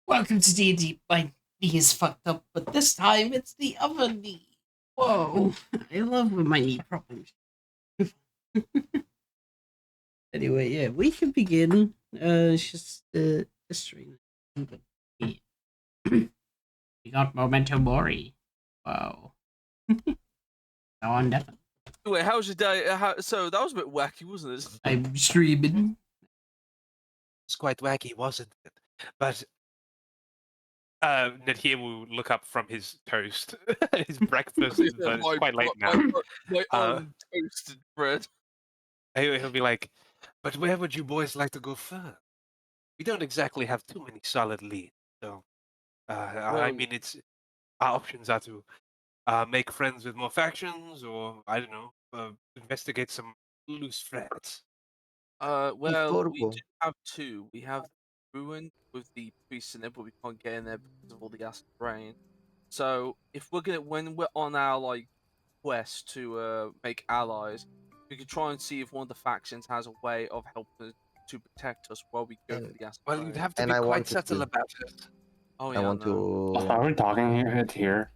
Welcome to D&D. My knee is fucked up, but this time it's the other knee. Whoa. I love when my knee problems. Anyway, yeah, we can begin. It's just history. But yeah. We got Memento Mori. Wow. Now on death. Wait, how's your day? So that was a bit wacky, wasn't it? I'm streaming. It's quite wacky, wasn't it? But Nadir will look up from his toast, his breakfast. But it's quite late now. My untoasted bread. He'll be like, "But where would you boys like to go first? We don't exactly have too many solid leads, so I mean, it's our options are to make friends with more factions, or I don't know, investigate some loose threads." Well, we Affordable. do have two. We have Ruin with the priests in it, but we can't get in there because of all the acid rain. So if when we're on our quest to make allies, we could try and see if one of the factions has a way of helping to protect us while we go for the acid Well, rain. you'd have to And be I quite wanted subtle to- about it. Oh I yeah, want no. to. Are we talking here?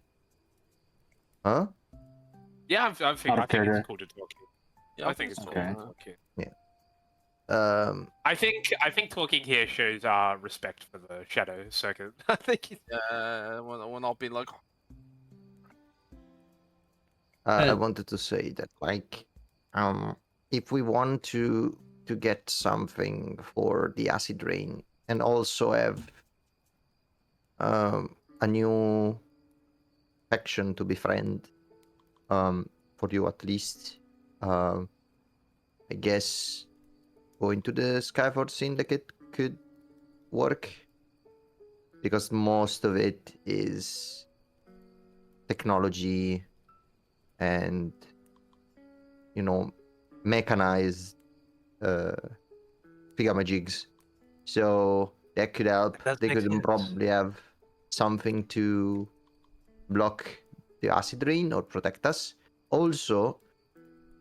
Huh? Yeah, I think character. it's cool to talk. Yeah, I think it's cool okay. to talk here. I think talking here shows our respect for the Shadow Circuit. I think We're not being like, I wanted to say that, if we want to get something for the acid rain, and also have a new faction to befriend, for you at least, I guess going to the Skyford Syndicate could work, because most of it is technology and mechanized figamajigs, so that could help. That They makes could sense. probably have something to block the acid rain or protect us. Also,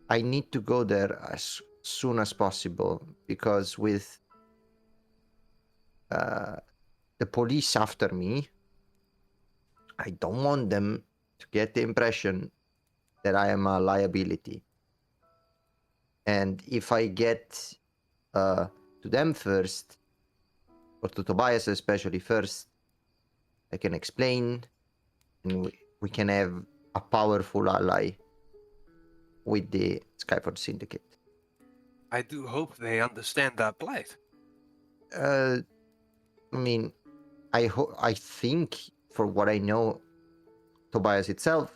I need to go there as soon as possible, because with the police after me, I don't want them to get the impression that I am a liability. And if I get to them first, or to Tobias especially first, I can explain, and we can have a powerful ally with the Skyford Syndicate. I do hope they understand that plight. I mean, I think, for what I know, Tobias itself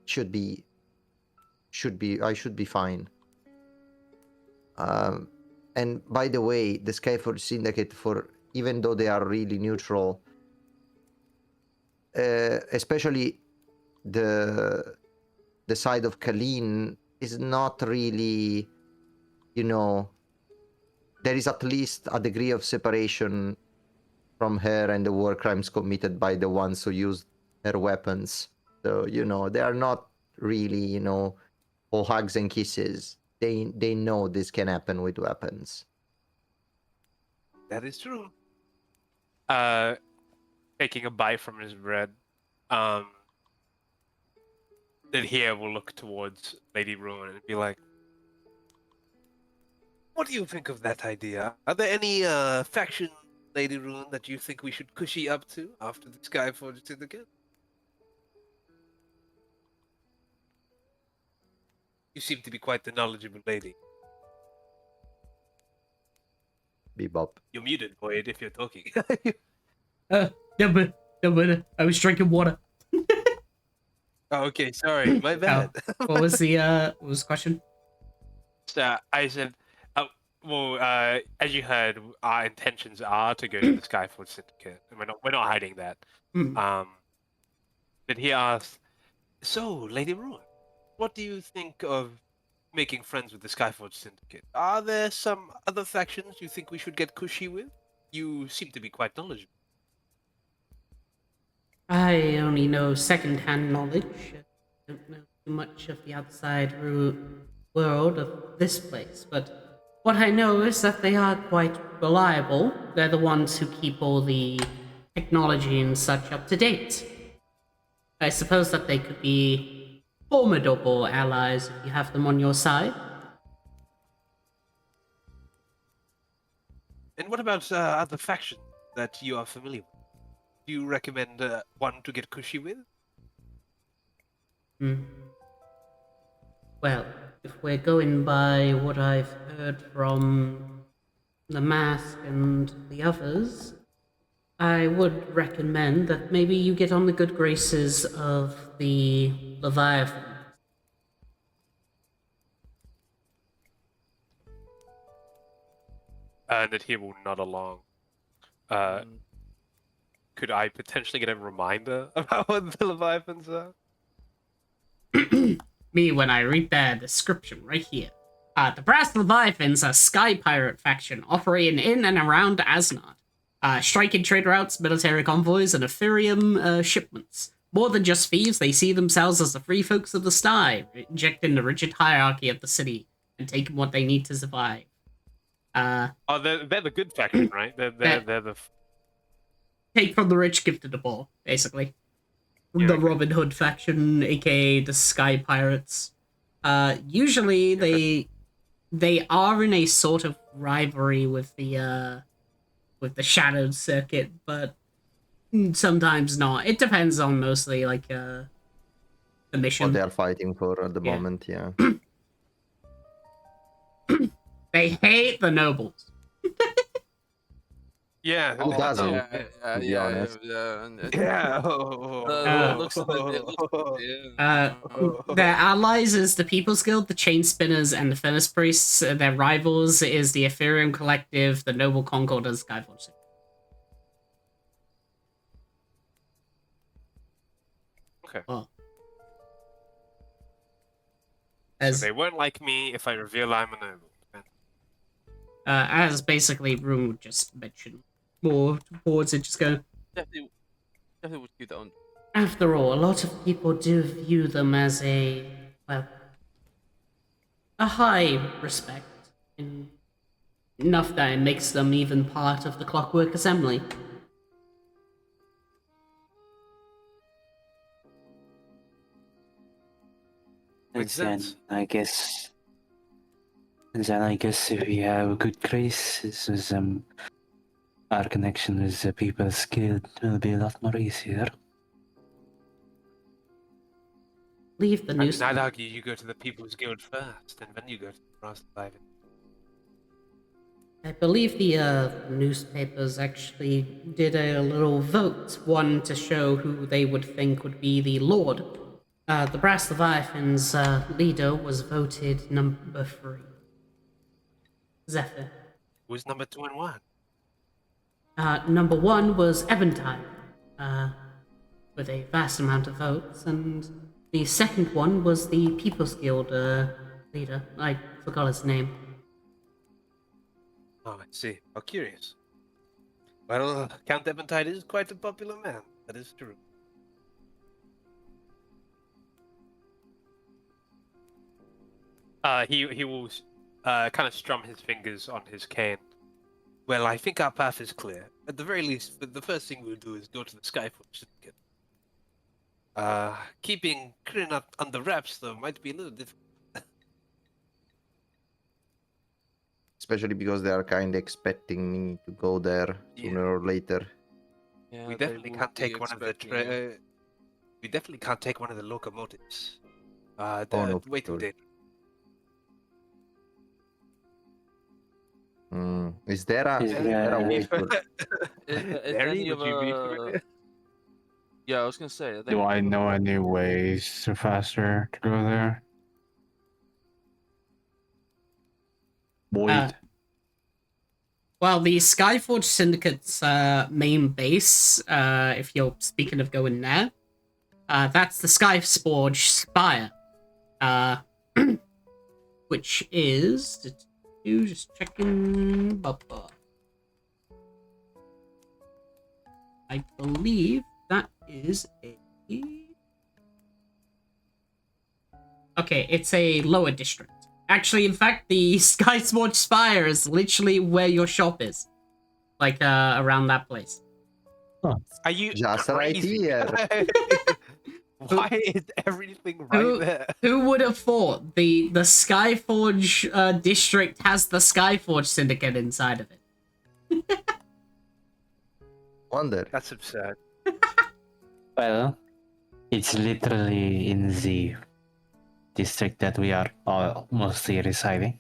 should be I should be fine. And by the way, the Skyford Syndicate, for even though they are really neutral, especially the side of Kalin is not really, there is at least a degree of separation from her and the war crimes committed by the ones who used her weapons. So, they are not really, all hugs and kisses. They know this can happen with weapons. That is true. Taking a bite from his bread, then here will look towards Lady Ruin and be like, "What do you think of that idea? Are there any faction, Lady Ruin, that you think we should cushy up to after the Skyforge Syndicate?" You seem to be quite the knowledgeable lady. Bebop. You're muted, Void, if you're talking. No, but I was drinking water. Oh, okay, sorry, my bad. What was the question? So I said, as you heard, our intentions are to go to the Skyforge Syndicate, and we're not hiding that. Then he asked, "So, Lady Ruin, what do you think of making friends with the Skyforge Syndicate? Are there some other factions you think we should get cushy with? You seem to be quite knowledgeable." I only know second-hand knowledge. I don't know too much of the outside world of this place, but What I know is that they are quite reliable. They're the ones who keep all the technology and such up to date. I suppose that they could be formidable allies if you have them on your side. And what about other factions that you are familiar with? Do you recommend one to get cushy with? Hmm. Well, if we're going by what I've heard from the Mask and the others, I would recommend that maybe you get on the good graces of the Leviathan. And that he will nod along. Mm. Could I potentially get a reminder about what the Leviathans are? Me when I read their description right here. The Brass Leviathans are sky pirate faction operating in and around Asnod. Striking trade routes, military convoys, and Ethereum shipments. More than just thieves, they see themselves as the free folks of the sky, injecting the rigid hierarchy of the city and taking what they need to survive. Oh, they're the good faction, right? They're the Take from the rich, give to the poor, basically. Yeah, The okay. Robin Hood faction, aka the Sky Pirates. Usually they are in a sort of rivalry with the Shadowed Circuit, but sometimes not. It depends on mostly like the mission. What they are fighting for at the Yeah. moment, yeah. They hate the nobles. Yeah. Who doesn't? Yeah, to be honest. Yeah. It looks like Their allies is the People's Guild, the Chain Spinners, and the Furnace Priests. Their rivals is the Ethereum Collective, the Noble Concord, and Skyforge. Okay. Well, So they won't like me if I reveal I'm a noble. as basically Room would just mention more towards it, just go. definitely would do that on. After all, a lot of people do view them as a high respect, enough that it makes them even part of the Clockwork Assembly. Makes sense. I guess. And then I guess if we have a good grace, with our connection with the People's Guild will be a lot more easier. Leave the I mean, news. I'd argue you go to the People's Guild first, and then you go to the Brass Leviathan. I believe the newspapers actually did a little vote, one to show who they would think would be the Lord. The Brass Leviathan's leader was voted number 3. Zephyr. Who's number 2 and 1? Number 1 was Eventide, with a vast amount of votes, and the second one was the People's Guild leader. I forgot his name. Oh, I see. How curious. Well, Count Eventide is quite a popular man. That is true. He will kind of strum his fingers on his cane. Well, I think our path is clear. At the very least, the first thing we'll do is go to the Skyforge Syndicate. Keeping Kryn under wraps, though, might be a little difficult. Especially because they are kind of expecting me to go there sooner or later. Yeah, We they definitely will can't be take one of the expecting you. we definitely can't take one of the locomotives. Oh, They're no, way too sure. dangerous. Is there a way to... Is Mary, any would of you be familiar? Yeah, I was gonna say. Do I know any ways to faster to go there? Wait. Well, the Skyforge Syndicate's main base, if you're speaking of going there, that's the Skyforge Spire, which is... just checking... I believe that is a... Okay, it's a lower district. Actually, in fact, the Sky Scorch Spire is literally where your shop is. Like, around that place. Are you Just right crazy? here. Why is everything right Who, there? who would have thought the Skyforge district has the Skyforge Syndicate inside of it? Wonder. That's absurd. Well, it's literally in the district that we are all mostly residing.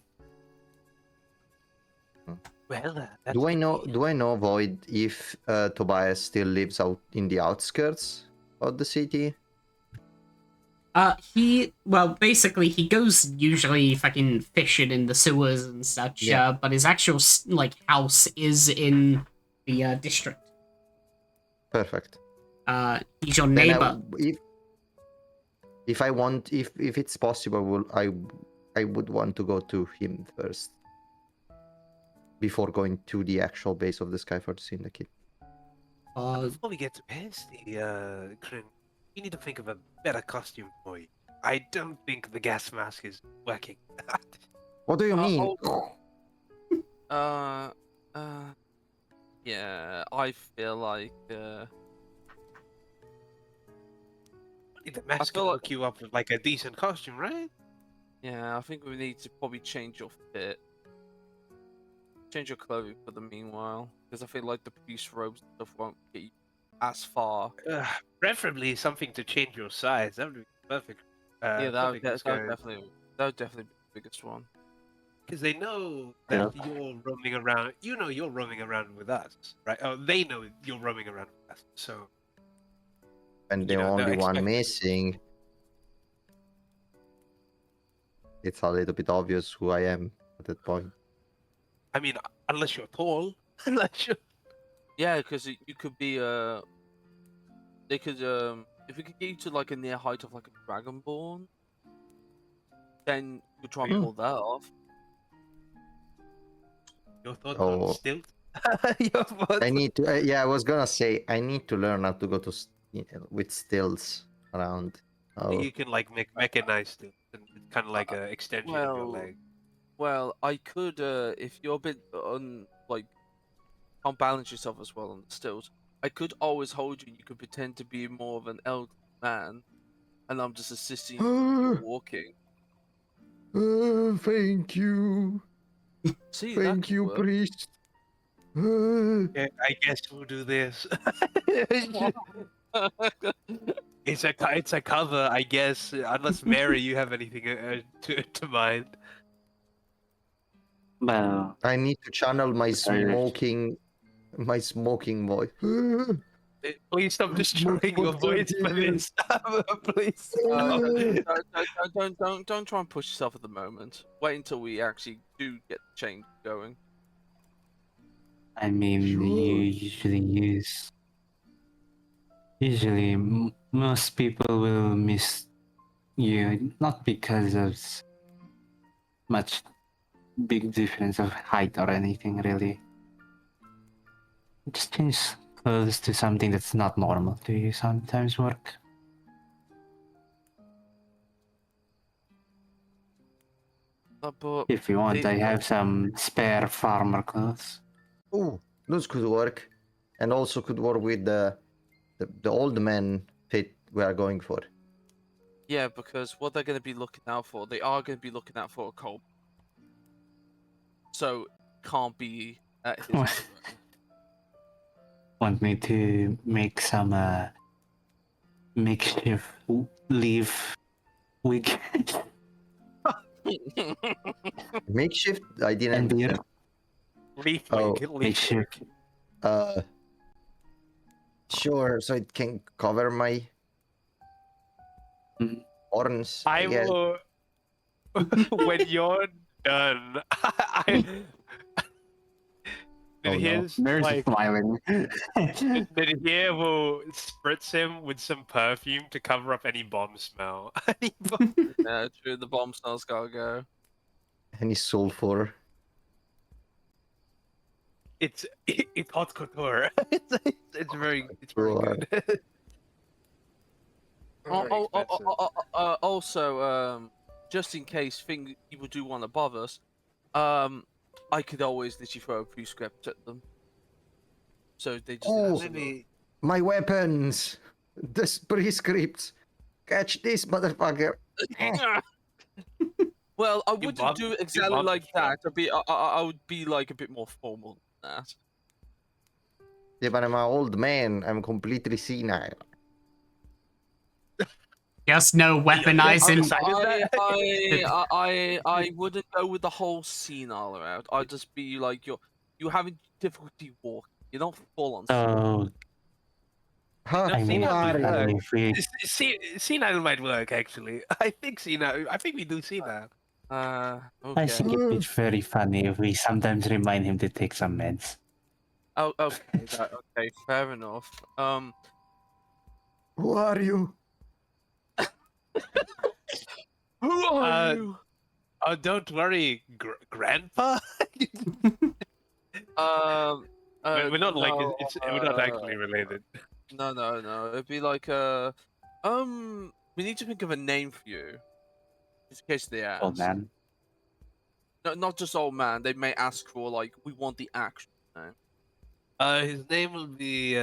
Well, that's Do I good know? to hear. Do I know, Void, if Tobias still lives out in the outskirts of the city? Basically, he goes usually fucking fishing in the sewers and such, Yeah. but his actual, house is in the, district. Perfect. He's your Then neighbor. if I want, if it's possible, I would want to go to him first before going to the actual base of the Skyforge Syndicate. Before we get to the Kryn, you need to think of a better costume for you. I don't think the gas mask is working. What do you mean? Yeah, I feel like The mask feel can like- hook you up with like a decent costume, right? I think we need to probably change your fit. Change your clothing for the meanwhile. Because I feel like the priest robes and stuff won't get you as far. Preferably something to change your size. That would be perfect. That would definitely be the biggest one. Because they know that you're roaming around. You know you're roaming around with us, right? Oh, they know you're roaming around with us. So. And the You know, they're only one expecting- missing. It's a little bit obvious who I am at that point. I mean, unless you're tall, unless you're. Yeah, because you could be they could if we could get you to like a near height of like a dragonborn, then you could try and Hmm. pull that off. Your thoughts Oh. on stilt? Your thoughts I need to. I was gonna say I need to learn how to go to with stills around. Oh, You can like mechanize stilt, and it's kind of like an extension of your well, leg. Well, I could if you're a bit can't balance yourself as well on the stilts. I could always hold you. You could pretend to be more of an elderly man, and I'm just assisting you with walking. thank you, See, that could work. priest. Yeah, I guess we'll do this. It's a cover, I guess. Unless Mary, you have anything to mind. Well, I need to channel my Sorry. smoking voice. Please stop destroying your voice for this. Please. Don't try and push yourself at the moment. Wait until we actually do get the change going. I mean, Sure. you usually most people will miss you not because of much big difference of height or anything really. Just change clothes to something that's not normal to you sometimes work. But If you want, I have some spare farmer clothes. Oh, those could work, and also could work with the old man fit we are going for. yeah, because what they're going to be looking out for, they are going to be looking out for a colt. So can't be at his. What? Want me to make some makeshift leaf wig Makeshift? I didn't and beard? understand. Leaf Oh, wig, leaf Makeshift. Sure. So it can cover my Mhm. horns. I guess. will. When you're done, Oh, no. here's There's like smiling. then here will spritz him with some perfume to cover up any bomb smell. Yeah, true. The bomb smells gotta go. Any sulfur? it's haute couture. It's very Couture. good. Also, just in case people do want to bother us, I could always literally throw a prescript at them. So they just Oh. have to look. Maybe My weapons! The prescripts! Catch this motherfucker! Well, I You wouldn't bombed- do it you exactly bombed the like that. I would be like a bit more formal than that. Yeah, but I'm an old man. I'm completely senile. Just no weaponize him. decided that? I wouldn't go with the whole senile route. I'd just be like you're having difficulty walking. You're not full on. So Huh? I mean, Who are senile you? if we senile might work actually. I think senile. I think we do senile. I Okay. think it'd be very funny if we sometimes remind him to take some meds. Oh, okay. Okay, fair enough. Who are you? Who are Uh, you? Oh, don't worry, Grandpa. We're not like No, we're not actually related. no. It'd be like we need to think of a name for you, just in case they ask. Old man. No, not just old man. They may ask for like we want the actual name. His name will be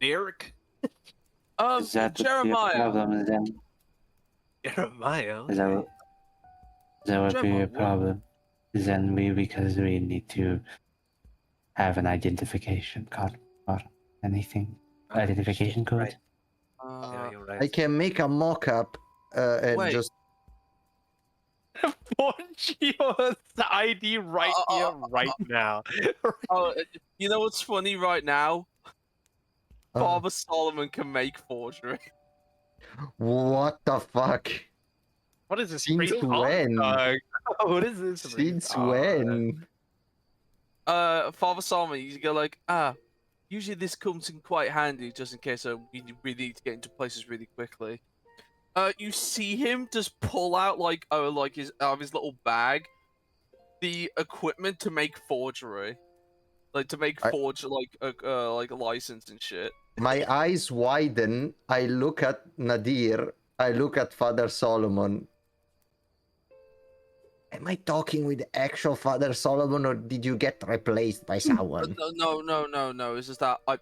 Derek Is that would be a Jeremiah. problem then? Jeremiah. Is that, that would be Jeremiah, a what? problem. Then because we need to have an identification card or anything. Identification code. Right. Yeah, you're right. I can make a mock-up and Wait. just... Ponchio's ID right here, right now. You know what's funny right now? Uh, Father Solomon can make forgery. what the fuck? What is this? Since free talk? when? What is this? Since when? Father Solomon, you go like, usually this comes in quite handy just in case we really need to get into places really quickly. You see him just pull out like his out of his little bag the equipment to make forgery, like to make forge like a license and shit. My eyes widen. I look at Nadir. I look at Father Solomon. Am I talking with actual Father Solomon, or did you get replaced by someone? No. It's just that I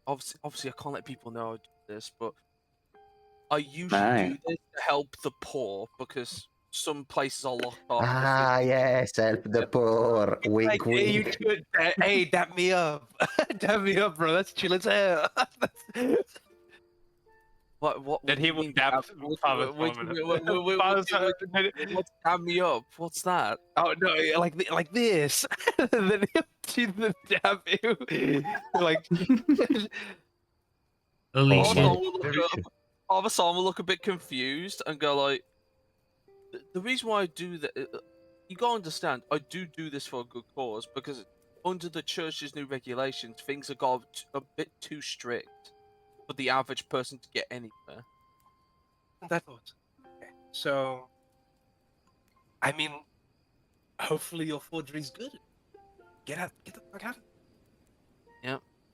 obviously I can't let people know I do this, but I usually do this to help the poor because some places are locked off. Ah, yes, help the poor. Wink, wink. Hey, dap me up. Dap me up, bro. That's chill as hell. What? Then he will dap Father Solomon. What's dap me up? What's that? Oh no, like this. Then he'll do the dap you. Like Holy shit. Father Solomon will look a bit confused and go like, the reason why I do that, you gotta understand, I do this for a good cause because under the church's new regulations, things have got a bit too strict for the average person to get anywhere. that was okay. So, I mean, hopefully your forgery's good. Get the fuck out.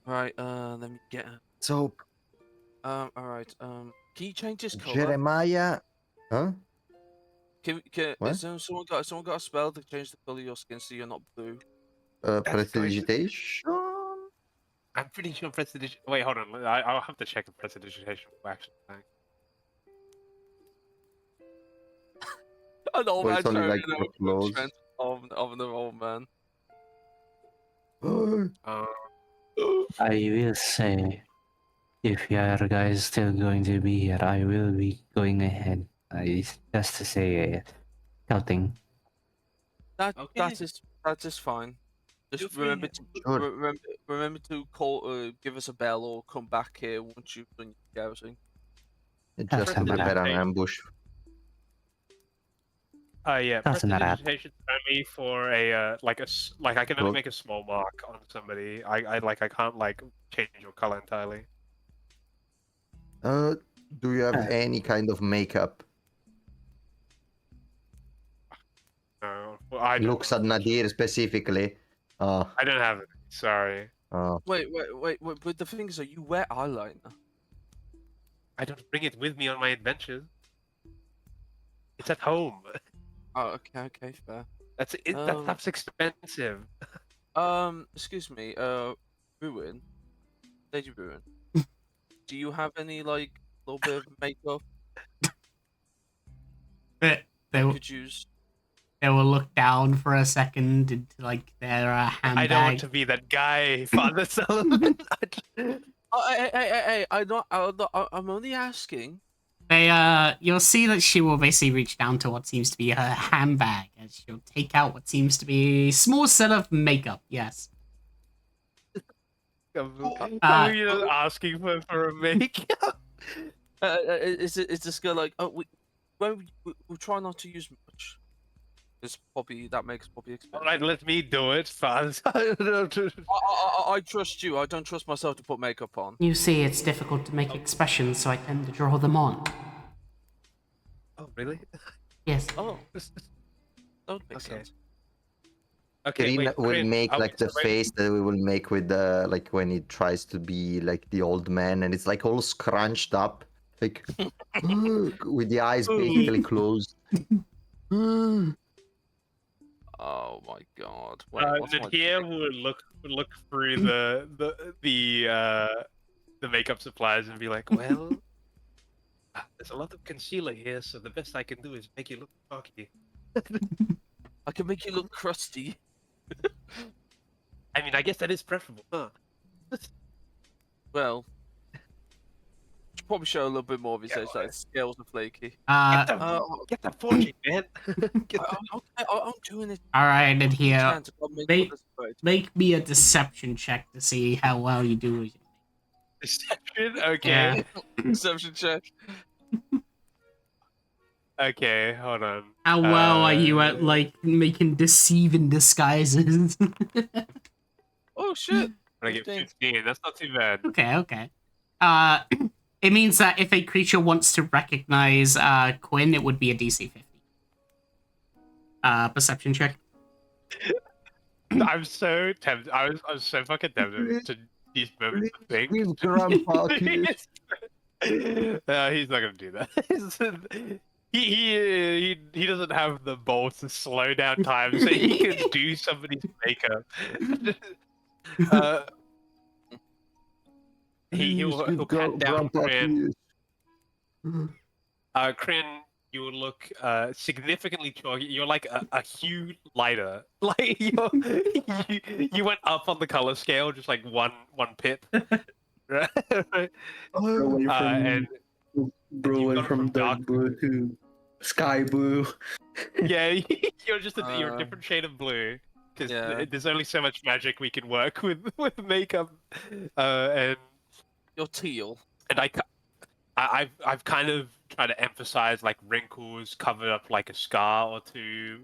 Right, let me get her. So, Alright, can you change this color? Jeremiah... Huh? What? Is someone got a spell to change the color of your skin so you're not blue? Prestidigitation? I'm pretty sure prestidigitation. Wait, hold on. I'll have to check if prestidigitation will actually thing. An old Well, man it's only turning like over for clothes. strength of an old man. I will say, if your guys still going to be here, I will be going ahead. Just to say, scouting. That Okay. that is fine. Just Feel remember free. to Sure. remember to call give us a bell or come back here once you've done your scouting. Just to Doesn't matter. prepare an ambush. Yeah, Doesn't matter. prestidigitation only for a like I can only Well- make a small mark on somebody. I can't like change your color entirely. Do you have any kind of makeup? No, well, I He don't looks know. at Nadir specifically. I don't have it. Sorry, Wait, but the thing is, you wear eyeliner. I don't bring it with me on my adventures. It's at home. Oh, okay, fair. That stuff's expensive. Excuse me, Ruin, Lady Ruin. Do you have any like little bit of makeup They, I will, could use? they will look down for a second into like their handbag. I don't want to be that guy, Father Solomon. Oh, hey! I'm only asking. You'll see that she will basically reach down to what seems to be her handbag, and she'll take out what seems to be a small set of makeup. Yes. You're just asking for a makeup. Is this girl like? Oh, we try not to use much. That makes Poppy expensive. All right, let me do it, Father. I trust you. I don't trust myself to put makeup on. You see, it's difficult to make expressions, so I tend to draw them on. Oh, really? Yes. Oh, that makes Okay. sense. Okay, Green wait, will Corinne, make are we like the ready? face that we will make with the like when he tries to be like the old man and it's like all scrunched up, like with the eyes basically closed. Oh my god. Wait, what's my Nadia would look through the makeup supplies and be like, well, there's a lot of concealer here, so the best I can do is make you look cocky. I can make you look crusty. I mean, I guess that is preferable, huh? Well, should probably show a little bit more of his Yeah, age. Like scales are flaky. Get the forging, man. Get the... I'm doing it. All right, and here, Chance, I'll make They- this right. make me a deception check to see how well you do. With Deception? Okay. Deception check. Okay, hold on. How well are you at like making deceiving disguises? Oh shit. I get 15. 15. That's not too bad. Okay. It means that if a creature wants to recognize Quinn, it would be a DC 50. Perception check. I'm so tempted. I'm so fucking tempted to these moments of things. Please, Grandpa, please. He's not gonna do that. He doesn't have the balls to slow down time, so he can do somebody's makeup. He'll pat down Cran. Cran, you will look significantly taller. You're like a hue lighter. Like you went up on the color scale, just like one pip. Right? Away from And bro, you've went gone from from dark dark- blue to sky blue. yeah, you're a different shade of blue. Because Yeah. there's only so much magic we can work with makeup, and You're teal. I've kind of tried to emphasize like wrinkles covered up like a scar or two,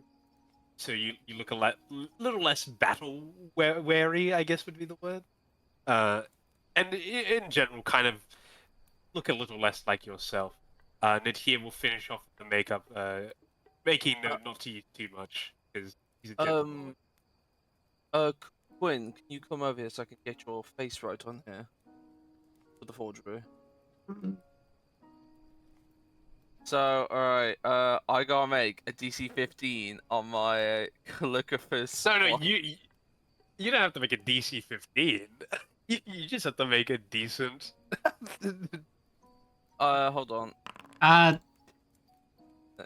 so you look a little less battle wary, I guess would be the word. And in general, kind of look a little less like yourself. Nadir will finish off the makeup, making note not to use too much because he's a gentleman. Quinn, can you come over here so I can get your face right on here for the forgery? So, alright, I gotta make a DC 15 on my calligraphers. No, you don't have to make a DC 15. You just have to make a decent. Hold on. Oh, you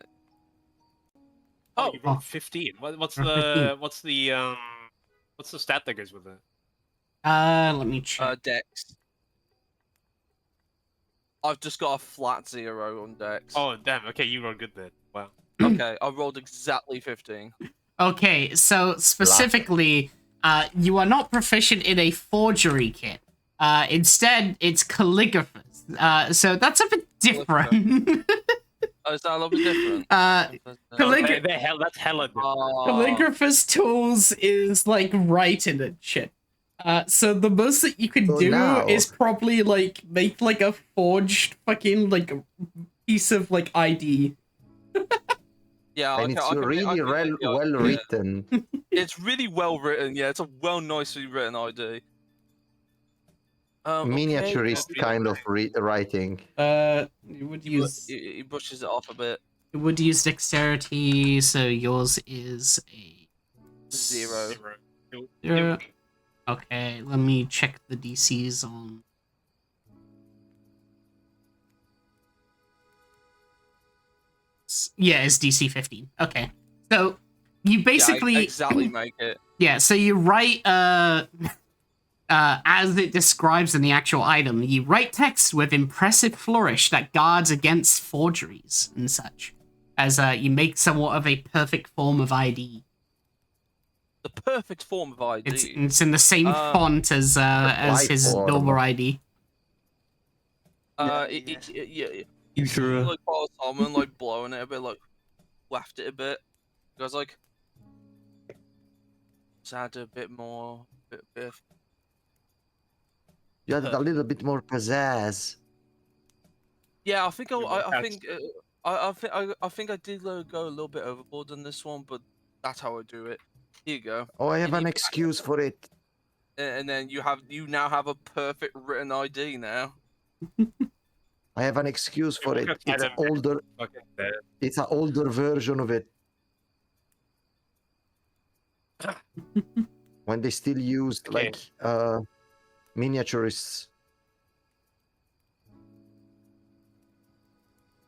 Oh. rolled 15. What's 15. what's the stat that goes with it? Let me check. Dex. I've just got a flat 0 on Dex. Oh damn. Okay, you rolled good then. Wow. Okay, I rolled exactly 15. Okay, so specifically, you are not proficient in a forgery kit. Instead, it's calligraphers. So that's a bit different. Oh, is that a little bit different? That's hella good. Calligrapher's tools is like writing and shit. So the most that you can So do now- is probably like make like a forged fucking like piece of like ID. Yeah, And it's I can really make the well idea. written. It's really well written. Yeah, it's a nicely written ID. Miniaturist okay. kind of writing. You would use. He brushes it off a bit. It would use dexterity, so yours is a 0. Zero. Okay, let me check the DCs on. Yeah, it's DC 15. Okay, so you basically Yeah, exactly make it. Yeah, so you write as it describes in the actual item, you write text with impressive flourish that guards against forgeries and such. As you make somewhat of a perfect form of ID. The perfect form of ID. It's in the same font as his form. normal ID. Yeah. You threw Like Paul Salmon, like blowing it a bit, like waft it a bit. I was like, let's add a bit more, bit of. You added a little bit more pizzazz. Yeah, I think I think I did go a little bit overboard on this one, but that's how I do it. Here you go. Oh, I have an excuse for it. And then you now have a perfect written ID now. I have an excuse for it. Look It's at him. older. Fucking dead. It's an older version of it. When they still used Okay. like miniaturists.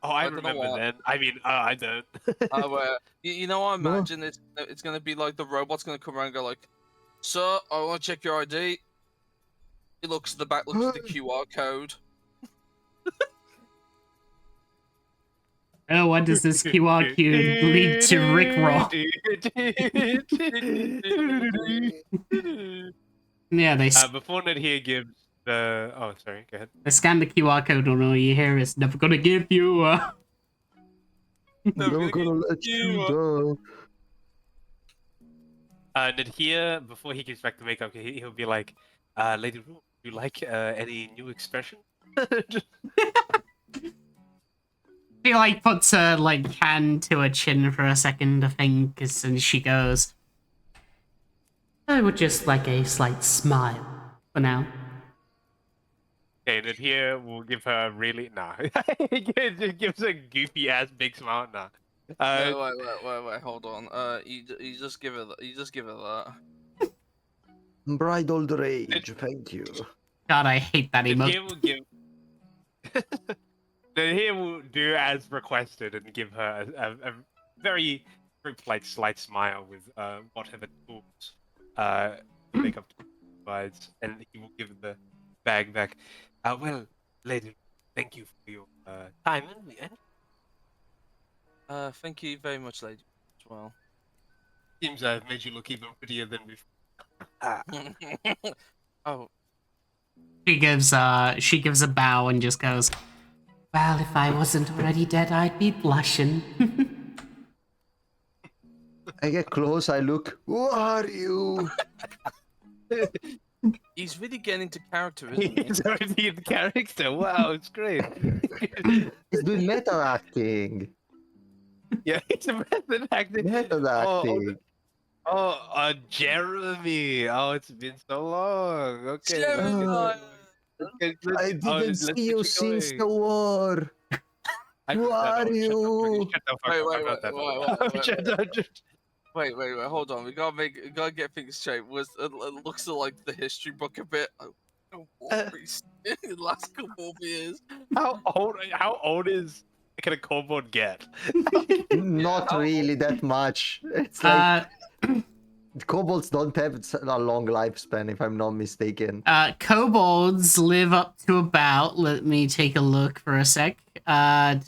Oh, I don't know remember what. then. I mean, I don't. You know, I imagine it's gonna be like the robot's gonna come around and go like, "Sir, I want to check your ID." He looks at the back, looks at the QR code. Oh, what does this QR code lead to Rickroll? Yeah, Before that, he gives the. Oh, sorry. Go ahead. they scan the QR code and all you hear is never gonna give you Never gonna let you down. And then here, before he gets back to makeup, he'll be like, "Lady Rue, do you like any new expression?" She like puts her like hand to her chin for a second, I think, and she goes, I would just like a slight smile for now. Okay, then here we'll give her really it gives a goofy ass big smile. Nah. Wait, hold on. You just give her that. Bridal rage, thank you. God, I hate that Then emote. here we'll give. Then here we'll do as requested and give her a very like slight smile with whatever tools makeup provides, and he will give the bag back. Well, lady, thank you for your time in the end. Thank you very much, lady, as well. Seems I've made you look even prettier than before. Oh, She gives a bow and just goes, well, if I wasn't already dead, I'd be blushing. I get close, I look. Who are you? he's really getting into character, isn't he? He's already in character. Wow, it's great. He's doing meta acting. Yeah, he's a method acting. Method acting. Jeremy. Oh, it's been so long. Okay. Jeremy! I didn't see you since the war. Who are you? Shut the fuck up about that. Shut up. Wait, hold on. We gotta get things straight. It looks like the history book a bit. The last couple of years. How old can a kobold get? Not really that much. It's like kobolds don't have a long lifespan, if I'm not mistaken. Kobolds live up to about, let me take a look for a sec. God,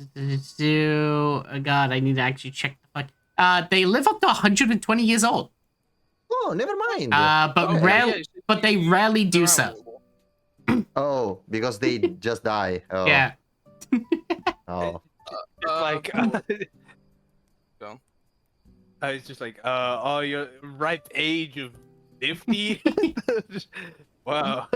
I need to actually check the fuck. They live up to 120 years old. Oh, never mind. But they rarely do so. Oh, because they just die. Oh. Yeah. Oh. It's like Go. it's just like your ripe age of 50. Wow.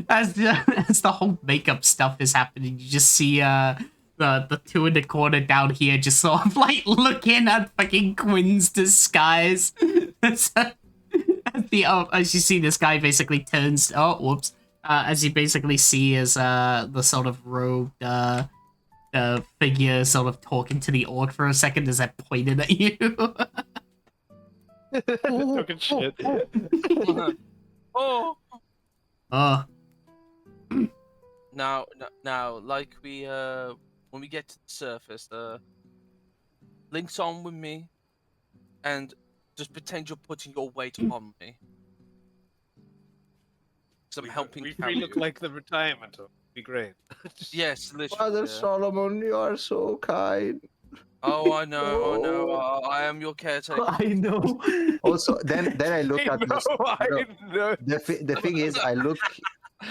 As the whole makeup stuff is happening, you just see the two in the corner down here just sort of like looking at fucking Quinn's disguise. As you see this guy basically turns as you basically see as the sort of robed figure sort of talking to the orc for a second as it pointed at you. Talking shit. Oh. Oh, Now, like we when we get to the surface, links on with me, and just pretend you're putting your weight on me. Because I'm helping We carry look you. like the retirement home. Be great. Yes, literally. Father yeah. Solomon, you are so kind. Oh, I know. Oh. I am your caretaker. I know. Also, then I look I at this. know, I know. The thing is, I look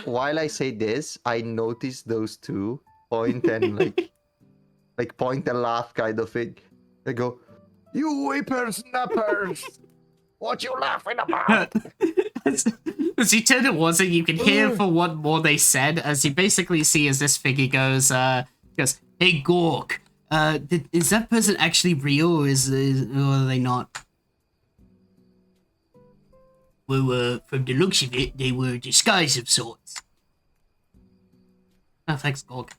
while I say this, I notice those two point and like point and laugh kind of thing. They go, "You whippersnappers, what you laughing about?" as you turn towards it, you can hear for what more they said. As you basically see, as this figure goes, "Hey Gork, is that person actually real, or or are they not?" Well, from the looks of it, they were a disguise of sorts. Oh, thanks, Gork.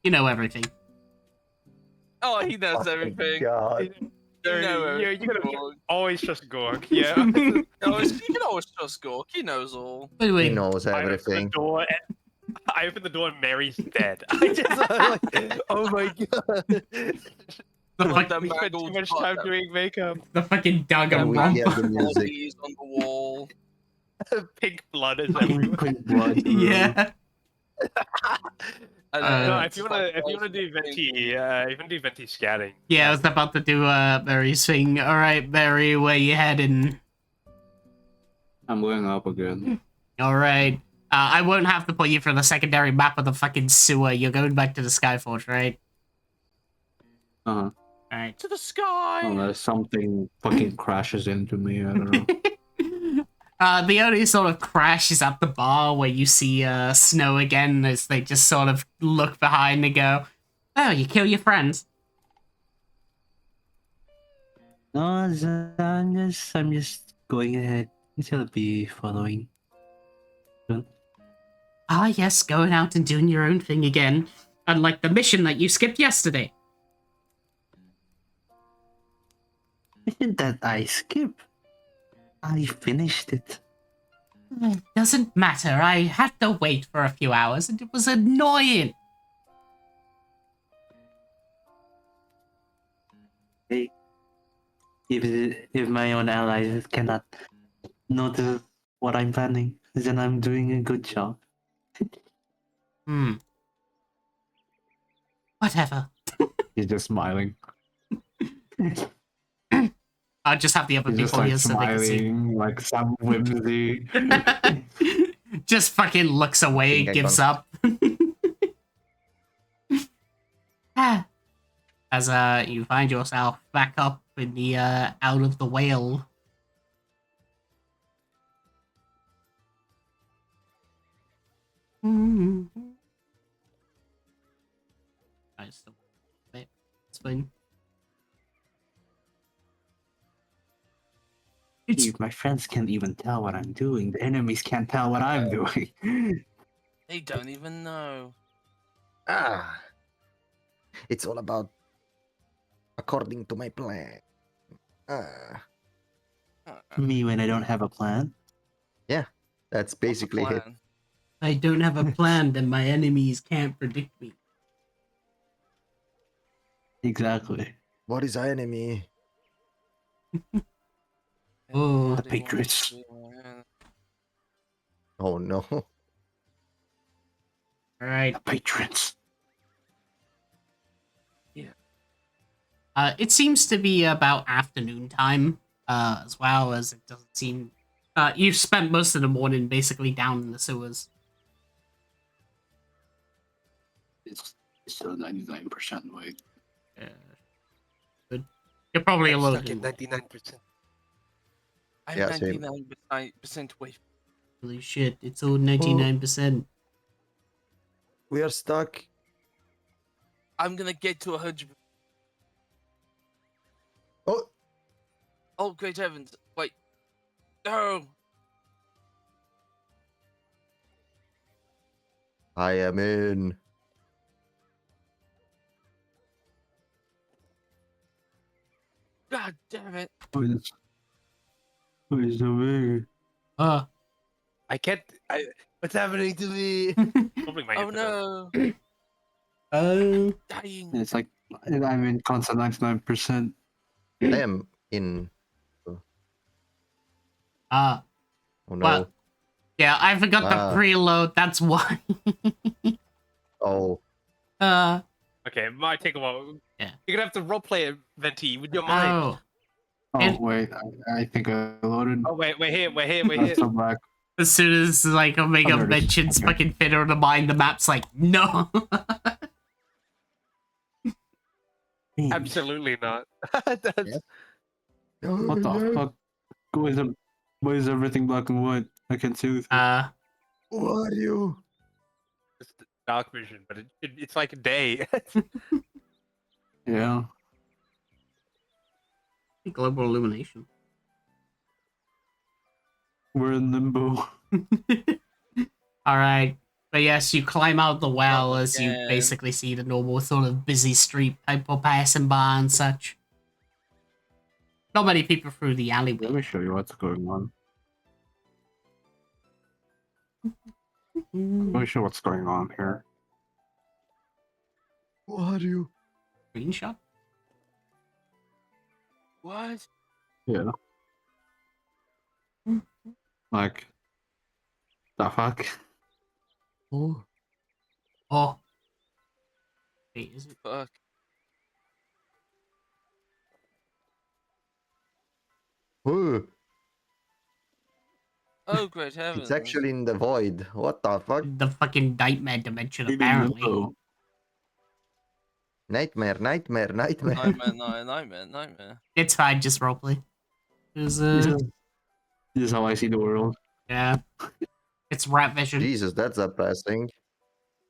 You know everything. Oh, he knows Oh my everything. God. You know You everything. gotta Gorg. always trust Gorg. Yeah. You can always trust Gork. He knows all. By the He way, knows I open the everything. door. I open the door and Mary's dead. I just like, oh my god. the, Put fuck, them We spent too bagels much butt time down. doing makeup. the fucking dog And and we rump. hear the music. Bodies on the wall. Pink blood is everywhere. Quick blood. Yeah. And No, Uh, if you wanna do venti, you can do venti scanning. Yeah, I was about to do Mary's thing. All right, Mary, where you heading? I'm going up again. All right. I won't have to put you for the secondary map of the fucking sewer. You're going back to the Skyforge, right? Uh huh. All right. to the sky. Unless something fucking crashes into me, I don't know. The only sort of crash is at the bar where you see Snow again as they just sort of look behind and go, "Oh, you kill your friends." No, I'm just going ahead. I'll be following. Ah, yes, going out and doing your own thing again. Unlike the mission that you skipped yesterday. Isn't that I skip? I finished it. Doesn't matter. I had to wait for a few hours and it was annoying. Hey, if my own allies cannot notice what I'm planning, then I'm doing a good job. Whatever. He's just smiling. I'll just have the other He's just people like here so they can see. smiling, like some whimsy. Just fucking looks away, Think I gives got- up. As you find yourself back up in the out of the whale. Nice. It's fine. It's If my friends can't even tell what I'm doing, the enemies can't tell what I'm doing. They don't even know. Ah, it's all about according to my plan. Ah, Me when I don't have a plan? that's What's the basically it. plan? I don't have a plan, then my enemies can't predict me. Exactly. What is our enemy? Oh, The Patriots. Oh no. Alright. The Patriots. It seems to be about afternoon time, as well as it doesn't seem... you've spent most of the morning basically down in the sewers. It's still 99% weight. Good. You're probably a I'm little... stuck at 99%. I'm Yeah, same. 99% away. Holy shit, it's all 99%. We are stuck. I'm gonna get to 100. Oh, Oh, great heavens! Wait, no. I am in. God damn it! Why is so big? I can't. What's happening to me? Probably my Oh internet. no! Oh. Dying. It's like I'm in constant 99%. I am in. Uh, Oh no. well, yeah, I forgot Ah. the preload. That's why. Oh. Okay, it might take a while. Yeah. You're gonna have to roleplay it, Venti, with your mind. Oh. Oh And- wait, I think I loaded. Oh wait, we're here. Let's go back. As soon as like Omega there it is. mentions Okay. fucking Fiddle to Mind, the map's like, no. Absolutely not. That's, What the fuck? Why is everything black and white? I can't see anything. Who are you? it's dark vision, but it's like a day. Yeah. Global illumination. We're in limbo. Alright. But yes, you climb out the well as you again. basically see the normal sort of busy street people passing by and such. Not many people through the Let alleyway. me show you what's going on. Let me show what's going on here. Who are you? Screenshot? What? Yeah. Like, the fuck? Oh. Oh. Wait, is it? Fuck. Who? Oh, great heavens! It's actually in the void. What the fuck? The fucking nightmare dimension, We're in apparently. limbo. Nightmare, nightmare, nightmare. Nightmare. It's fine, just roleplay. Is This is how I see the world. yeah. It's rat vision. Jesus, that's depressing.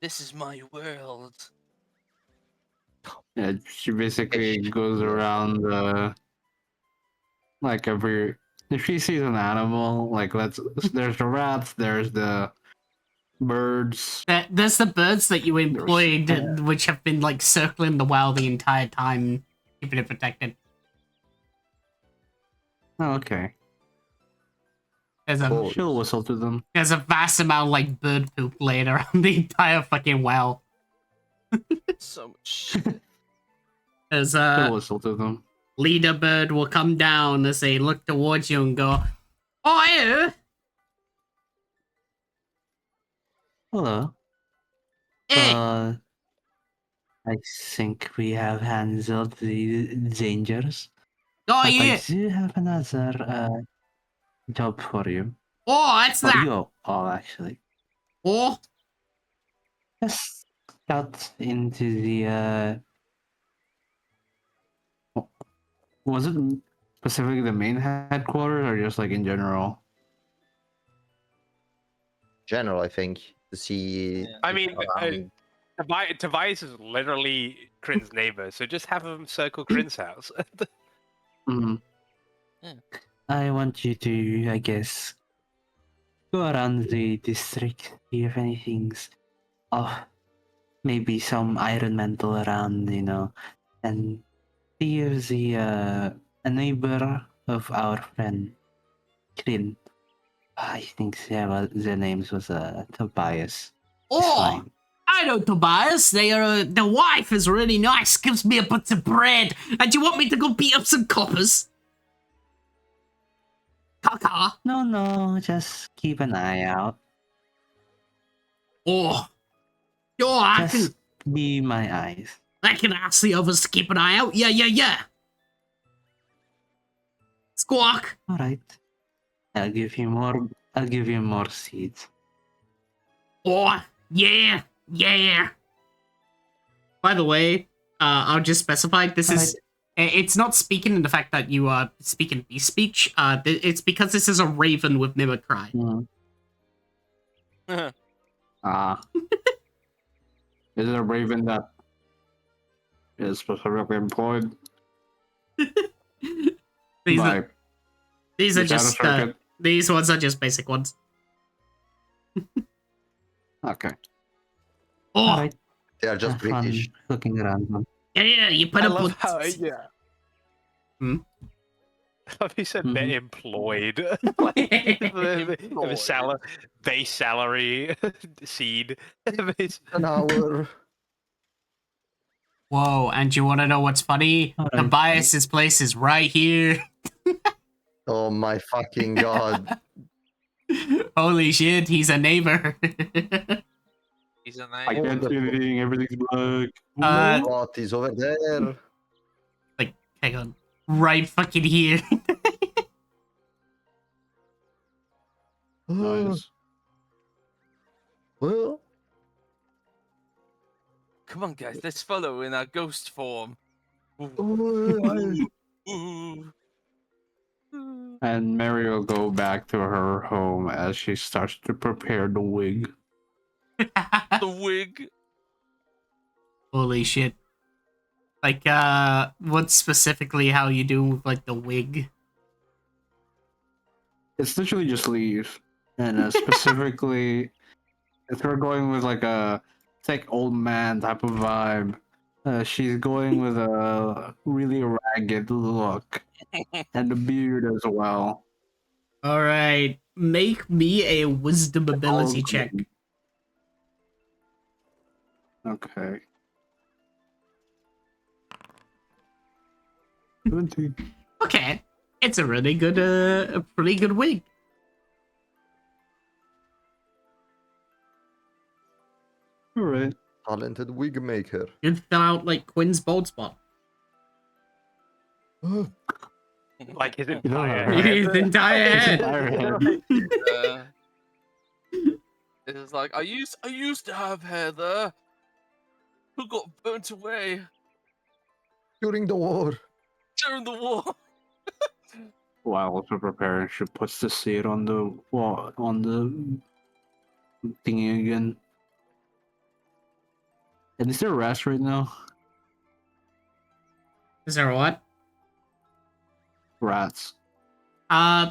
This is my world. Yeah, she basically goes around like if she sees an animal, like there's the rats, there's the birds. There's the birds that you employed, which have been like circling the well the entire time, keeping it protected. Oh, okay. There's a Oh. She'll whistle to them. there's a vast amount of like bird poop laying around the entire fucking well. So much shit. There's She'll a whistle to them. leader bird will come down as they look towards you and go, "Oh, you! Hello. Hey! I think we have handled the dangers. Oh, But you! I do have another job for you. Oh, what's Oh, that? you all actually. Oh, Just out into the was it specifically the main headquarters or just like in general? General, I think, to see. I mean, around. Tobias is literally Crin's neighbor, so just have him circle Crin's house. Mhm. Yeah. I want you to, I guess, go around the district, see if anything's off. Maybe some iron mantle around, and see if a neighbor of our friend Crin. I think their names was Tobias. It's oh! fine. I know Tobias. The wife is really nice. Gives me a bit of bread. And you want me to go beat up some coppers? Caca. No, just keep an eye out. Oh, oh, I Just be my eyes. can ask the others to keep an eye out. Yeah. Squawk. All right. I'll give you more seeds. Oh, yeah. By the way, I'll just specify this is. It's not speaking in the fact that you are speaking beast speech. It's because this is a raven with mimicry. Ah. Is it a raven that is specifically employed These by are the Shadow just Circuit? these ones are just basic ones. Okay. Oh, All right. They are just Have fun British. looking around them. yeah. You put I up love with how, yeah. He said Mhm. they're employed. Like, the base salary seed. An hour. Whoa, and you want to know what's funny? Alright. Tobias's place is right here. Oh my fucking god. Holy shit, he's a neighbor. He's a I name. can't see anything. Everything's black. What is over there? Hang on. Right fucking here. Nice. Well, Come on, guys, let's follow in our ghost form. oh, Ooh. And Mary will go back to her home as she starts to prepare the wig. The wig. Holy shit. Like, what's specifically how you do with, like, the wig? It's literally just leaves. And specifically, if we're going with like a thick old man type of vibe, she's going with a really ragged look and a beard as well. Alright, make me a wisdom ability All check. green. Okay. 17. Okay, it's a really good, a pretty good wig. Alright. talented wig maker. You'd fill out, like, Quinn's bald spot. like his Yeah. entire His head. entire head. Uh, it is like I used to have hair there, who got burnt away During the war. during the war. While also preparing, she puts the seed on the wall, on the thingy again. And is there rats right now? Is there what? Rats.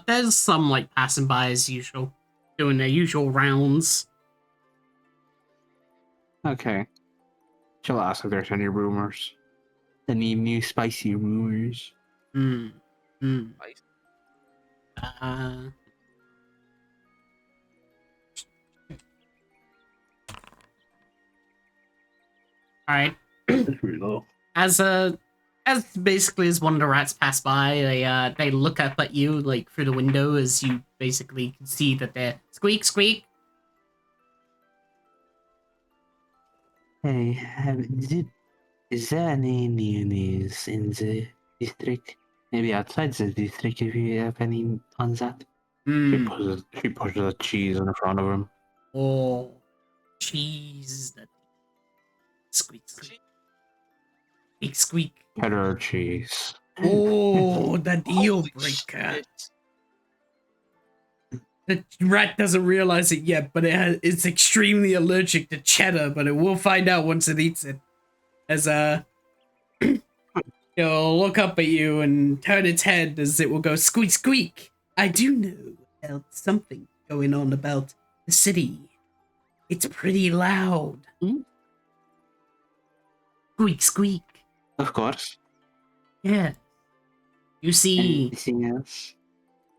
There's some, like, passing by as usual. Doing their usual rounds. Okay. She'll ask if there's any rumors. Any new spicy rumors? Hmm. Nice. Alright. That's pretty low. As basically as one of the rats pass by, they look up at you, like, through the window as you basically can see that they're squeak squeak. Hey, is there any new news in the district? Maybe outside the district if you have any on that? Hmm. She pushes a cheese in front of him. Oh, cheese. That squeak squeak. Squeak squeak. Cheddar cheese. Oh, the deal Holy breaker. shit. The rat doesn't realize it yet, but it's extremely allergic to cheddar, but it will find out once it eats it. As it'll look up at you and turn its head as it will go squeak squeak. I do know about something going on about the city. It's pretty loud. Hmm? Squeak squeak. Of course. Yeah. You see, Anything else?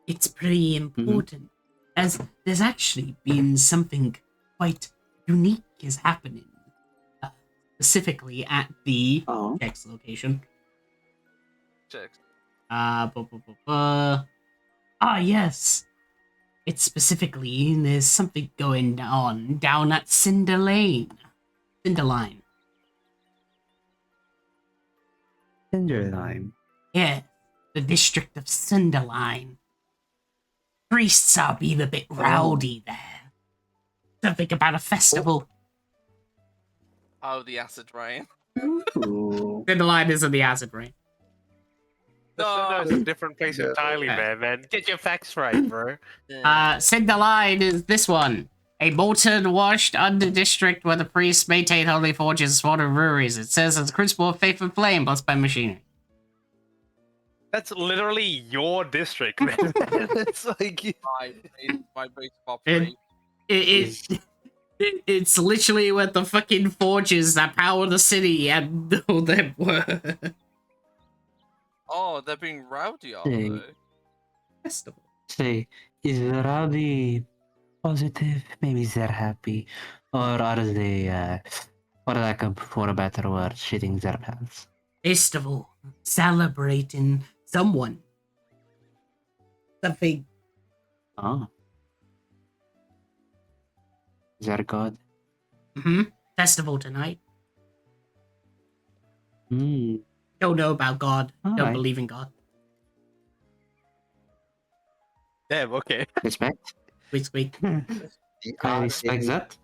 it's pretty important, as there's actually been something quite unique is happening, specifically at the Oh. X location. Checks. Yes. It's specifically, there's something going on down at Cinderline. Cinderline. Yeah, the district of Cinderline. Priests are being a bit rowdy there. Something about a festival. Oh, the acid rain. Ooh. Cinderline isn't the acid rain. No, it's a different place Yeah. entirely, Okay. man. Get your facts right, bro. Cinderline is this one. A molten, washed under district where the priests maintain holy forges and sworn breweries. It says it's a crucible of faith and flame, blessed by machinery. That's literally your district, man. It's like My base of It, operation. it's literally where the fucking forges that power the city and all them were. Oh, they're being rowdy, are Hey. they? Festival. Say, is Robbie positive? Maybe they're happy. Or are they, for lack of for a better word, shitting their pants? Festival. Celebrating someone. Something. Oh. They're God. Festival tonight. Hmm. Don't know about God. Don't Alright. believe in God. Damn. Okay. Respect. Squeak, squeak. The I respect that.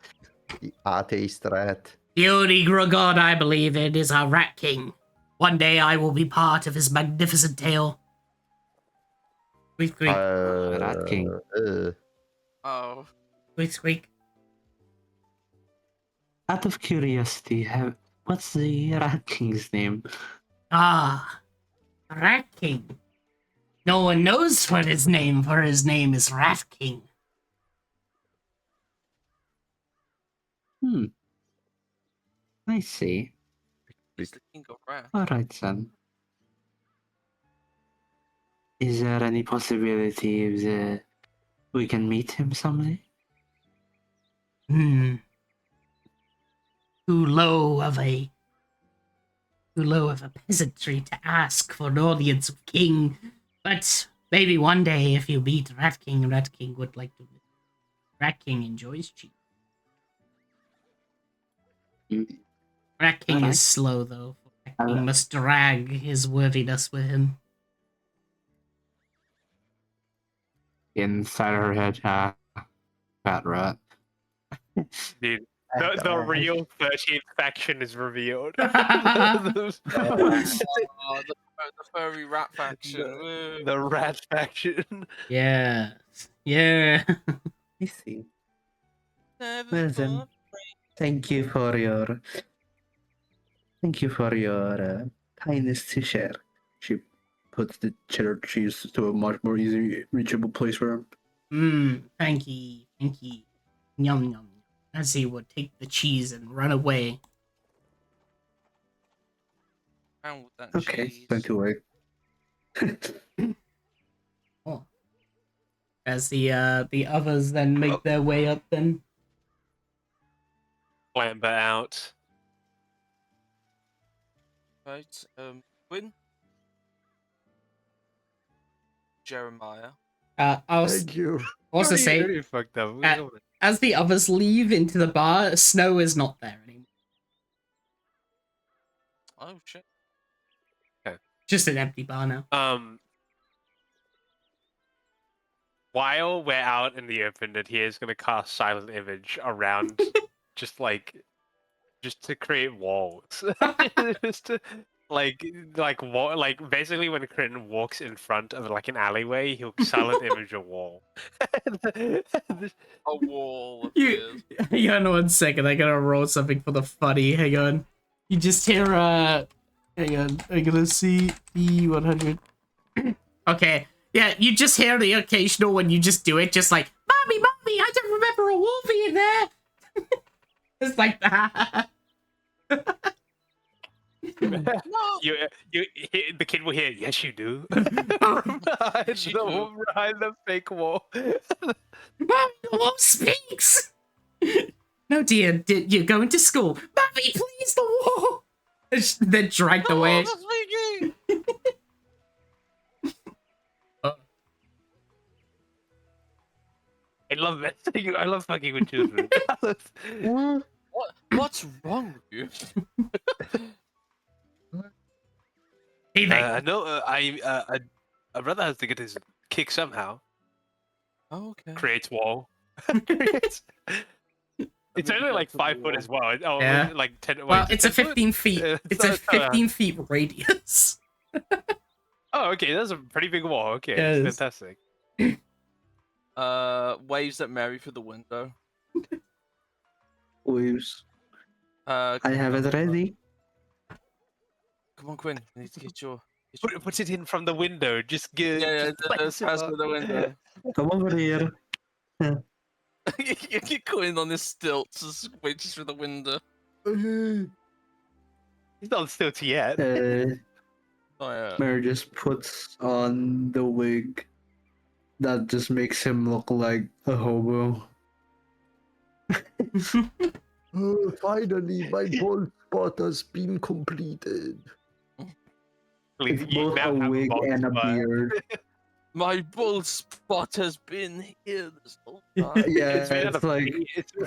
The atheist rat. The only god I believe in is our Rat King. One day I will be part of his magnificent tale. Squeak, squeak. Rat King. Oh, Squeak, squeak. Out of curiosity, what's the Rat King's name? Ah, Rat King. No one knows what his name, for his name is Rat King. Hmm. I see. he's the king of rats. Alright, son. Is there any possibility that we can meet him someday? Hmm. Too low of a peasantry to ask for an audience of King, but maybe one day if you meet Rat King would like to. Rat King enjoys cheese. Rat King Alright. is slow though. Rat King must drag his worthiness with him. Inside her head, fat rat. Dude, the real 13th faction is revealed. Oh, the furry rat faction. Woo. The rat faction. Yeah. Yeah. I see. Never Well then, thought- thank you for your kindness to share. She puts the cheddar cheese to a much more easy reachable place for him. Thank you. Thank you. Yum yum. As he would take the cheese and run away. Down with that Okay, cheese. thank you, Wade. Oh. As the others then make their way up then. Clamber out. Right, Quinn? Jeremiah. I was Thank you. also say Already fucked up. as the others leave into the bar, Snow is not there anymore. Oh shit. Just an empty bar now. While we're out in the open, Nadia is gonna cast Silent Image around, just to create walls, just to like basically when Crinton walks in front of like an alleyway, he'll Silent Image a wall. A wall You, appears. hang on 1 second. I gotta roll something for the funny. Hang on. You just hear hang on. I'm gonna see E100. Okay. Yeah, you just hear the occasional when you just do it, just like, Mommy, I don't remember a wall being there. It's like that. The kid will hear, yes, you do. Behind the fake wall. Mommy, the wall speaks. No, dear, you're going to school. Mommy, please, the wall. Then dragged away. I love it. I love fucking with children. What's wrong with you? No, I'd rather have to get his kick somehow. Oh, okay. Creates wall. Creates... It's only like 5 foot as well. Oh, Yeah. like 10. Well, wait, it's a 10 foot? 15 feet. It's a 15 feet radius. Oh, okay, that's a pretty big wall. Okay, Yes. that's fantastic. Waves at Mary through the window. Waves. I I have it ready. Come on, Quinn. I need to get your. Put it in from the window. Just get. Yeah, just pass through the window. Come over here. You get Quinn on his stilts, just wedges through the window. He's not stilted yet. Oh, yeah. Mayor just puts on the wig that just makes him look like a hobo. Oh, finally, my bald spot has been completed. It's You both now a have wig bald and a spot. beard. My bald spot has been here this whole time. Yeah, It's made out it's of like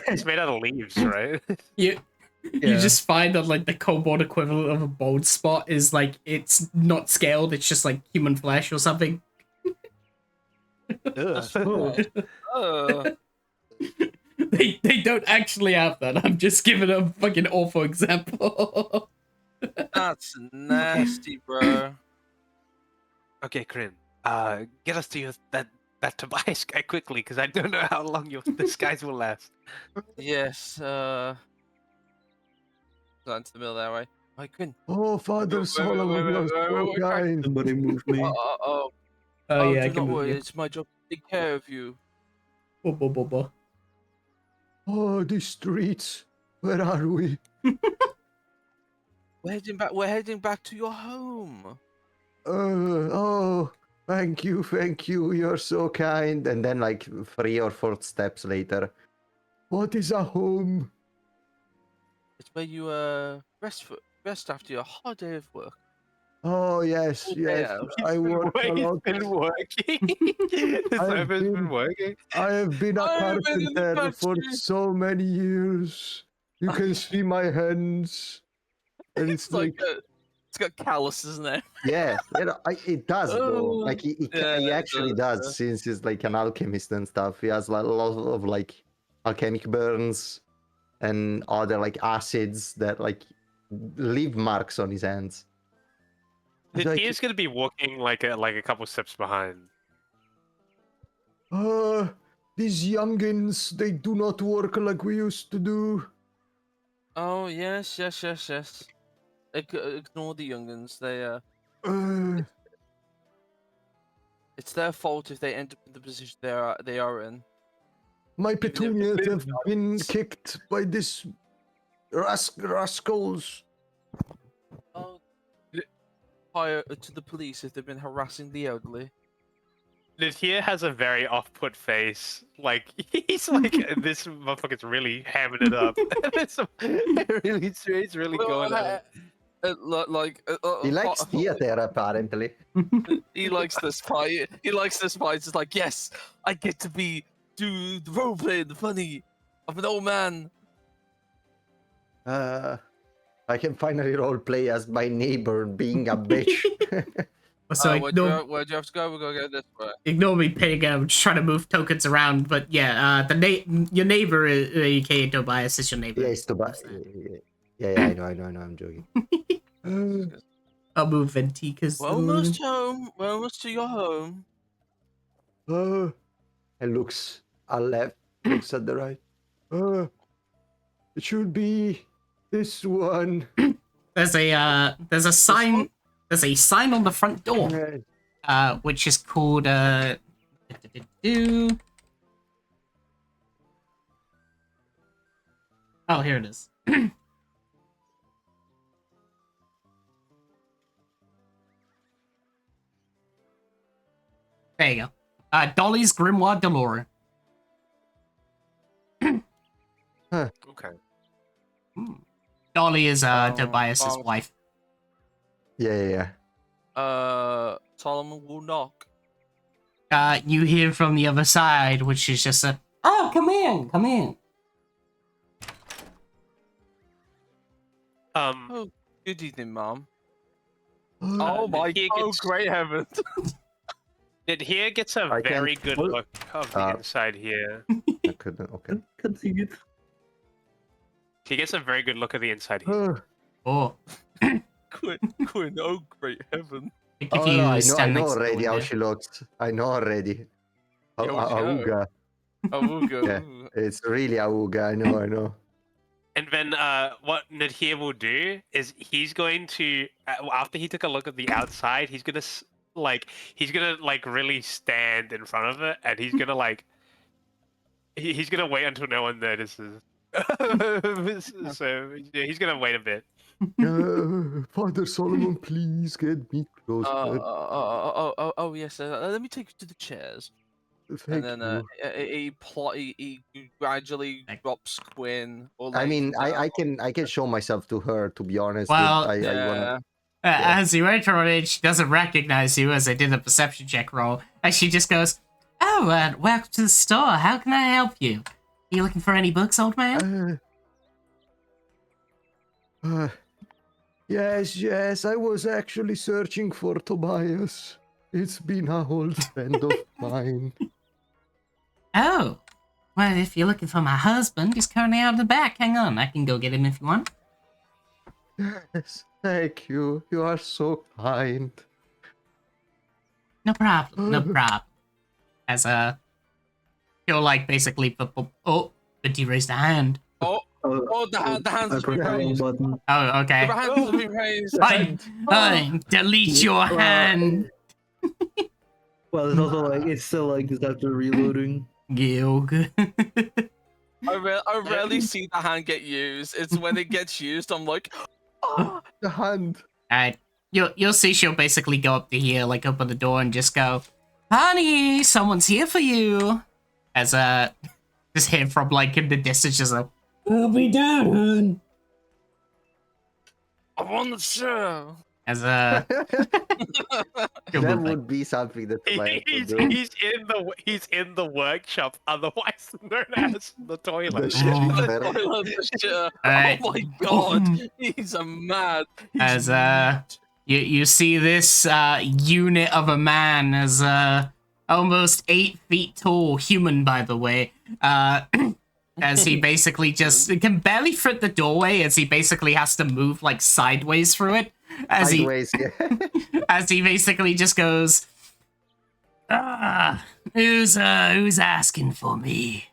it's made out of leaves, right? You Yeah. just find that like the kobold equivalent of a bald spot is like it's not scaled, it's just like human flesh or something. Oh, They don't actually have that. I'm just giving a fucking awful example. That's nasty, bro. Okay, Kryn. Get us to that Tobias guy quickly, because I don't know how long your disguise will last. Yes, got into the middle there, right? I couldn't. Oh, Father Wait, Solomon, you're so kind. somebody move me. Oh yeah, I do can not move worry. you. It's my job to take care of you. Bo, bo, bo, bo. Oh, the streets. Where are we? We're heading back. We're heading back to your home. Oh, thank you, thank you. You're so kind. And then, like 3 or 4 steps later, what is a home? It's where you rest after your hard day of work. Oh, yes, Full yes. payout. I work a He's lot. been working. His I've life has been- been working. I have been a I've been in the carpenter for factory. so many years. You can see my hands. And it's It's like it's got calluses in there. yeah, it does though. Like Yeah, he it actually does, does, since he's like an alchemist and stuff. He has like a lot of like alchemic burns and other like acids that like leave marks on his hands. He's He like, is going to be walking like a couple steps behind. these youngins, they do not work like we used to do. Oh yes. Ignore the younguns. Uh, It's their fault if they end up in the position they are in. my if it's petunias been have been kicked by this rascals. Oh, fire to the police if they've been harassing the elderly. Natia has a very off-put face. Like he's like, this motherfucker's really hamming it up. He's really going at it. He likes theater, apparently. He likes this fight. He likes this fight. It's like, yes, I get to do the role play, the funny of an old man. I can finally roleplay as my neighbor being a bitch. So where'd you have to go? We're gonna go this way. ignore me paying. I'm just trying to move tokens around, but yeah, your neighbor, aka Tobias, is your neighbor. Yeah, it's Tobias. Yeah, I know. I'm joking. I'll move Ventika's. We're almost home. We're almost to your home. And looks at left, looks at the right. It should be this one. There's a sign. There's a sign on the front door, which is called Oh, here it is. There you go. Dolly's Grimoire Dolore. Okay. Dolly is Tobias's wife. Yeah. Solomon will knock. You hear from the other side, which is just a, oh, come in. Oh, good evening, Mom. Oh, Oh my! He Oh, gets- great heavens! Here gets a I can very good pull- look of the inside here. I couldn't. Okay. He gets a very good look of the inside here. Oh, Quinn, oh great heaven! if Oh, you no, I stand know next to the already how window. she looks. I know already. Yeah, what's she Auga. Oh, we'll go. Yeah. It's really Auga. I know. And then what Nadir will do is he's going to, after he took a look at the outside, he's gonna really stand in front of it, and he's gonna he's gonna wait until no one notices. So yeah, he's gonna wait a bit. Father Solomon, please get me goes, Oh yes. Let me take you to the chairs. thank And then you. he gradually Like- drops Quinn or I lays mean, him down. I can show myself to her, to be honest. Well, I wanna. Uh, As you enter on it, she doesn't recognize you as I did a perception check roll. And she just goes, "Oh, welcome to the store. How can I help you? Are you looking for any books, old man?" Yes, I was actually searching for Tobias. It's been an old friend of mine. Oh, well, if you're looking for my husband, he's currently out of the back. Hang on, I can go get him if you want. Yes, thank you. You are so kind. No problem, no problem. As he'll like basically, oh, but he raised a hand. Oh, the hands I have been pressed the wrong raised. button. Oh, okay. The hands have been raised. Fine, delete your hand. Well, it's also like it's still like just after reloading. Gilg. I rarely see the hand get used. It's when it gets used, I'm like, oh. The hand. Alright. You'll see she'll basically go up to here, like open the door and just go, "Honey, someone's here for you." As just hear from like in the distance, just like, "I'll be down, hon." I'm on the show. As she'll That move back. would be something that Tobias would do. He's in the workshop, otherwise known as the toilet. The shit. I love this shit. Alright. Oh my god, he's a mad. He's As mad. you see this unit of a man as almost 8 feet tall, human by the way, as he basically just can barely fit the doorway, as he basically has to move like sideways through it, as Sideways, yeah. as he basically just goes, who's asking for me?"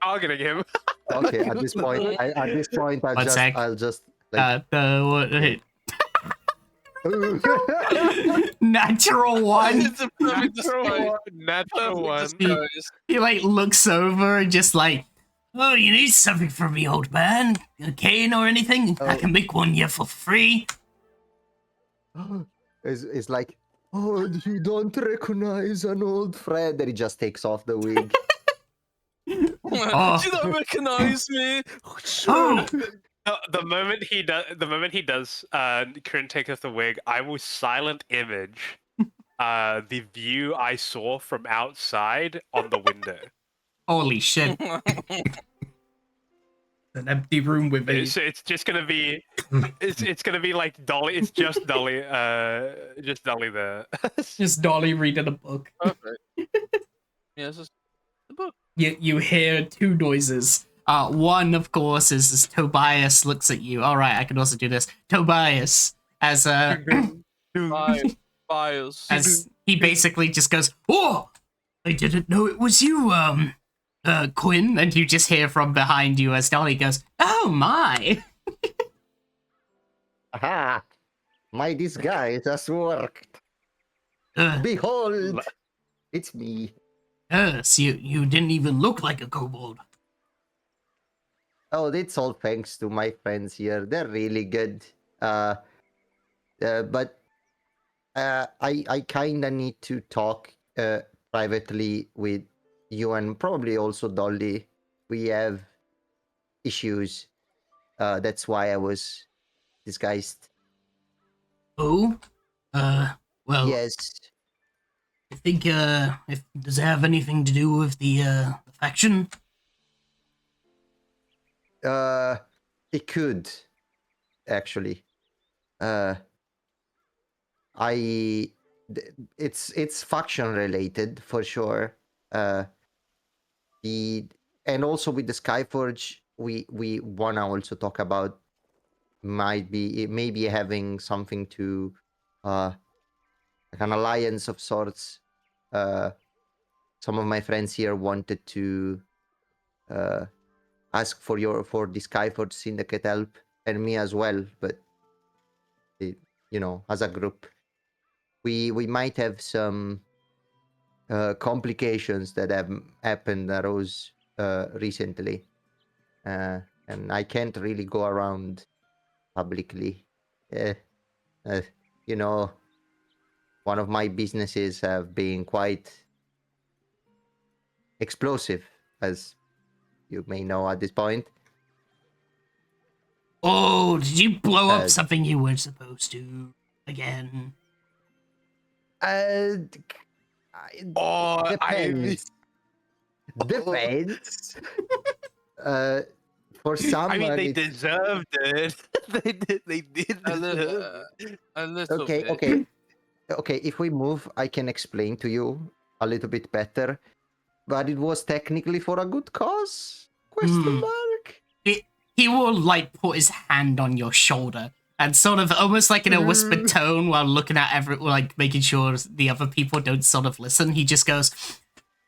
Targeting him. Okay, at this point, One sec. I'll just like. Natural one. It's a perfect display. Natural one. Perfect disguise. He like looks over and just like, "Oh, you need something from me, old man? A cane or anything? I can make one here for free." It's like, oh, you don't recognize an old friend, and he just takes off the wig. Oh. Do you not recognize me? Oh, The moment he does, Kieran take off the wig, I will silent image the view I saw from outside on the window. holy shit! An empty room with me. It's just gonna be, it's gonna be like Dolly. It's just Dolly, there. Just Dolly reading a book. Perfect. Yeah, it's just the book. You hear two noises. One, of course, is as Tobias looks at you. All right, I can also do this. Tobias, as Files. as he basically just goes, "Oh, I didn't know it was you, Quinn." And you just hear from behind you as Dolly goes, "Oh my!" Aha! My disguise has worked. Uh, Behold, it's me. yes, you didn't even look like a kobold. Oh, it's all thanks to my friends here. They're really good. But I kinda need to talk privately with you and probably also Dolly. We have issues. That's why I was disguised. Oh, well, Yes. I think if does it have anything to do with the faction? It could actually. It's faction related for sure. And also with the Skyforge, we wanna also talk about maybe having something to like an alliance of sorts. Some of my friends here wanted to ask for the Skyforge Syndicate help and me as well, but as a group, we might have some complications that have arose recently, and I can't really go around publicly uh, uh, you know, one of my businesses have been quite explosive, as you may know at this point. Oh, did you blow up Uh, something you weren't supposed to again? Uh, Oh, depends. Depends. uh, for I mean, someone, they it's deserved it. They did A little, deserve it. a little okay. bit. Okay. Okay. If we move, I can explain to you a little bit better. But it was technically for a good cause? Question Hmm. mark. He will like put his hand on your shoulder and sort of almost like in a whispered tone while looking at like making sure the other people don't sort of listen. He just goes,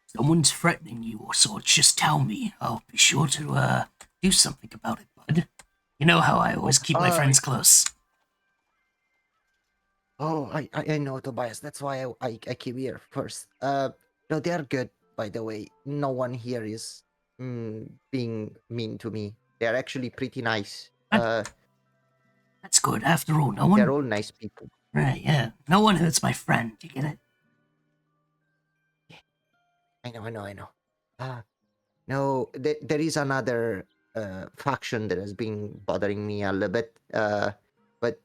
"Someone's threatening you or so. Just tell me. I'll be sure to do something about it, bud. You know how I always keep my friends close." Oh, I know, Tobias. That's why I came here first. No, they are good, by the way. No one here is being mean to me. They are actually pretty nice. That's good. After all, no They're one. all nice people. Right? Yeah. No one hurts my friend. You get it? I know. No, there is another faction that has been bothering me a little bit. But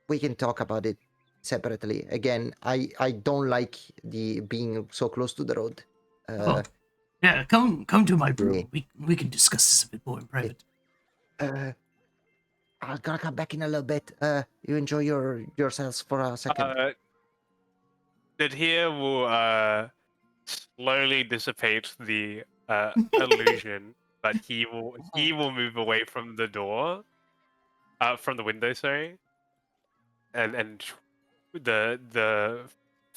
we can talk about it separately. Again, I don't like the being so close to the road. Oh, yeah. Come to my yeah. room. We can discuss this a bit more in private. I'm gonna come back in a little bit. You enjoy yourselves for a second. That here will slowly dissipate the illusion, but he will move away from the door, from the window, sorry, and the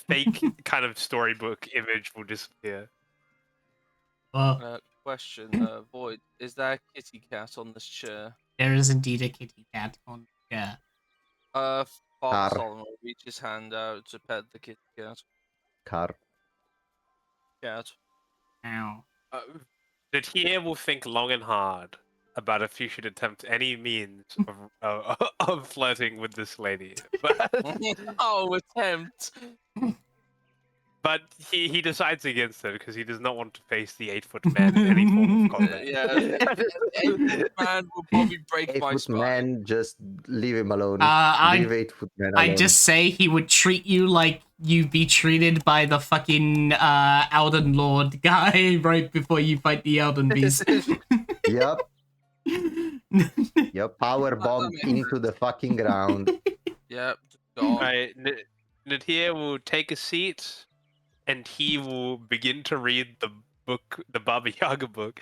fake kind of storybook image will disappear. Question, Void. Is there a kitty cat on this chair? There is indeed a kitty cat on the chair. Father Car. Solomon will reach his hand out to pet the kitty cat. Car. Cat. Ow. That here will think long and hard about if you should attempt any means of flirting with this lady, but Oh, attempt. but he decides against it because he does not want to face the 8-foot man in any form of combat. Yeah, man will probably break my 8-foot spine. man, just leave him alone. I'd Leave 8-foot man alone. just say he would treat you like you'd be treated by the fucking Elden Lord guy right before you fight the Elden Beast. Yep. Yep. Power bomb makes into the fucking ground. Yep, gone. Right, Nadir will take a seat, and he will begin to read the book, the Baba Yaga book.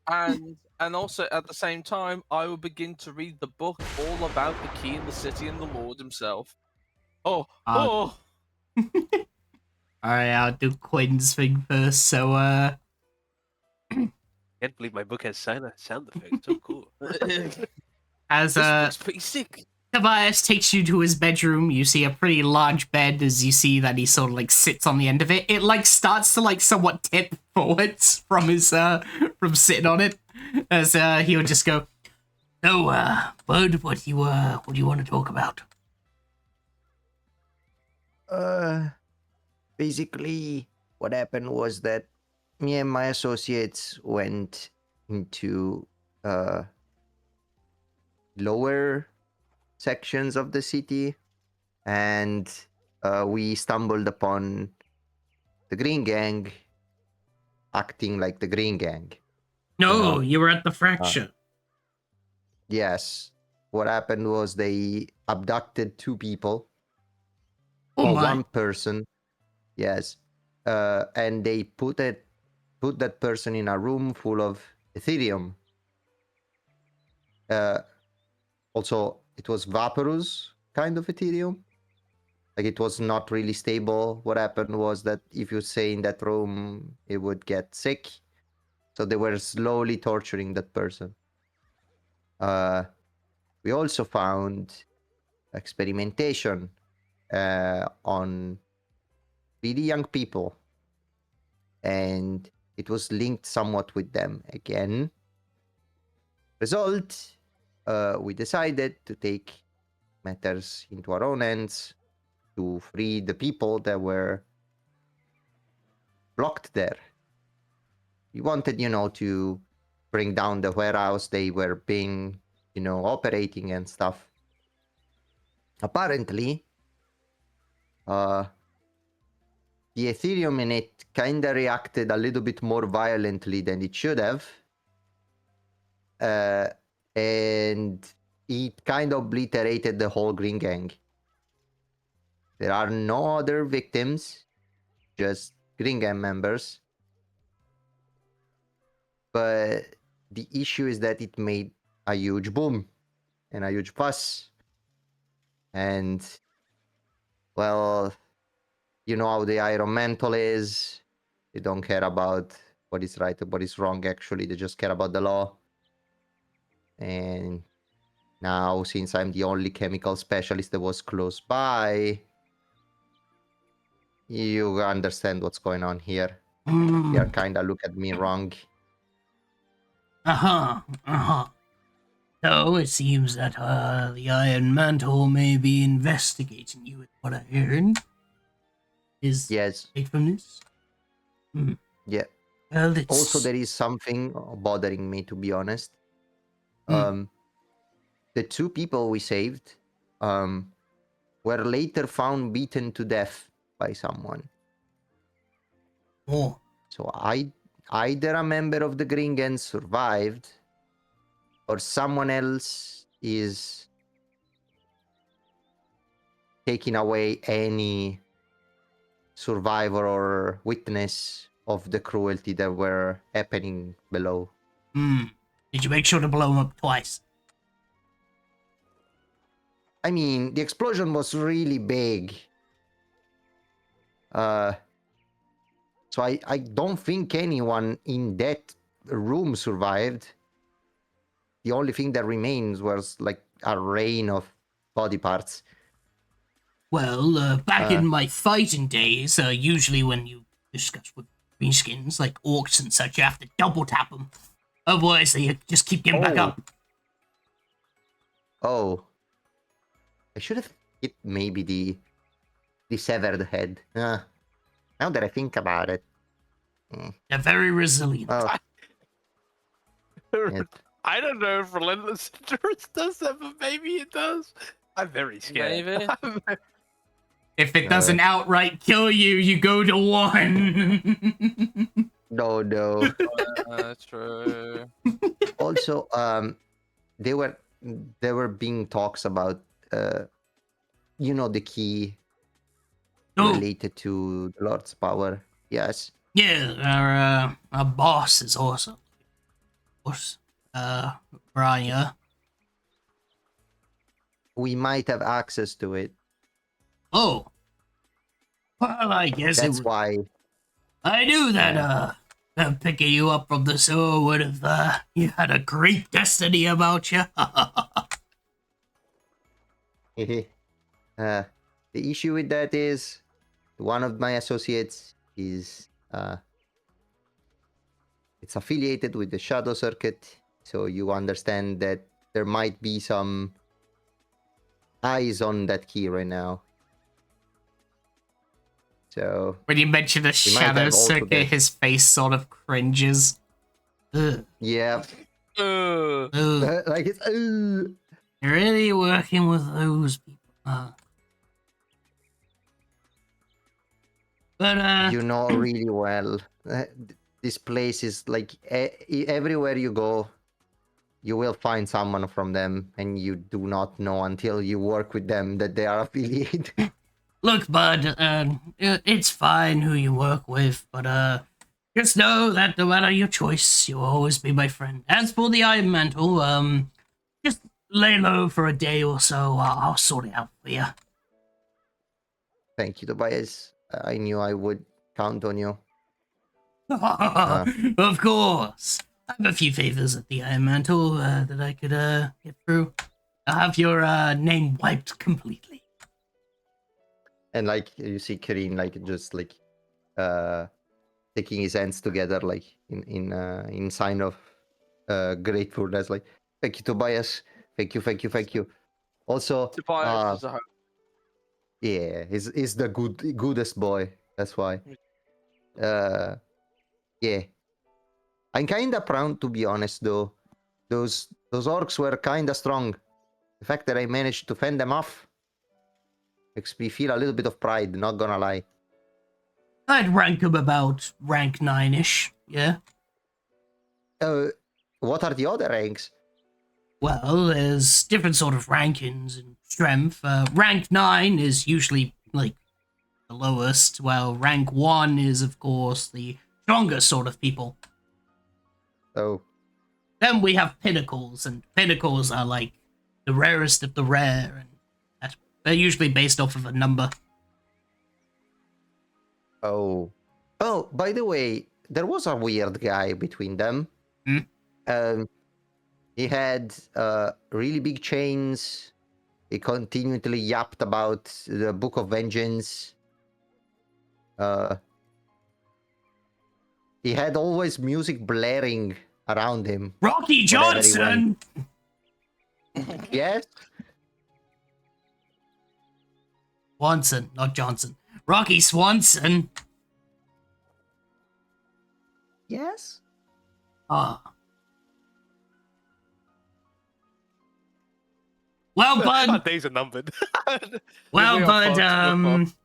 And also at the same time, I will begin to read the book all about the key in the city and the Lord himself. Oh, Alright, I'll do Quinn's thing first. So, Can't believe my book has sound effects. So cool. as this looks pretty sick. Tobias takes you to his bedroom, you see a pretty large bed as you see that he sort of like sits on the end of it. It like starts to like somewhat tip forwards from his from sitting on it. As he would just go, "So, bud, what do you want to talk about?" Basically, what happened was that me and my associates went into lower sections of the city, and we stumbled upon the Green Gang acting like the Green Gang. No, No. you were at the fracture. Yes. What happened was they abducted 2 people. Oh Or my. 1 person. Yes. And they put that person in a room full of Ethereum. Also, it was vaporous kind of Ethereum. Like, it was not really stable. What happened was that if you stay in that room, it would get sick. So they were slowly torturing that person. We also found experimentation on really young people, and it was linked somewhat with them again. Result, we decided to take matters into our own hands to free the people that were blocked there. We wanted, to bring down the warehouse they were being, operating and stuff. Apparently, the Ethereum in it kind of reacted a little bit more violently than it should have. And it kind of obliterated the whole Green Gang. There are no other victims, just Green Gang members. But the issue is that it made a huge boom and a huge fuss. And, well, you know how the Iron Mantle is. They don't care about what is right or what is wrong, actually. They just care about the law. And now, since I'm the only chemical specialist that was close by, you understand what's going on here. You're kind of look at me wrong. So it seems that the Iron Mantle may be investigating you, with what I heard. Is Yes. take from this? Yeah. Well, it's... Also, there is something bothering me, to be honest. The two people we saved were later found beaten to death by someone. Oh. So either a member of the Green Gang survived, or someone else is taking away any survivor or witness of the cruelty that were happening below. Did you make sure to blow them up twice? I mean, the explosion was really big. So I don't think anyone in that room survived. The only thing that remains was like a rain of body parts. Well, back in my fighting days, usually when you discuss with greenskins, like orcs and such, you have to double tap them. Otherwise, they just keep getting back up. Oh. I should have hit maybe the severed head. Now that I think about it. They're very resilient. Oh. I don't know if Relentless Endurance does that, but maybe it does. I'm very scared. Maybe. If it doesn't outright kill you, you go to 1. No. That's true. Also, there were being talks about the key related to the Lord's power. Yes. Yeah, our boss is awesome. Of course, Brian. We might have access to it. Oh. Well, I guess that's why. I knew that, picking you up from the sewer would have, you had a great destiny about you. The issue with that is one of my associates is it's affiliated with the Shadow Circuit, so you understand that there might be some eyes on that key right now. So when you mention the Shadow Circuit, his face sort of cringes. Ugh. Yeah. Like it's. You're really working with those people. But you know really well. This place is like everywhere you go, you will find someone from them, and you do not know until you work with them that they are affiliated. Look, bud, it's fine who you work with, but just know that no matter your choice, you'll always be my friend. As for the Iron Mantle, just lay low for a day or so. I'll sort it out for you. Thank you, Tobias. I knew I would count on you. Of course. I have a few favors at the Iron Mantle that I could get through. I'll have your name wiped completely. And like you see Kirin like just like taking his hands together like in sign of gratefulness, like thank you, Tobias. Thank you. Also, Tobias is a host. yeah, he's the goodest boy. That's why. Yeah. I'm kinda proud, to be honest, though. Those orcs were kinda strong. The fact that I managed to fend them off makes me feel a little bit of pride, not gonna lie. I'd rank him about rank 9-ish, yeah? What are the other ranks? Well, there's different sort of rankings in strength. Rank 9 is usually, like, the lowest, while rank 1 is, of course, the strongest sort of people. Oh, Then we have pinnacles, and pinnacles are, like, the rarest of the rare, and they're usually based off of a number. oh. Oh, by the way, there was a weird guy between them. Hmm? He had really big chains. He continually yapped about the Book of Vengeance. He had always music blaring around him. Rocky wherever he Johnson! Yes? Swanson, not Johnson. Rocky Swanson! Yes? Ah. Well, Our bud. days are numbered. Well, We are bud, fucked.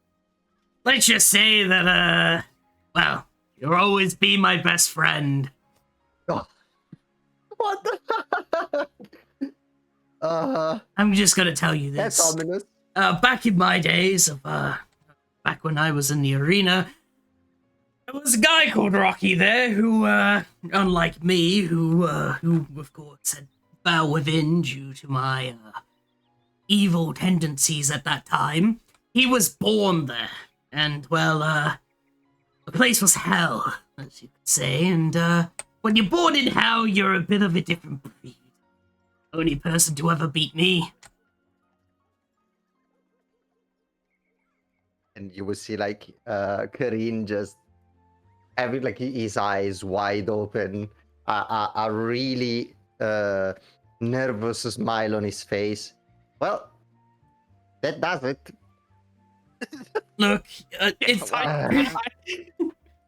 let's just say that, well, you'll always be my best friend. Oh. What the? I'm just gonna tell you That's this. ominous. Back in my days of, back when I was in the arena, there was a guy called Rocky there who, unlike me, who of course had fell within due to my, evil tendencies at that time. He was born there, and, well, the place was hell, as you could say, and, when you're born in hell, you're a bit of a different breed. Only person to ever beat me. And you will see, like, Karin just having, like, his eyes wide open, a really nervous smile on his face. Well, that does it. Look, it's...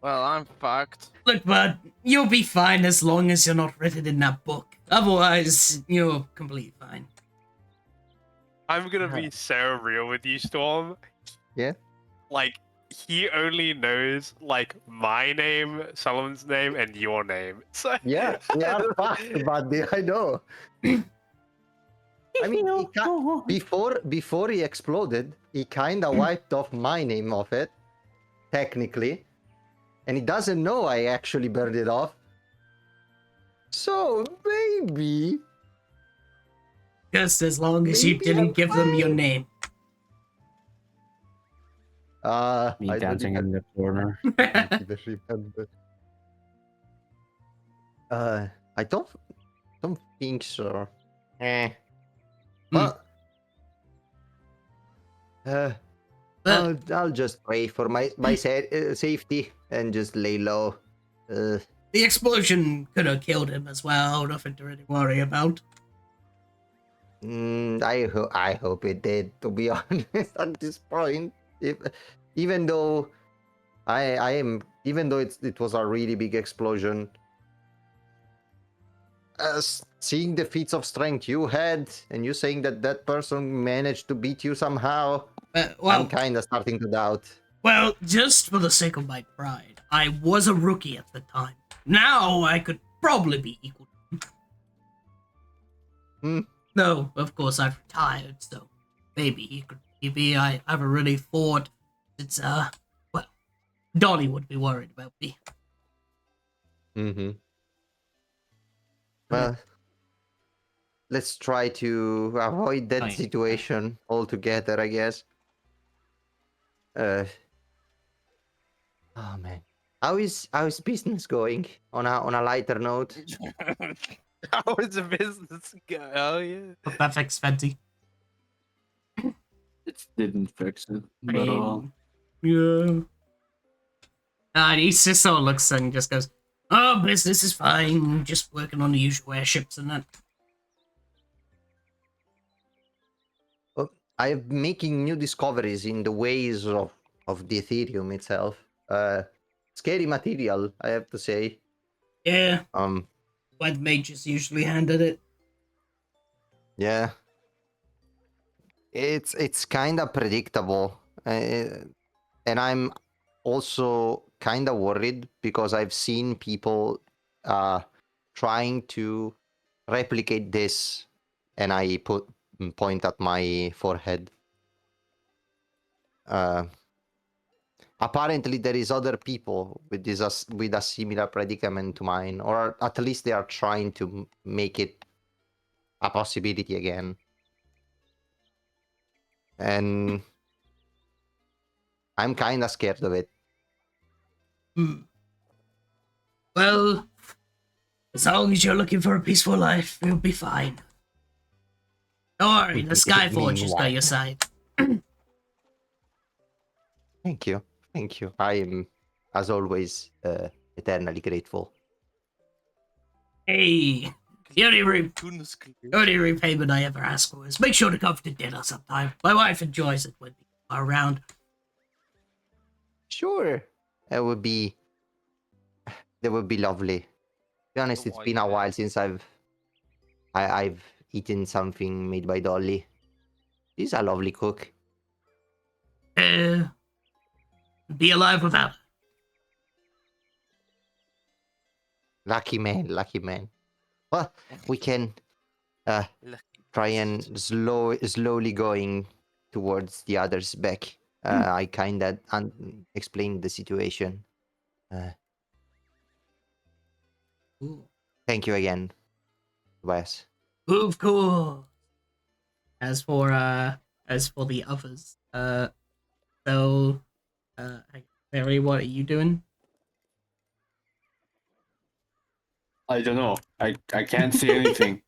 Well, I'm fucked. Look, bud, you'll be fine as long as you're not written in that book. Otherwise, you're completely fine. I'm gonna be so real with you, Storm. Yeah? Like, he only knows, like, my name, Solomon's name, and your name. So Yeah, we are fucked, buddy. I know. I mean, before he exploded, he kind of wiped off my name off it, technically, and he doesn't know I actually burned it off. So maybe, Just as long as you Maybe didn't I'm give them your fine. name. Me I don't dancing in even the corner. remember. I don't think so. Well, I'll just pray for my safety and just lay low. The explosion could have killed him as well. Nothing to really worry about. I hope it did. To be honest, at this point, even though it was a really big explosion. Seeing the feats of strength you had, and you saying that person managed to beat you somehow, I'm kind of starting to doubt. Well, just for the sake of my pride, I was a rookie at the time. Now I could probably be equal to him. No, of course I've retired, so maybe I haven't really fought since, well, Donnie would be worried about me. Mm-hmm. Well, let's try to avoid that situation altogether, I guess. Oh man, how is business going? On a lighter note. how is the business go? Oh yeah. Pathetic, Fenty. It didn't fix it I at all. mean, yeah. He just sort of looks and just goes, "Oh, business is fine. Just working on the usual airships and that." I'm making new discoveries in the ways of the Ethereum itself. Scary material, I have to say. Yeah, Um, white mages usually handled it. yeah, it's kind of predictable, and I'm also kind of worried because I've seen people trying to replicate this, and I point at my forehead. Apparently there is other people with with a similar predicament to mine, or at least they are trying to make it a possibility again. And I'm kind of scared of it. Hmm. Well, as long as you're looking for a peaceful life, you'll be fine. Don't worry, the Skyforge has got your side. Thank you. Thank you. I am, as always, eternally grateful. Hey, the Goodness gracious. only repayment I ever ask for is make sure to come to dinner sometime. My wife enjoys it when you are around. Sure. It would be that would be lovely. To be honest, The it's white been a man. while since I've eaten something made by Dolly. She's a lovely cook. Be alive without her. Lucky man, lucky man. Well, we can Lucky try bastard. and slowly going towards the others back. I kind of explained the situation. Ooh. Thank you again, Wes. Of course. As for the others, so Barry, what are you doing? I don't know. I can't see anything.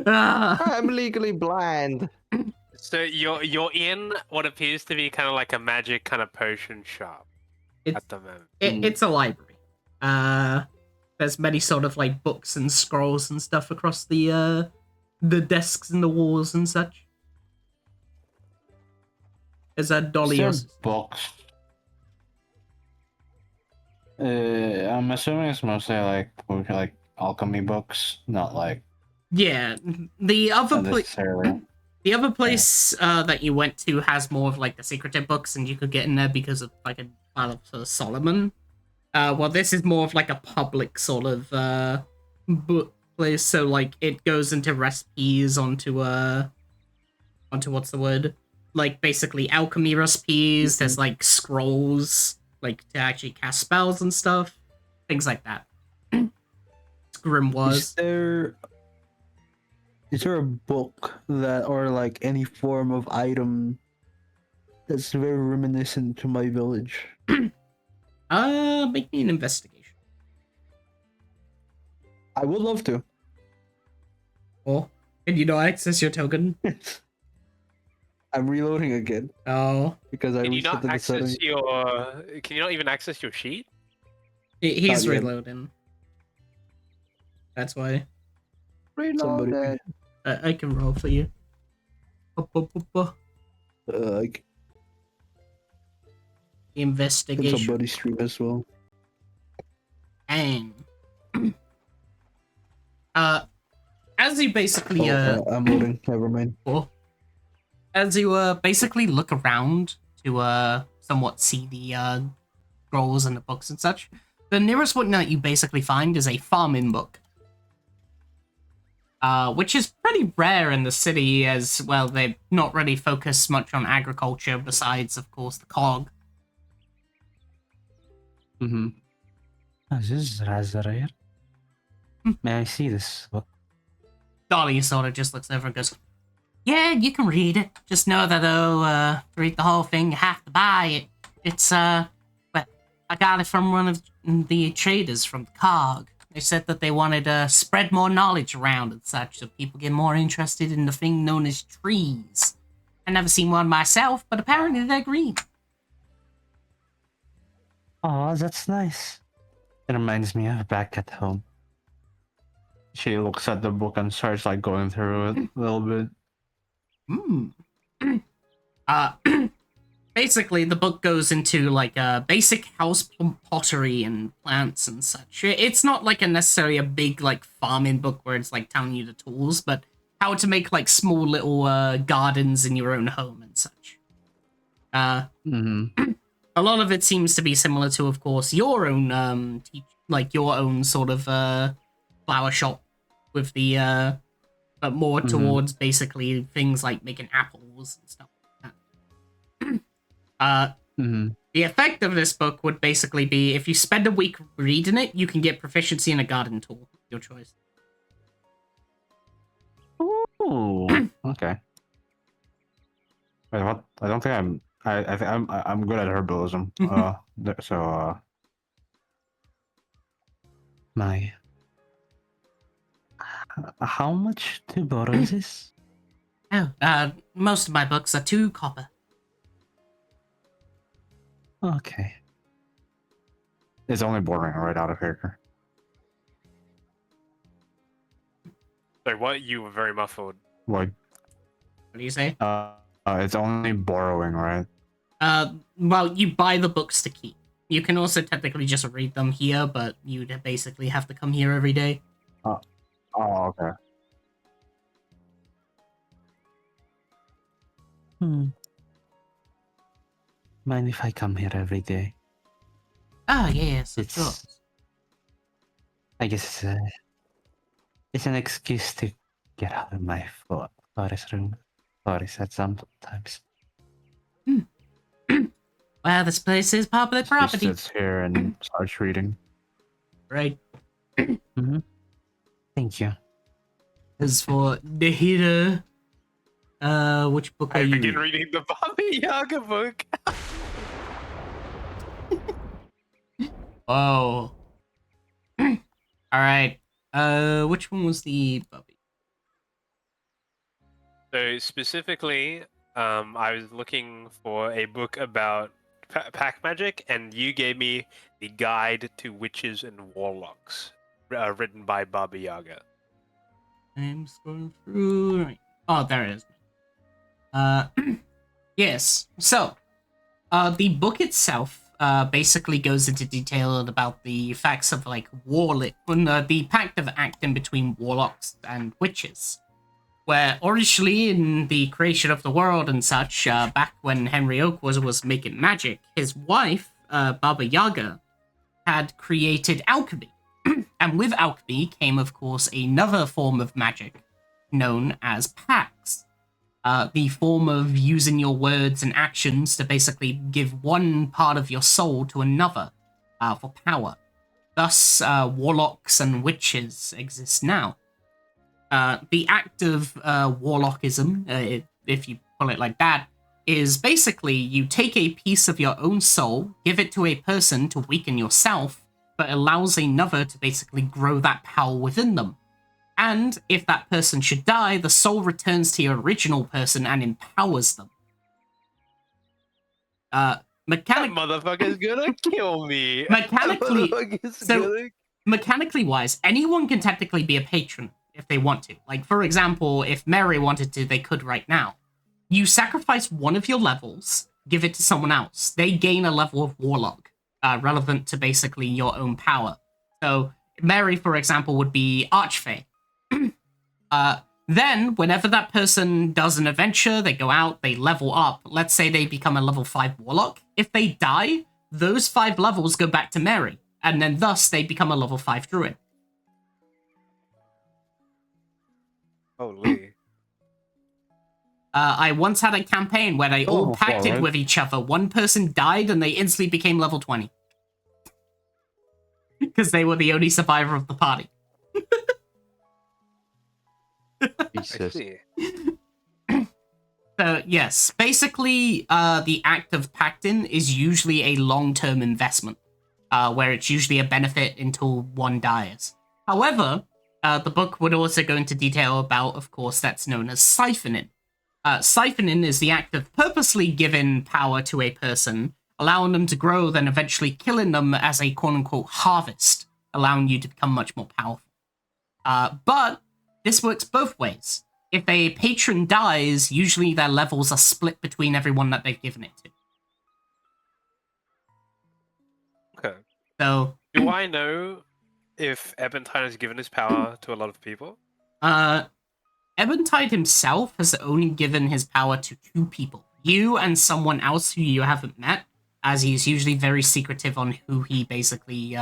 I'm legally blind. So you're in what appears to be kind of like a magic kind of potion shop It's at the moment. it's a library. There's many sort of like books and scrolls and stuff across the desks and the walls and such. There's a dolly. Is there books? I'm assuming it's mostly like alchemy books, not like Yeah, the other not place. necessarily. The other place that you went to has more of like the secretive books, and you could get in there because of like a Battle for Solomon. Well, this is more of like a public sort of book place, so like it goes into recipes, onto what's the word? Like basically alchemy recipes. There's like scrolls, like to actually cast spells and stuff, things like that. It's grimoires. Is there a book that, or like any form of item that's very reminiscent to my village? Make me an investigation. I would love to. Or can you not access your token? I'm reloading again Oh, because I Can you reset not the access setting. your? Can you not even access your sheet? he's Not yet. reloading. That's why. Somebody, I can roll for you. like, can Investigation. somebody stream as well? And as you basically I'm loading. Never mind. as you basically look around to somewhat see the scrolls and the books and such, the nearest one that you basically find is a farming book. Which is pretty rare in the city, as well, they not really focus much on agriculture besides, of course, the cog. Mm-hmm. Oh, this is rather rare. May I see this book? Dolly sort of just looks over and goes, "Yeah, you can read it. Just know that, to read the whole thing, you have to buy it. It's, well, I got it from one of the traders from the cog. They said that they wanted to spread more knowledge around and such, so people get more interested in the thing known as trees. I never seen one myself, but apparently they're green." Oh, that's nice. It reminds me of back at home. She looks at the book and starts like going through it a little bit. Basically, the book goes into like basic house pottery and plants and such. It's not like necessarily a big like farming book where it's like telling you the tools, but how to make like small little gardens in your own home and such. A lot of it seems to be similar to, of course, your own your own sort of flower shop with the but more towards basically things like making apples and stuff like that. The effect of this book would basically be if you spend a week reading it, you can get proficiency in a garden tool. Your choice. Ooh, okay. Wait, what? I don't think I'm. I think I'm good at herbalism. My. How much to borrow this? Oh, most of my books are 2 copper. Okay. It's only boring right out of here. Sorry, what? You were very muffled. Like, What do you say? it's only borrowing, right? Well, you buy the books to keep. You can also technically just read them here, but you'd basically have to come here every day. Oh, okay. Mind if I come here every day? Oh, yes, of It's- course. I guess it's an excuse to get out of my forest room. Forest at sometimes. Well, this place is public He property. sits here and starts reading. Right. Thank you. As for Nahida, which book are I you? begin reading the Baba Yaga book. Oh. Alright. Which one was the puppy? So specifically, I was looking for a book about pack magic, and you gave me the Guide to Witches and Warlocks, written by Baba Yaga. I'm scrolling through. Right. Oh, there it is. Yes. So, the book itself basically goes into detail about the facts of like the pact of acting between warlocks and witches. Where originally in the creation of the world and such, back when Henry Oak was making magic, his wife, Baba Yaga, had created alchemy. And with alchemy came, of course, another form of magic known as pacts. The form of using your words and actions to basically give one part of your soul to another for power. Thus, warlocks and witches exist now. The act of warlockism, if you pull it like that, is basically you take a piece of your own soul, give it to a person to weaken yourself, but allows another to basically grow that power within them. And if that person should die, the soul returns to your original person and empowers them. That motherfucker's gonna kill me. Mechanically wise, anyone can technically be a patron if they want to. Like, for example, if Mary wanted to, they could right now. You sacrifice one of your levels, give it to someone else. They gain a level of warlock, relevant to basically your own power. So, Mary, for example, would be Archfey. Then, whenever that person does an adventure, they go out, they level up. Let's say they become a level 5 warlock. If they die, those 5 levels go back to Mary, and then thus they become a level 5 druid. Holy. I once had a campaign where they all pacted alright. with each other. One person died and they instantly became level 20. Because they were the only survivor of the party. I Jesus. see. So, yes, basically, the act of pacting is usually a long-term investment, where it's usually a benefit until one dies. However, the book would also go into detail about, of course, that's known as siphoning. Siphoning is the act of purposely giving power to a person, allowing them to grow, then eventually killing them as a quote-unquote harvest, allowing you to become much more powerful. But this works both ways. if a patron dies, usually their levels are split between everyone that they've given it to. Okay. So, Do I know if Eventide has given his power to a lot of people? Eventide himself has only given his power to 2 people. You and someone else who you haven't met, as he's usually very secretive on who he basically,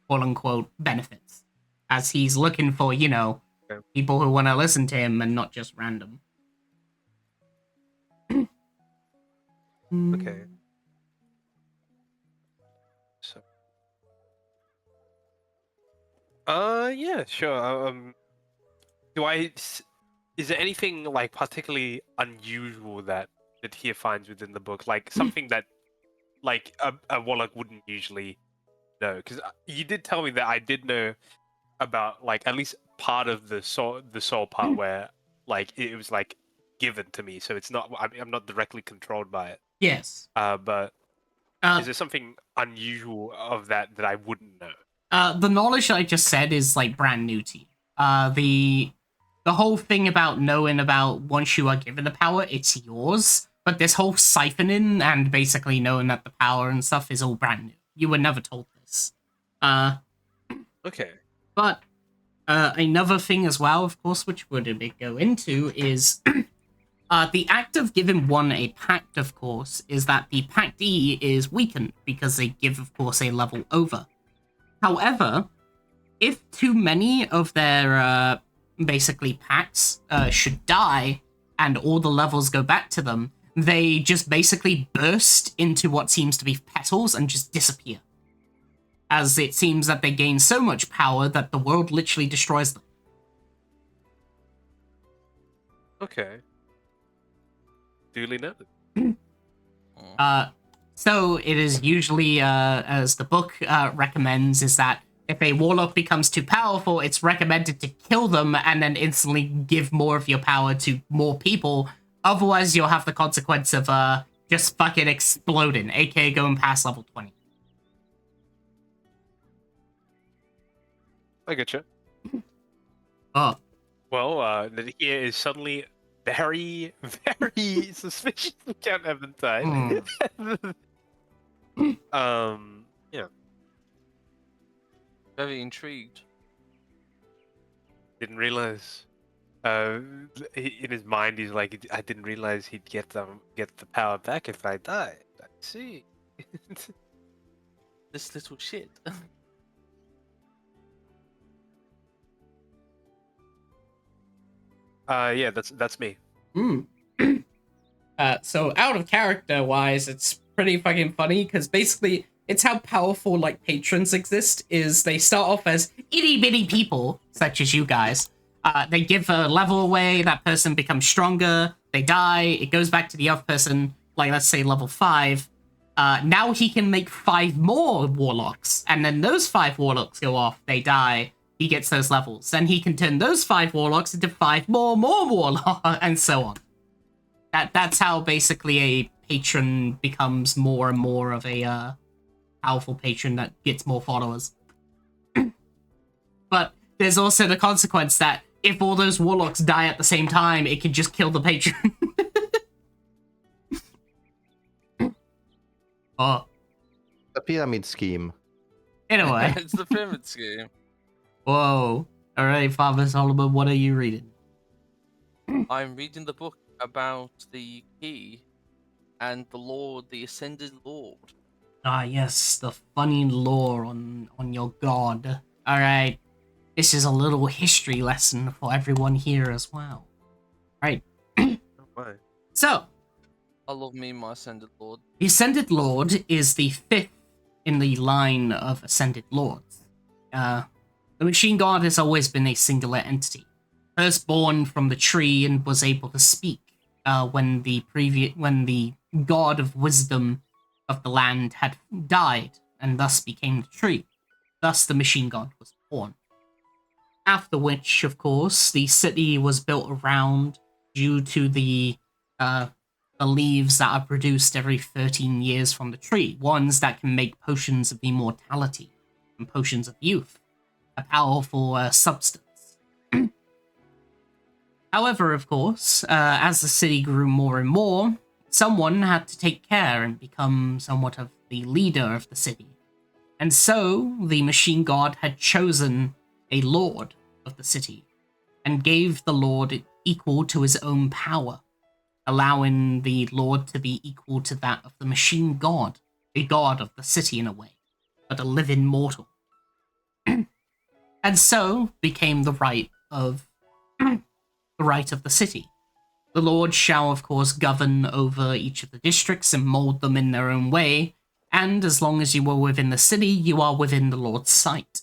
quote-unquote, benefits. As he's looking for, Okay. people who want to listen to him and not just random. Okay. So. Yeah, sure. Is there anything like particularly unusual that he finds within the book, like something that like a warlock wouldn't usually know? Because you did tell me that I did know about like at least part of the soul part where like it was like given to me, so it's not I'm not directly controlled by it. Yes. But Uh, is there something unusual of that I wouldn't know? the knowledge I just said is like brand new to you. The whole thing about knowing about once you are given the power, it's yours. But this whole siphoning and basically knowing that the power and stuff is all brand new. You were never told this. Okay. But another thing as well, of course, which would go into is the act of giving one a pact, of course, is that the pactee is weakened because they give, of course, a level over. However, if too many of their basically pacts should die and all the levels go back to them, they just basically burst into what seems to be petals and just disappear. As it seems that they gain so much power that the world literally destroys them. Okay. Duly noted. So it is usually, as the book recommends, is that if a warlock becomes too powerful, it's recommended to kill them and then instantly give more of your power to more people. Otherwise, you'll have the consequence of just fucking exploding, aka going past level 20. I getcha. Oh. Well, here is suddenly very, very suspicious of Count Eventide. Yeah. Very intrigued. Didn't realize. In his mind, he's like, I didn't realize he'd get the power back if I died. I see. This little shit. Yeah, that's me. So out of character wise, it's pretty fucking funny because basically it's how powerful like patrons exist. Is they start off as itty bitty people such as you guys. They give a level away, that person becomes stronger, they die, it goes back to the other person, like let's say level 5. Now he can make 5 more warlocks, and then those 5 warlocks go off, they die, he gets those levels. Then he can turn those 5 warlocks into 5 more warlocks, and so on. That's how basically a patron becomes more and more of a powerful patron that gets more followers. But there's also the consequence that if all those warlocks die at the same time, it can just kill the patron. Oh. The pyramid scheme. Anyway. It's the pyramid scheme. Whoa. Alright, Father Solomon, what are you reading? I'm reading the book about the key and the Lord, the Ascended Lord. Ah, yes, the funny lore on your god. Alright. This is a little history lesson for everyone here as well. Right. Why? So, I love me, my Ascended Lord. the Ascended Lord is the 5th in the line of Ascended Lords. The Machine God has always been a singular entity. First born from the tree and was able to speak when the god of wisdom of the land had died and thus became the tree. Thus the Machine God was born. After which, of course, the city was built around due to the leaves that are produced every 13 years from the tree, ones that can make potions of immortality and potions of youth, a powerful substance. However, of course, as the city grew more and more, someone had to take care and become somewhat of the leader of the city. And so, the machine god had chosen a lord of the city, and gave the lord equal to his own power, allowing the lord to be equal to that of the machine god, a god of the city in a way, but a living mortal. And so became the right of the city. The lord shall, of course, govern over each of the districts and mold them in their own way, and as long as you are within the city, you are within the lord's sight.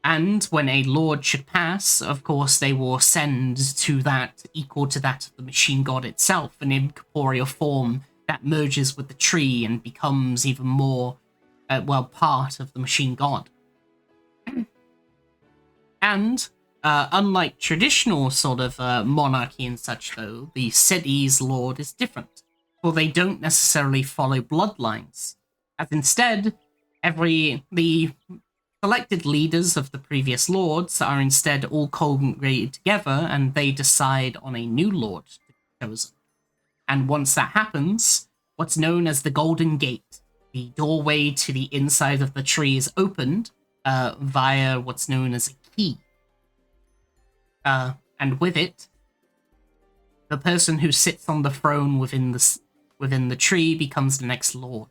And when a lord should pass, of course, they will ascend to that equal to that of the machine god itself, an incorporeal form that merges with the tree and becomes even more, part of the machine god. And unlike traditional sort of monarchy and such, though, the city's lord is different, for they don't necessarily follow bloodlines, as instead, the selected leaders of the previous lords are instead all congregated together, and they decide on a new lord to be chosen. And once that happens, what's known as the Golden Gate, the doorway to the inside of the tree, is opened via what's known as a key. And with it, the person who sits on the throne within the tree becomes the next lord.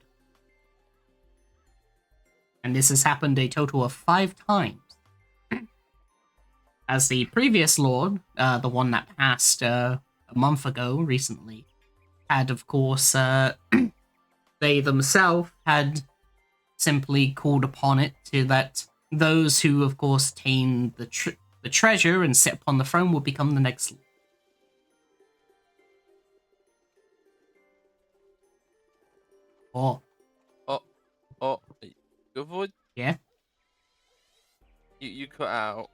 And this has happened a total of 5 times. As the previous lord, the one that passed a month ago recently, had, of course, they themselves had simply called upon it to that those who, of course, attain the treasure and sit upon the throne will become the next lord. Oh, good void. Yeah? You cut out.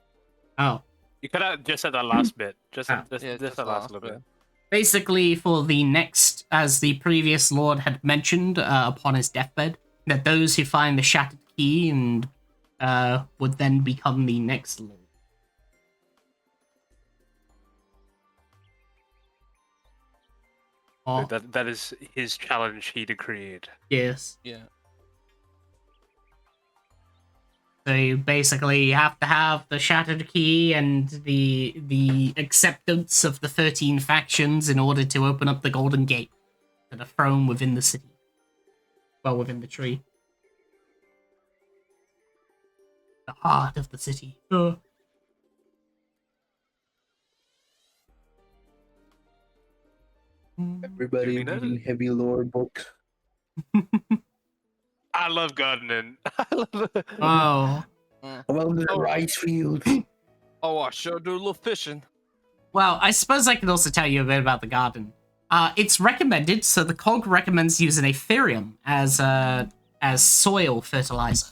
Oh. You cut out just at the last bit. Just Ah. the last little bit. Basically, for the next, as the previous lord had mentioned upon his deathbed, that those who find the shattered key and would then become the next lord. Oh, That is his challenge he decreed. yes. Yeah. So you basically have to have the shattered key and the acceptance of the 13 factions in order to open up the Golden Gate to the throne within the city. Well, within the tree. The heart of the city. Everybody Do we know? reading heavy lore books. I love gardening. I love Oh. Well, the rice fields. Oh, I sure do love fishing. Well, I suppose I could also tell you a bit about the garden. It's recommended, so the COG recommends using Ethereum as soil fertilizer,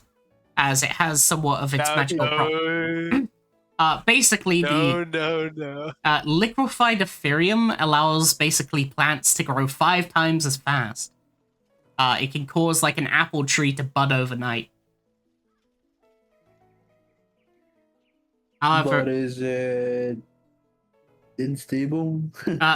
as it has somewhat of its magical property. Basically, no. liquefied Ethereum allows basically plants to grow 5 times as fast. It can cause like an apple tree to bud overnight. However, But is it unstable?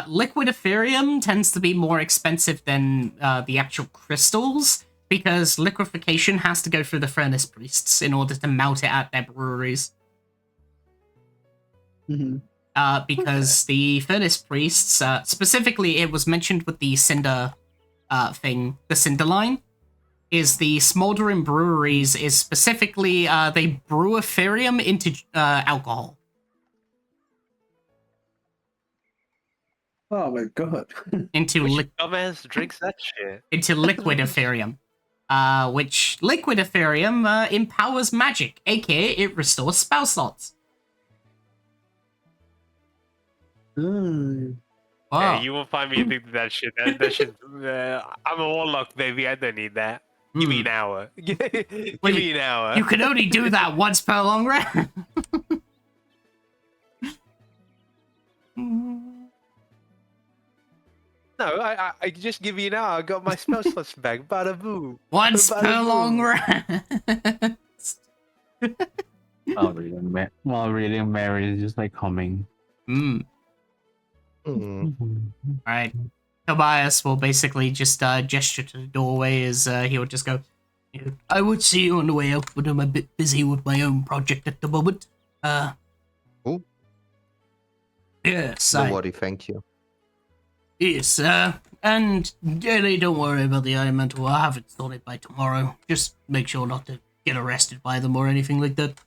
liquid Ethereum tends to be more expensive than the actual crystals, because liquefaction has to go through the furnace priests in order to melt it at their breweries. Mm-hmm. Because the furnace priests, specifically it was mentioned with the cinder thing, the cinder line, is the smoldering breweries is specifically, they brew Ethereum into alcohol. Oh my god. Into Dumbass drinks that shit. into liquid Ethereum. Which liquid Ethereum empowers magic, aka it restores spell slots. Mm. Wow. Yeah, you won't find me addicted to that shit. That shit. I'm a warlock, baby. I don't need that. Give me an hour. Give me an hour. You can only do that once per long rest. No, I just give me an hour. I got my spell slots back. Bada boom. Once Bada per boom. long rest. While reading, Mary is just like humming. Hmm. Right. Tobias will basically just gesture to the doorway as he would just go, I would see you on the way out, but I'm a bit busy with my own project at the moment. Oh, Yes, don't worry, thank you. Yes, and really don't worry about the elemental. I'll have it sorted by tomorrow. Just make sure not to get arrested by them or anything like that.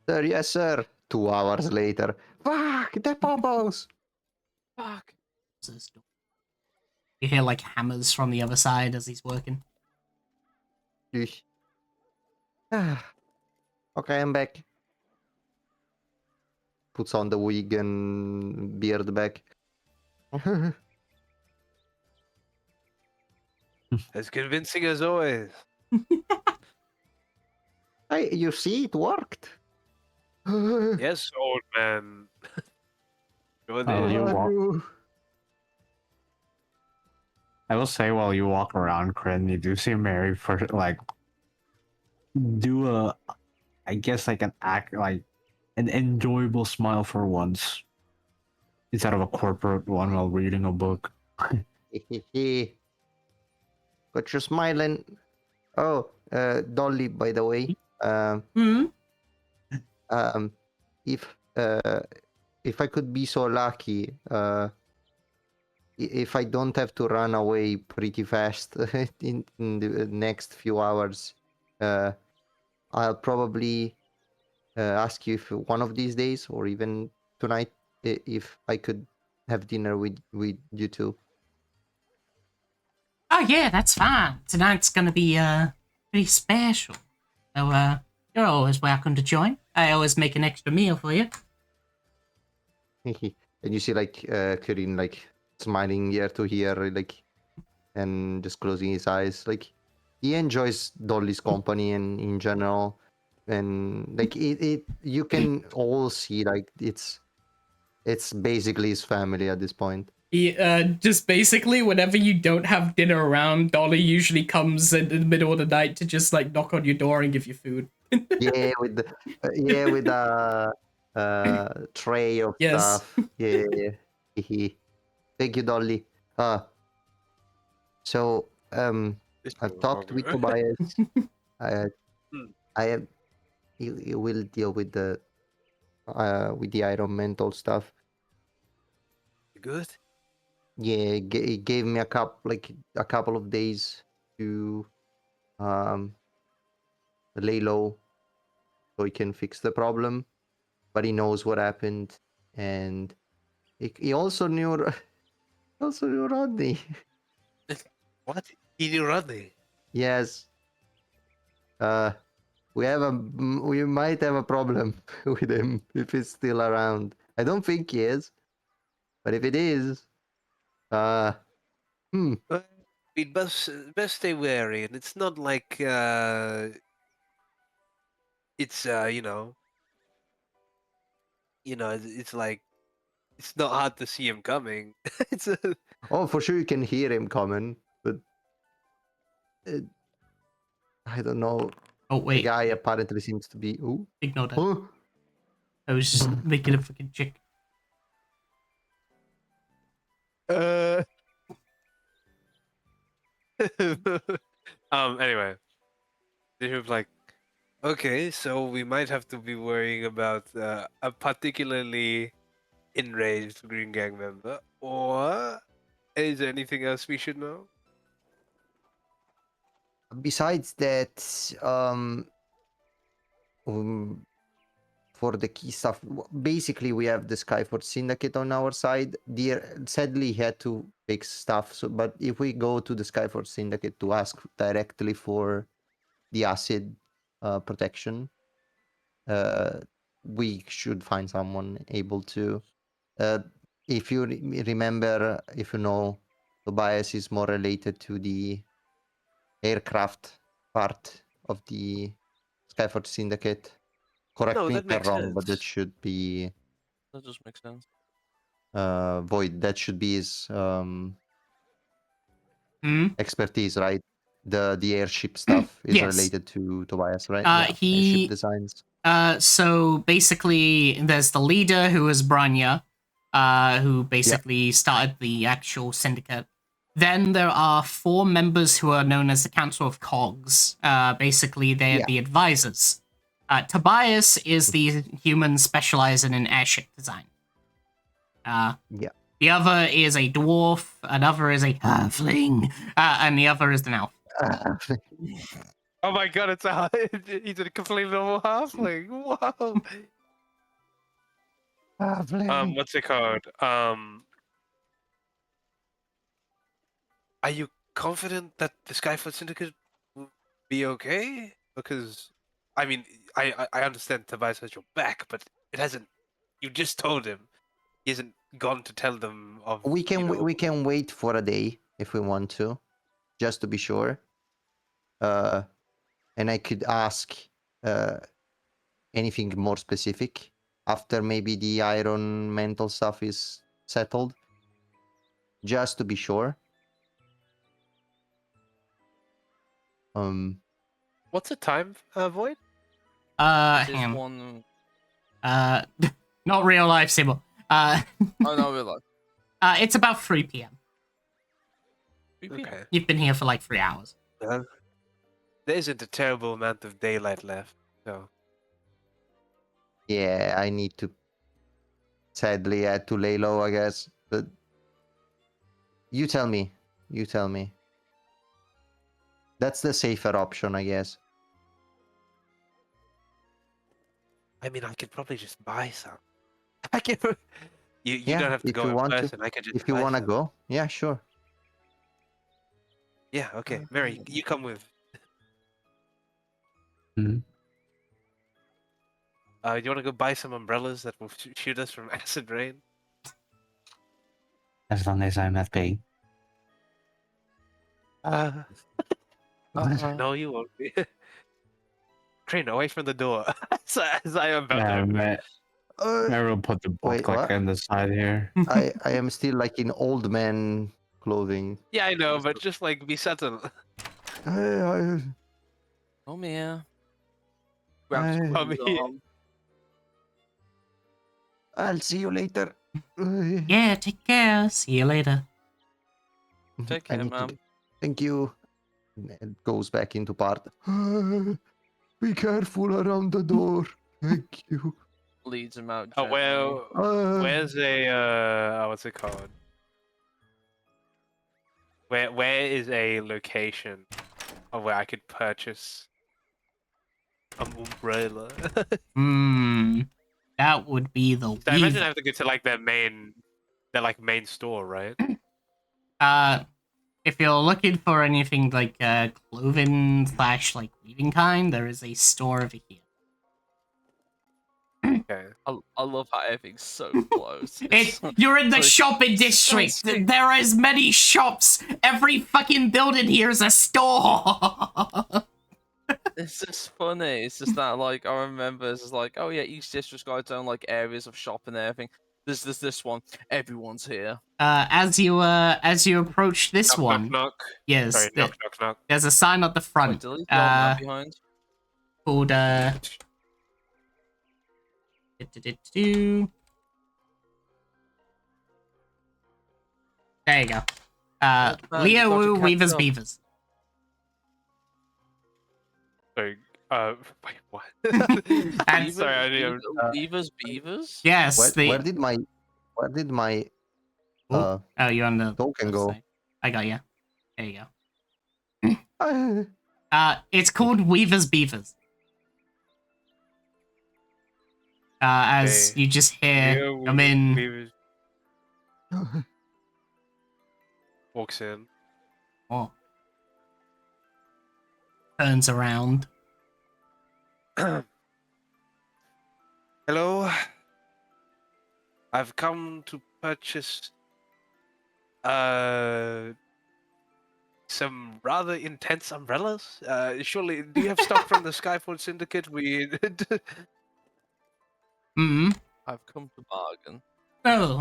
Sir, yes, sir. 2 hours later. Fuck, the popos! Fuck. You hear like hammers from the other side as he's working. Yeesh. Okay, I'm back. Puts on the wig and beard back. As convincing as always. Hey, you see, it worked. Yes, old man. Sure Oh, did. you walk. no. I will say while you walk around, Kryn, you do see Mary for like do a, I guess like an act like an enjoyable smile for once instead of a corporate one while reading a book. But you're smiling. Oh, Dolly, by the way. Hmm? Um, if I could be so lucky, if I don't have to run away pretty fast in the next few hours, I'll probably ask you if one of these days, or even tonight, if I could have dinner with you two. Oh yeah, that's fine. Tonight's gonna be pretty special. So you're always welcome to join. I always make an extra meal for you. And you see like Kirin like smiling ear to ear, like, and just closing his eyes. Like he enjoys Dolly's company and in general, and like it you can all see like it's basically his family at this point. Just basically, whenever you don't have dinner around, Dolly usually comes in the middle of the night to just like knock on your door and give you food. Yeah, with the with a tray of Yes. stuff. Yeah, thank you, Dolly. So I've talked with Tobias. I Hmm. I am he will deal with the environmental stuff. Good. Yeah, he gave me a couple of days to um lay low so he can fix the problem, but he knows what happened, and he also knew also knew Rodney. What? He knew Rodney. Yes. Uh, we might have a problem with him if he's still around. I don't think he is, but if it is, hmm. We best stay wary, and it's not like it's it's like it's not hard to see him coming. It's Oh, for sure you can hear him coming, but uh, I don't know. Oh The wait, guy apparently seems to be. Ooh. ignore that. Huh? I was just making a freaking chick. Anyway, they were like, okay, so we might have to be worrying about a particularly enraged Green Gang member, or is there anything else we should know? Besides that, for the key stuff, basically we have the Skyford Syndicate on our side. Sadly had to fix stuff. So, but if we go to the Skyford Syndicate to ask directly for the acid protection, we should find someone able to. Uh, if you remember, if you know, Tobias is more related to the aircraft part of the Skyford Syndicate. Correct No, me that if I'm makes wrong, but that sense. should be That just makes sense. Void. That should be his Hmm? expertise, right? the airship stuff is Yes. related to Tobias, right? He- Airship designs. So basically, there's the leader who is Branya, who basically started the actual syndicate. Then there are 4 members who are known as the Council of Cogs. Basically, they're Yeah. the advisors. Tobias is the human specializing in airship design. Yeah. The other is a dwarf, another is a halfling, and the other is an elf. Oh my god, he's a completely normal halfling. Whoa. What's it called? Are you confident that the Skyfoot Syndicate will be okay? Because, I mean, I understand Tobias has your back, but it hasn't. You just told him. He hasn't gone to tell them of. we can you know, we can wait for a day if we want to, just to be sure. And I could ask anything more specific after maybe the iron mental stuff is settled, just to be sure. What's the time, Void? This Hang is on. one. Not real life, Sybil. Oh no, we're like It's about 3 p.m. 3 p.m. Okay. You've been here for like 3 hours. There isn't a terrible amount of daylight left, so. Yeah, I need to. Sadly, I had to lay low, I guess. But you tell me. You tell me. That's the safer option, I guess. I mean, I could probably just buy some. I can. You Yeah, don't have to if go you in want to. person. I can just. If you buy want to some. go, yeah, sure. Yeah. Okay. Mary, you come with. Hmm. You want to go buy some umbrellas that will shoot us from acid rain? As long as I'm not paying. No, you won't be. Crane, away from the door. as I am about to. I will put the boat Wait, like what? on the side here. I am still like in old man clothing. Yeah, I know, but just like be settled. I, Come here. Grabs Hey. Come Queen's here. arm. I'll see you later. Yeah, take care. See you later. Take I care, need to ma'am. get- Thank you. It goes back into part. Be careful around the door. Thank you. Leads him out. Oh gently. well. Where's a what's it called? Where is a location of where I could purchase an umbrella? That would be the So I imagine I weave. have to go to like their main store, right? If you're looking for anything like clothing / like weaving kind, there is a store over here. Okay. I love how everything's so close. You're in the so shopping district. disgusting. There is many shops. Every fucking building here is a store. It's just funny. It's just that like I remember it's just like, oh yeah, East District's got its own like areas of shop and everything. There's this one. Everyone's here. As you approach this Knock, one, knock, knock. yes, Sorry, knock, knock, knock. there's a sign at the Wait, front delete the old man behind. called do-do-do-do. There you go. man, Leo you got Wu to catch Weavers up. Beavers. Sorry. Wait, what? And- Sorry, I didn't. Beavers. Yes, Where did my Oh, you're on the token other go? side. I got you. There you go. I- It's called Weavers Beavers. As Okay. you just hear Leo them in. Weavers walks in. Oh. Turns around. Hello. I've come to purchase some rather intense umbrellas. Surely, do you have stock from the Skyfall Syndicate? We Hmm. I've come to bargain. Oh,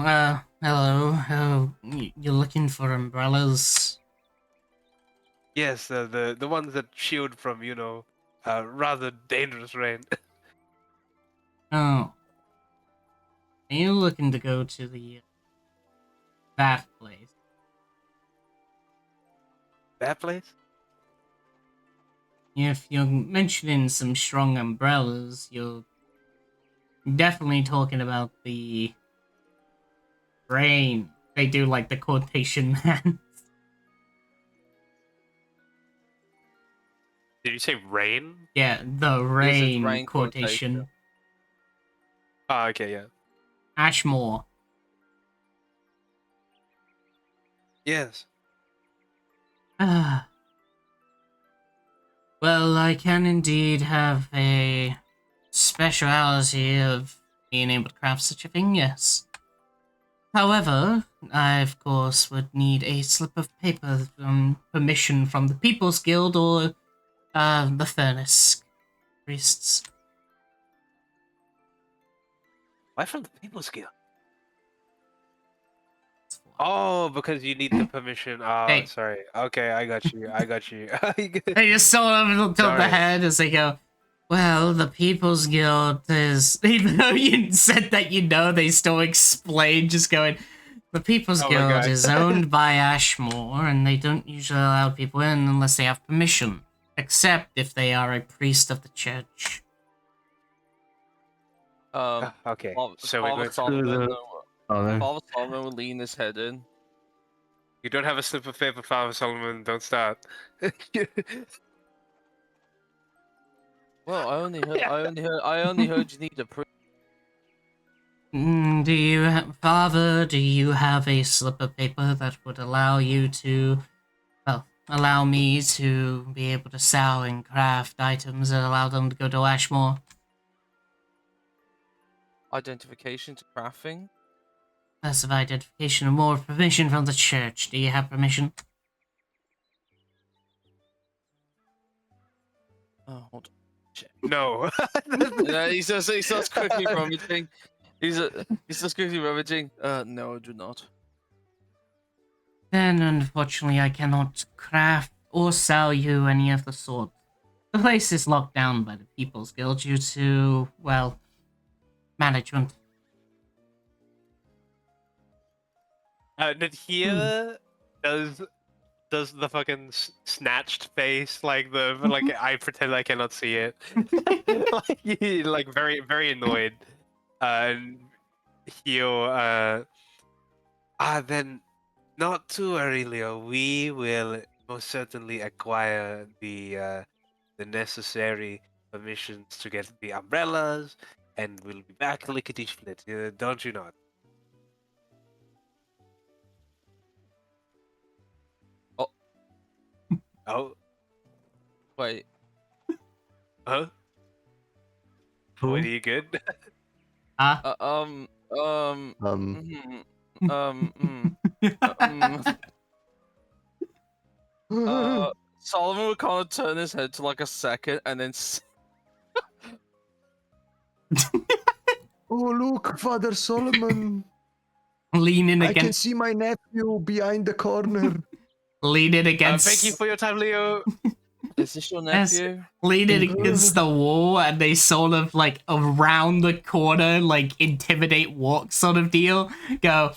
hello. Oh, you're looking for umbrellas? Yes, the ones that shield from rather dangerous rain. Oh. Are you looking to go to the that place? That place? If you're mentioning some strong umbrellas, you're definitely talking about the rain. They do like the quotation man. Did you say rain? Yeah, the This is rain rain quotation. Oh, okay, yeah. Ashmore. Yes. Ah. Well, I can indeed have a speciality of being able to craft such a thing, yes. However, I of course would need a slip of paper permission from the People's Guild or the Furnace Priests. Why from the People's Guild? Oh, because you need the permission. Oh, Hey. sorry. Okay, I got you. I got you. They just sort of tilt the Sorry. head as they go, well, the People's Guild is... Even though you said that you know, they still explain, just going, the People's Oh my Guild God. is owned by Ashmore, and they don't usually allow people in unless they have permission. Except if they are a priest of the church. Okay, Father, so we're going to... Solomon, Father. Father Solomon will lean his head in. You don't have a slip of paper, Father Solomon. Don't start. Well, I only heard you need a priest. Do you, Father, do you have a slip of paper that would allow you to, well, allow me to be able to sell and craft items that allow them to go to Ashmore? Identification to crafting. Less of identification and more permission from the church. Do you have permission? Oh, hold No. on. Yeah, he starts quickly rummaging. He starts quickly rummaging. No, I do not. Then, unfortunately, I cannot craft or sell you any of the sort. The place is locked down by the People's Guild due to, well, management. Did here does the fucking snatched face like I pretend I cannot see it, like very very annoyed, and he'll then not to worry, Leo. We will most certainly acquire the necessary permissions to get the umbrellas, and we'll be back lickety split. Don't you not? Oh, Wait. huh? Wait, are you good? Ah, Mhm, Solomon would kind of turn his head to like a second and then Oh, look, Father Solomon. leaning I can against, see my nephew behind the corner. leaning against, Thank you for your time, Leo. Is this your Yes. nephew? leaning against the wall, and they sort of like around the corner, like intimidate walk sort of deal. Go.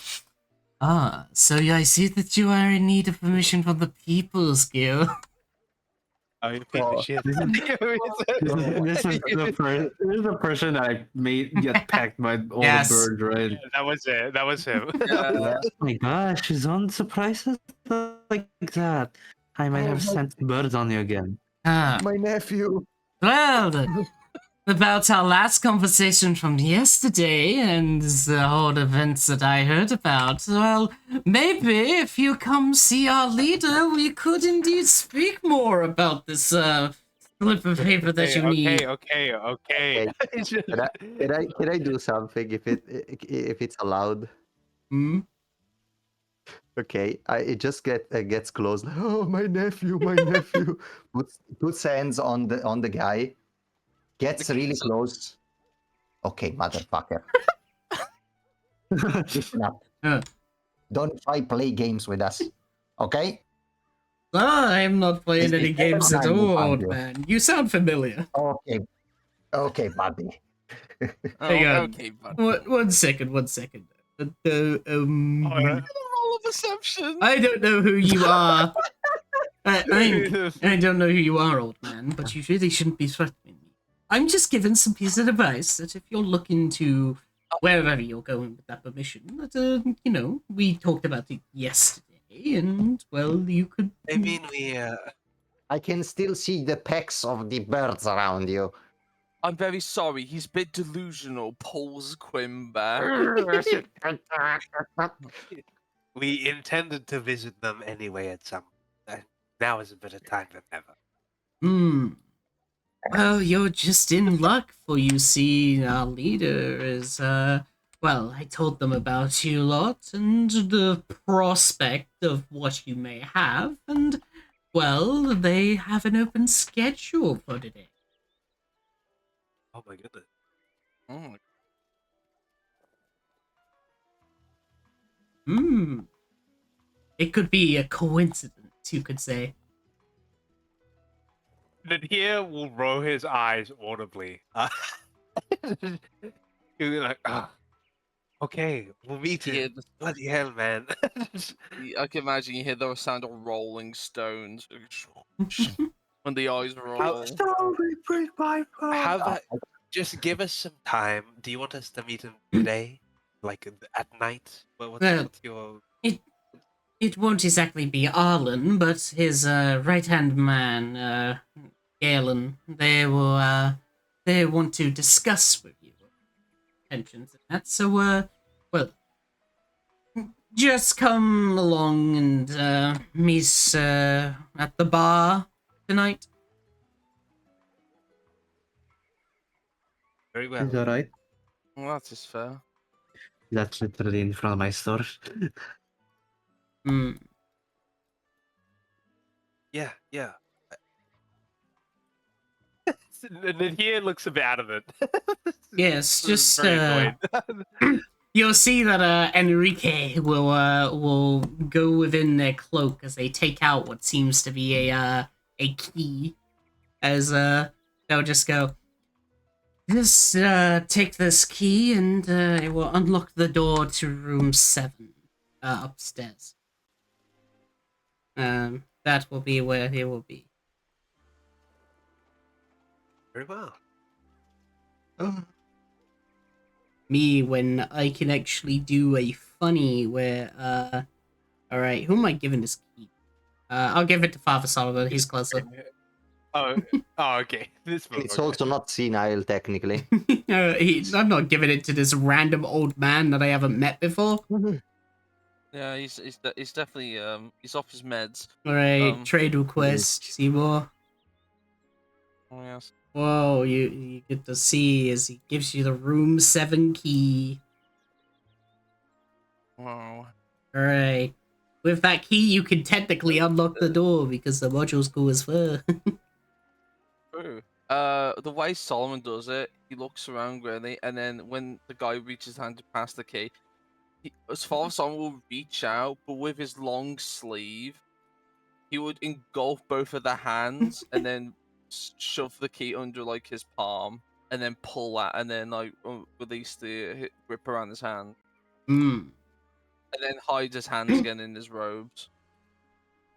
Ah, so I see that you are in need of permission from the People's Guild. Oh, you piece of shit. This is the person that get pecked by all Yes. the birds, right? That was it. That was him. Yeah. Yeah. Oh my gosh, she's on surprises like that. I might have sent birds on you again. Ah, My nephew. well, about our last conversation from yesterday and the whole events that I heard about, well, maybe if you come see our leader, we could indeed speak more about this slip of paper that you need. Okay. Can I do something if it's allowed? Hmm? Okay, it just gets close. Oh, my nephew, my nephew. Puts hands on the guy. Gets really close. Okay, motherfucker. Listen up. Uh, Don't try play games with us. Okay? I am not playing Is any it games at time we all, found old you? man. You sound familiar. Okay, okay, buddy. Hang on. Okay, bud. One second. Roll of perception. I don't know who you are. I don't know who you are, old man, but you really shouldn't be threatening me. I'm just giving some piece of advice that if you're looking to wherever you're going with that permission, that, you know, we talked about it yesterday, and, well, you could... I mean, we I can still see the pecks of the birds around you. I'm very sorry. He's a bit delusional. Pulls Quim back. we intended to visit them anyway at some. Now is a better time than ever. Well, you're just in luck, for you see, our leader is, well, I told them about you a lot, and the prospect of what you may have, and, well, they have an open schedule for today. Oh my goodness. Mm. It could be a coincidence, you could say. Nadir will roll his eyes audibly. He'll be like, okay, we'll meet Yeah, him. Bloody hell, man. I can imagine you hear the sound of rolling stones when the eyes roll. How about just give us some time? Do you want us to meet him today, like at night? What's your? It won't exactly be Arlen, but his right-hand man, Galen, they want to discuss with you intentions and that. So, well, just come along and meet at the bar tonight. Very well. Is that right? Well, that is fair. That's literally in front of my store. Yeah. Nadir looks a bit out of it. Yes, just Very annoyed. you'll see that Enrique will go within their cloak as they take out what seems to be a key, as they'll just go, just take this key and it will unlock the door to room 7 upstairs. That will be where he will be. Very well. Me, when I can actually do a funny where alright, who am I giving this key? I'll give it to Father Solomon, he's closer. Oh, okay. This It's also not senile, technically. I'm not giving it to this random old man that I haven't met before. Yeah, he's definitely he's off his meds. Alright, trade request, Seymour. Oh yes. Whoa, you get to see as he gives you the room 7 key. Wow. Alright. With that key, you can technically unlock the door because the module's cool as fuck. True. The way Solomon does it, he looks around really, and then when the guy reaches his hand to pass the key, as far as Solomon will reach out, but with his long sleeve, he would engulf both of the hands and then shove the key under like his palm, and then pull that, and then like release the grip around his hand, and then hide his hands again in his robes.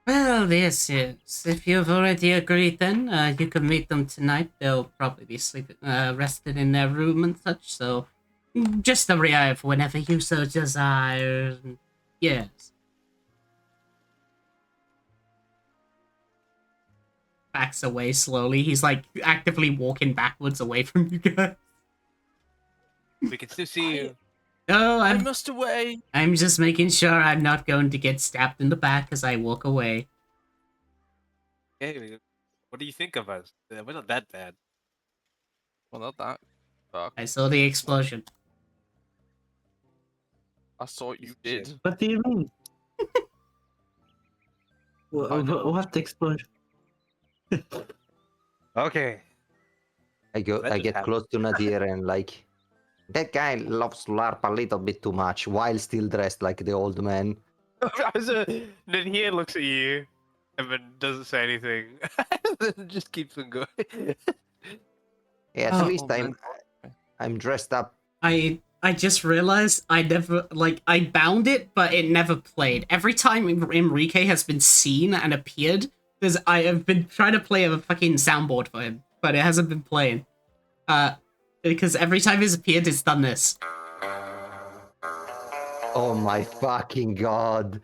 Well, yes. If you've already agreed, then you can meet them tonight. They'll probably be sleeping, rested in their room and such. So, just arrive whenever you so desire. Yes. Backs away slowly. He's like actively walking backwards away from you guys. We can still see you. Oh, I must away. I'm just making sure I'm not going to get stabbed in the back as I walk away. Hey, what do you think of us? We're not that bad. Well, not that. Fuck. I saw the explosion. I saw you did. What do you mean? What explosion? Okay. I That just get happened. close to Nadir and like, that guy loves to LARP a little bit too much while still dressed like the old man. Nadir looks at you. and then doesn't say anything. Then just keeps on going. At Oh, least man. I'm dressed up. I just realized I never I bound it, but it never played. Every time Enrique has been seen and appeared, because I have been trying to play a fucking soundboard for him, but it hasn't been playing. Because every time he's appeared, it's done this. Oh my fucking god.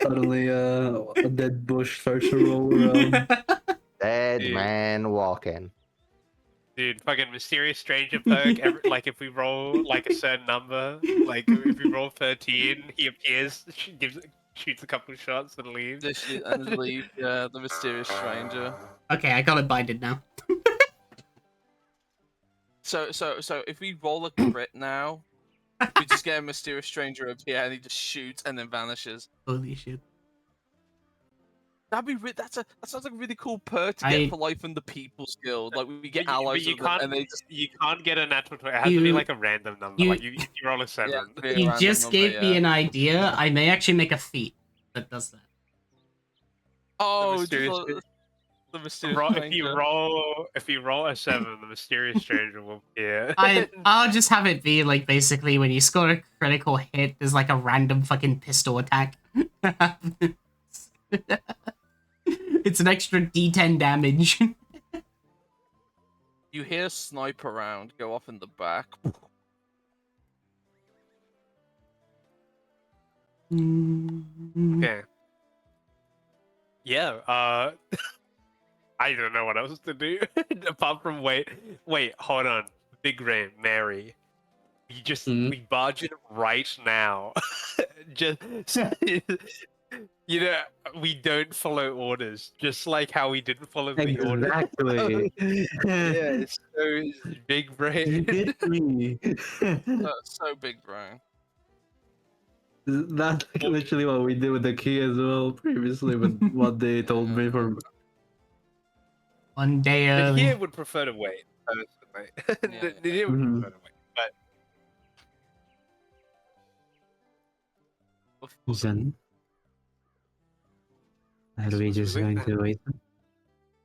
Suddenly, a dead bush starts to roll around. Dead Dude. man walking. Dude, fucking mysterious stranger perk. Like if we roll like a certain number, like if we roll 13, he appears, shoots a couple shots and leaves. Literally, and leave. Yeah, the mysterious stranger. Okay, I got it binded now. So if we roll a crit now, we just get a mysterious stranger appear and he just shoots and then vanishes. Holy shit. That'd be that sounds like a really cool perk to I- get for life in the People's Guild. Like we get But allies you with them, can't, and they just you can't get a natural 20. It has to be You- like a random number. you- Like you roll a 7. yeah, be a You random just number, gave me yeah. an idea. I may actually make a feat that does that. Oh, just mysterious the mysterious If you roll a 7, the mysterious stranger will appear. I'll just have it be like basically when you score a critical hit, there's like a random fucking pistol attack. It's an extra D10 damage. You hear a sniper round go off in the back. Okay. Yeah, I don't know what else to do apart from wait, hold on. Big Rain, Mary. We barge in right now. Just you know, we don't follow orders, just like how we didn't follow the order. Exactly. Yeah, so big You brain. hit me. That's so big, brain. That's like literally what we did with the key as well previously, but what they told me for. One day The early. here would prefer to wait, personally. Yeah. The here would Mhm. prefer to wait, but Then are we just going to wait?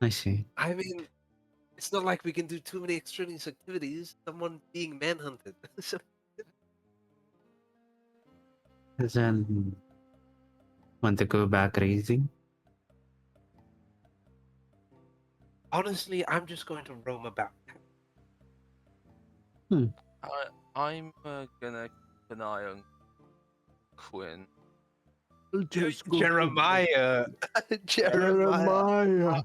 I see. I mean, it's not like we can do too many extraneous activities. Someone being manhunted. So, Then want to go back racing? honestly, I'm just going to roam about. I'm gonna keep an eye on Quinn. Jeremiah. Jeremiah.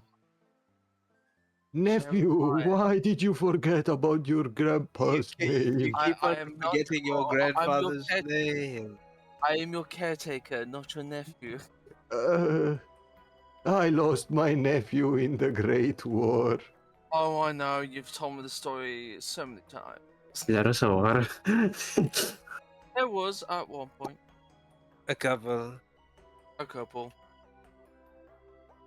Nephew, Jeremiah. why did you forget about your grandpa's name? I am not forgetting your I'm your grandfather's pet. name. I am your caretaker, not your nephew. I lost my nephew in the Great War. Oh, I know. You've told me the story so many times. There was a war. There was at one point A couple. a couple.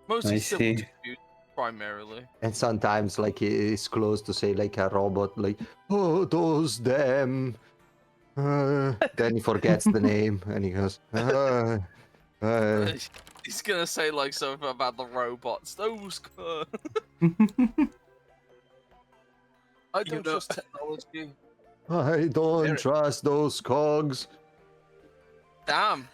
Mostly I civil see. disputes, primarily. And sometimes, like, it's close to say, like, a robot, like, oh, those them. Then he forgets the name, and he goes, He's gonna say like something about the robots. Those. I You don't know- trust technology. I don't There- trust those cogs. Damn.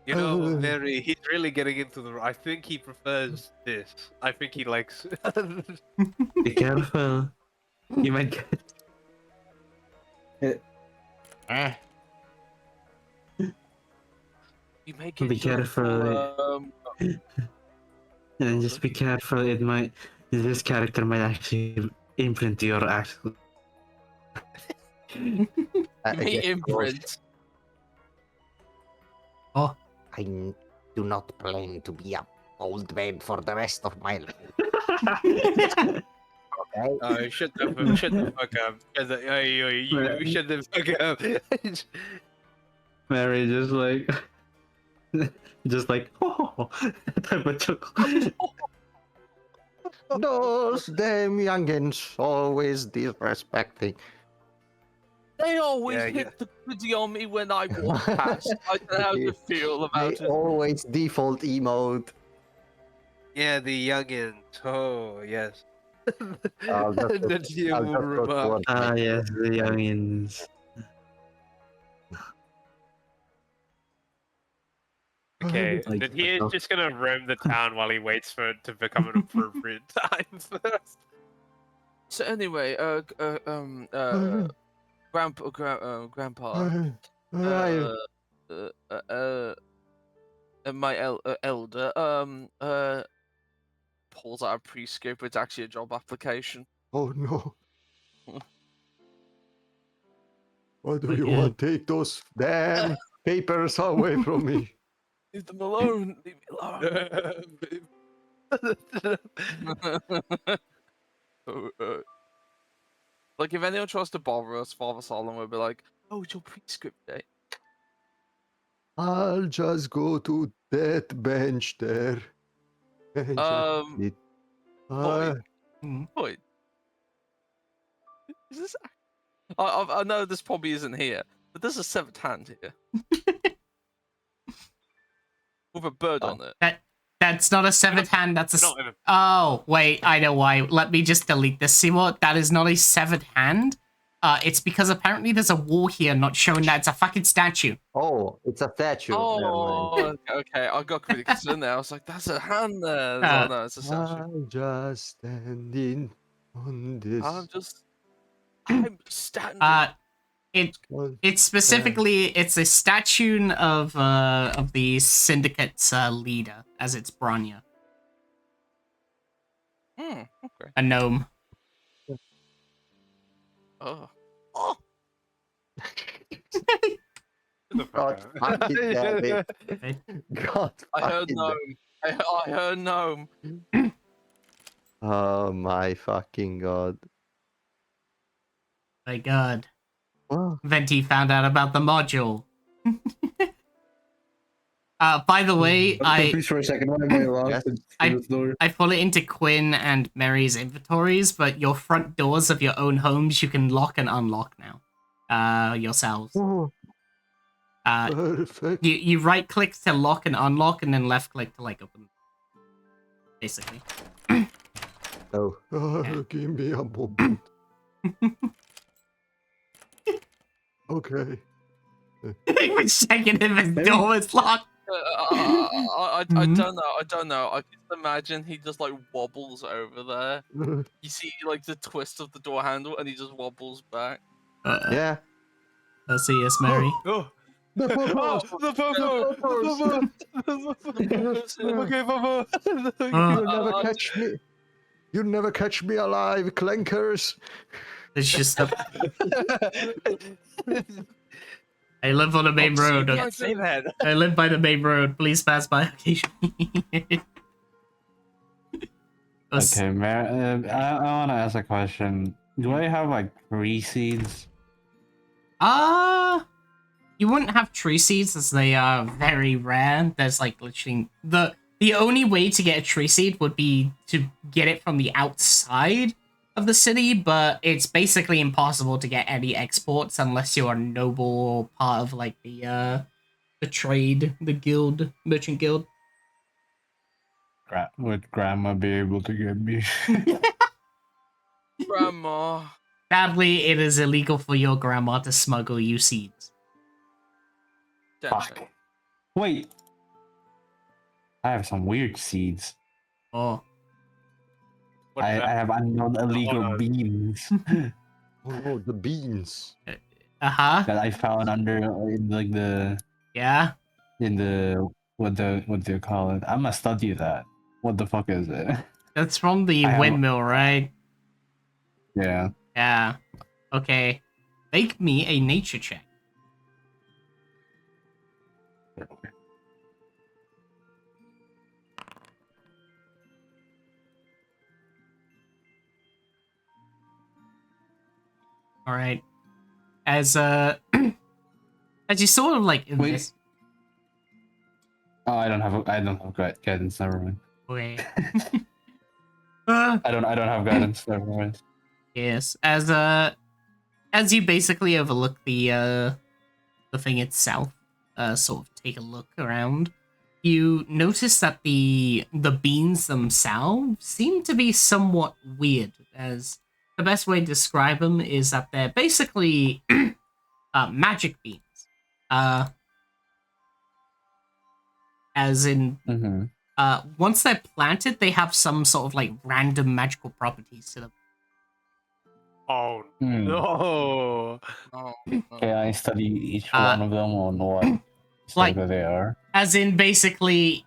You know, Mary, he's really getting into the. I think he prefers this. I think he likes. Be careful. You might get. You make it. Be careful. And just be careful. It might. This character might actually imprint your actual. You may imprint. I do not plan to be a old man for the rest of my life. Okay? Oh, shut the fuck up. Shut the fuck up. Mary just like. Just like. Oh, type of chuckle. Those damn youngins always disrespecting. They always Yeah, hit yeah. the goodie on me when I walk past. I don't know how to feel They about it. always default emote. Yeah, the youngins. Oh, yes. I'll just The go, I'll Diego just go remark. towards Ah, my- yes, the youngins. Okay, Like, then he is what the- just gonna roam the town while he waits for it to become an appropriate time first. So anyway, grandpa, I- uh, uh, uh, my elder, pulls out a pre-scope. It's actually a job application. Oh no. Why do you Okay. want to take those damn papers away from me? Leave them alone. Leave me alone. Like if anyone tries to bother us, Father Solomon will be like, "Oh, it's your pre-script day." I'll just go to that bench there. And just sit. Boy, Hmm. boy, is this? I know this probably isn't here, but there's a severed hand here with a bird on it. That's not a severed hand. That's a. Not in a- Oh wait, I know why. Let me just delete this. See what? That is not a severed hand. It's because apparently there's a wall here not showing that it's a fucking statue. Oh, it's a statue. Never mind. Oh, okay. I got really concerned there. I was like, "That's a hand there." Oh no, it's a statue. I'm just standing on this. I'm standing. It's specifically it's a statue of the syndicate's leader, as it's Branya, Okay. a gnome. Oh. God fucking damn it. God I heard fucking gnome. I heard gnome. Oh my fucking god. My God, Well, Venti found out about the module. By the way, I'm confused for a second. Why am I locked Yes. in this door? I put it into Quinn and Mary's inventories, but your front doors of your own homes you can lock and unlock now. Yourselves. oh, perfect. You right click to lock and unlock, and then left click to like open. Basically. Oh, Yeah. give me a moment. Okay. He was checking if his door was locked. I Mhm. don't know. I don't know. I just imagine he just like wobbles over there. You see like the twist of the door handle, and he just wobbles back. Yeah. I'll see yes, Mary. Oh, The oh, photos! the Popo! Okay, Popo! You'll never catch me. You'll never catch me alive, clankers. It's just I live on the main Oh, road. see, Can't say that. I live by the main road. Please pass by occasionally. Okay, I want to ask a question. Do I have like 3 seeds? You wouldn't have tree seeds as they are very rare. There's like literally the only way to get a tree seed would be to get it from the outside of the city, but it's basically impossible to get any exports unless you're a noble or part of like the trade, the guild, merchant guild. Would Grandma be able to get me? Grandma. Sadly, it is illegal for your grandma to smuggle you seeds. Damn Fuck. it. Wait. I have some weird seeds. Oh, What I is that? have unknown illegal on. beans Oh no, the beans. uh-huh. that I found under in like Yeah. what do you call it? I'm gonna study that. What the fuck is it? That's from the I have- windmill, right? Yeah. Yeah. Okay. Make me a nature check. All right. As as you sort of like Wait. this. Oh, I don't have guidance. Never mind. Okay. I don't have guidance. Never mind. Yes. As as you basically overlook the thing itself, sort of take a look around, you notice that the beans themselves seem to be somewhat weird. As the best way to describe them is that they're basically magic beans. As in, Mm-hmm. once they're planted, they have some sort of like random magical properties to them. Oh Hmm. no! Oh, Can I study each Uh, one of them on what like- state that they are? As in, basically,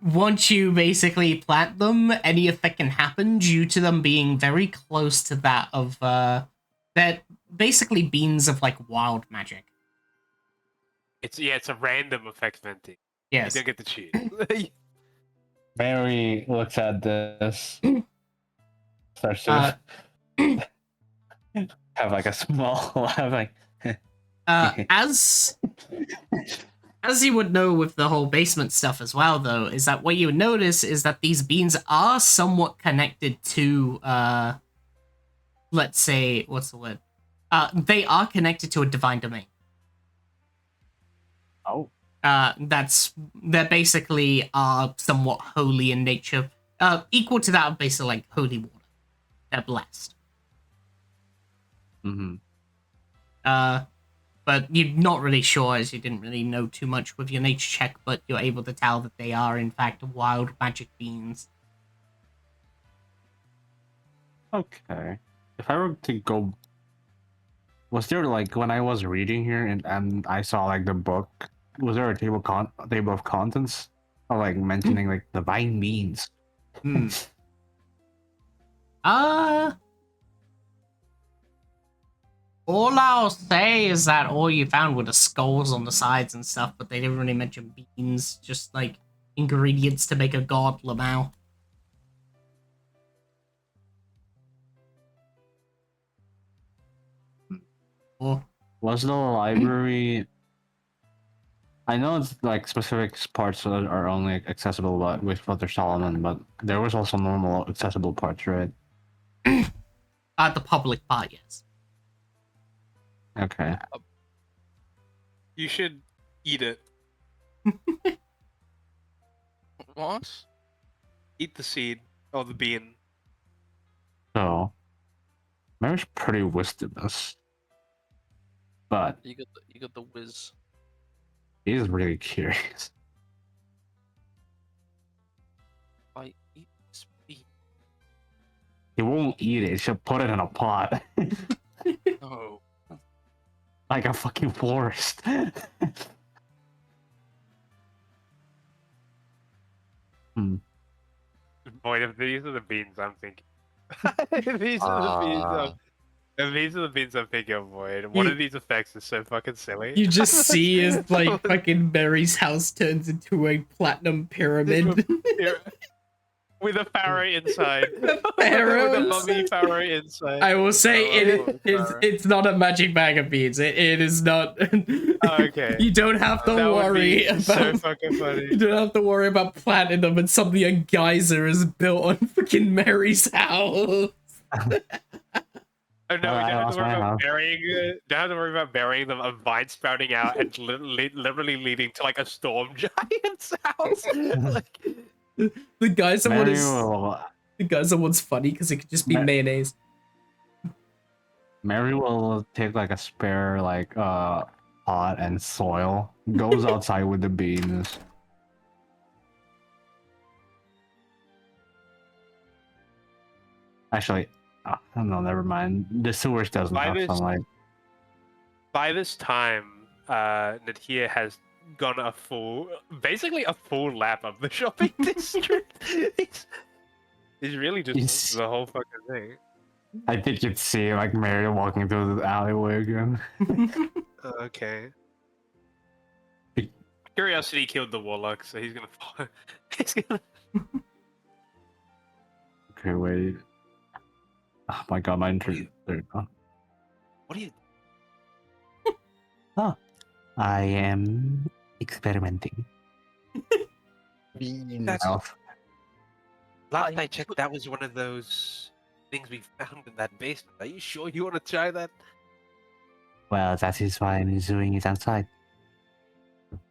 once you basically plant them, any effect can happen due to them being very close to that of, they're basically beans of, like, wild magic. It's a random effect venting. Yes. You don't get to cheat. Mary looks at this, starts to Uh, have like a small laugh, like, as you would know with the whole basement stuff as well, though, is that what you would notice is that these beans are somewhat connected to, let's say, what's the word? They are connected to a divine domain. oh, They're basically are somewhat holy in nature, equal to that of basically like holy water. They're blessed. mm-hmm. But you're not really sure, as you didn't really know too much with your nature check, but you're able to tell that they are in fact wild magic beans. Okay. If I were to go, was there like when I was reading here and I saw like the book, was there a table of contents or like mentioning like divine beans? Hmm. All I'll say is that all you found were the skulls on the sides and stuff, but they didn't really mention beans, just like ingredients to make a god Lamau. Or Was the library? I know it's like specific parts that are only accessible with Father Solomon, but there was also normal accessible parts, right? the public part, yes. Okay. You should eat it. what? Eat the seed or the bean. So, Mary's pretty wisdomous, but You got the whiz. he's really curious. I eat this bean. He won't eat it. She'll put it in a pot, No. like a fucking forest. Boy, if these are the beans I'm thinking. These are the beans. If these are the beans I'm thinking of, boy. One of these effects is so fucking silly. You just see as like fucking Mary's house turns into a platinum pyramid. With a pharaoh inside. Pharaoh With a inside. mummy pharaoh inside. I will say Oh, it's not a magic bag of beans. It is not. Okay. You don't have to That would worry be about. so fucking funny. You don't have to worry about planting them and suddenly a geyser is built on freaking Mary's house. Oh no, Well, we I don't have lost to worry my about house. burying. Don't have to worry about burying them. A vine sprouting out and literally leading to like a storm giant's house. Like, The geyser one Mary is will, the geyser one's funny because it could just be Ma- mayonnaise. Mary will take like a spare like pot and soil, goes outside with the beans. Actually, no, never mind. The sewers doesn't Why have this- sunlight. by this time, Natia has gone basically a full lap of the shopping district. He's really just He's- the whole fucking thing. I think you'd see like Mary walking through the alleyway again. Okay. Be- Curiosity killed the warlock, so he's gonna follow. He's gonna. Okay, wait. Oh my god, my internet. There you go. What are you? I am experimenting. Beans. That's- Elf. Last I checked, that was one of those things we found in that basement. Are you sure you want to try that? Well, that is why I'm doing it outside.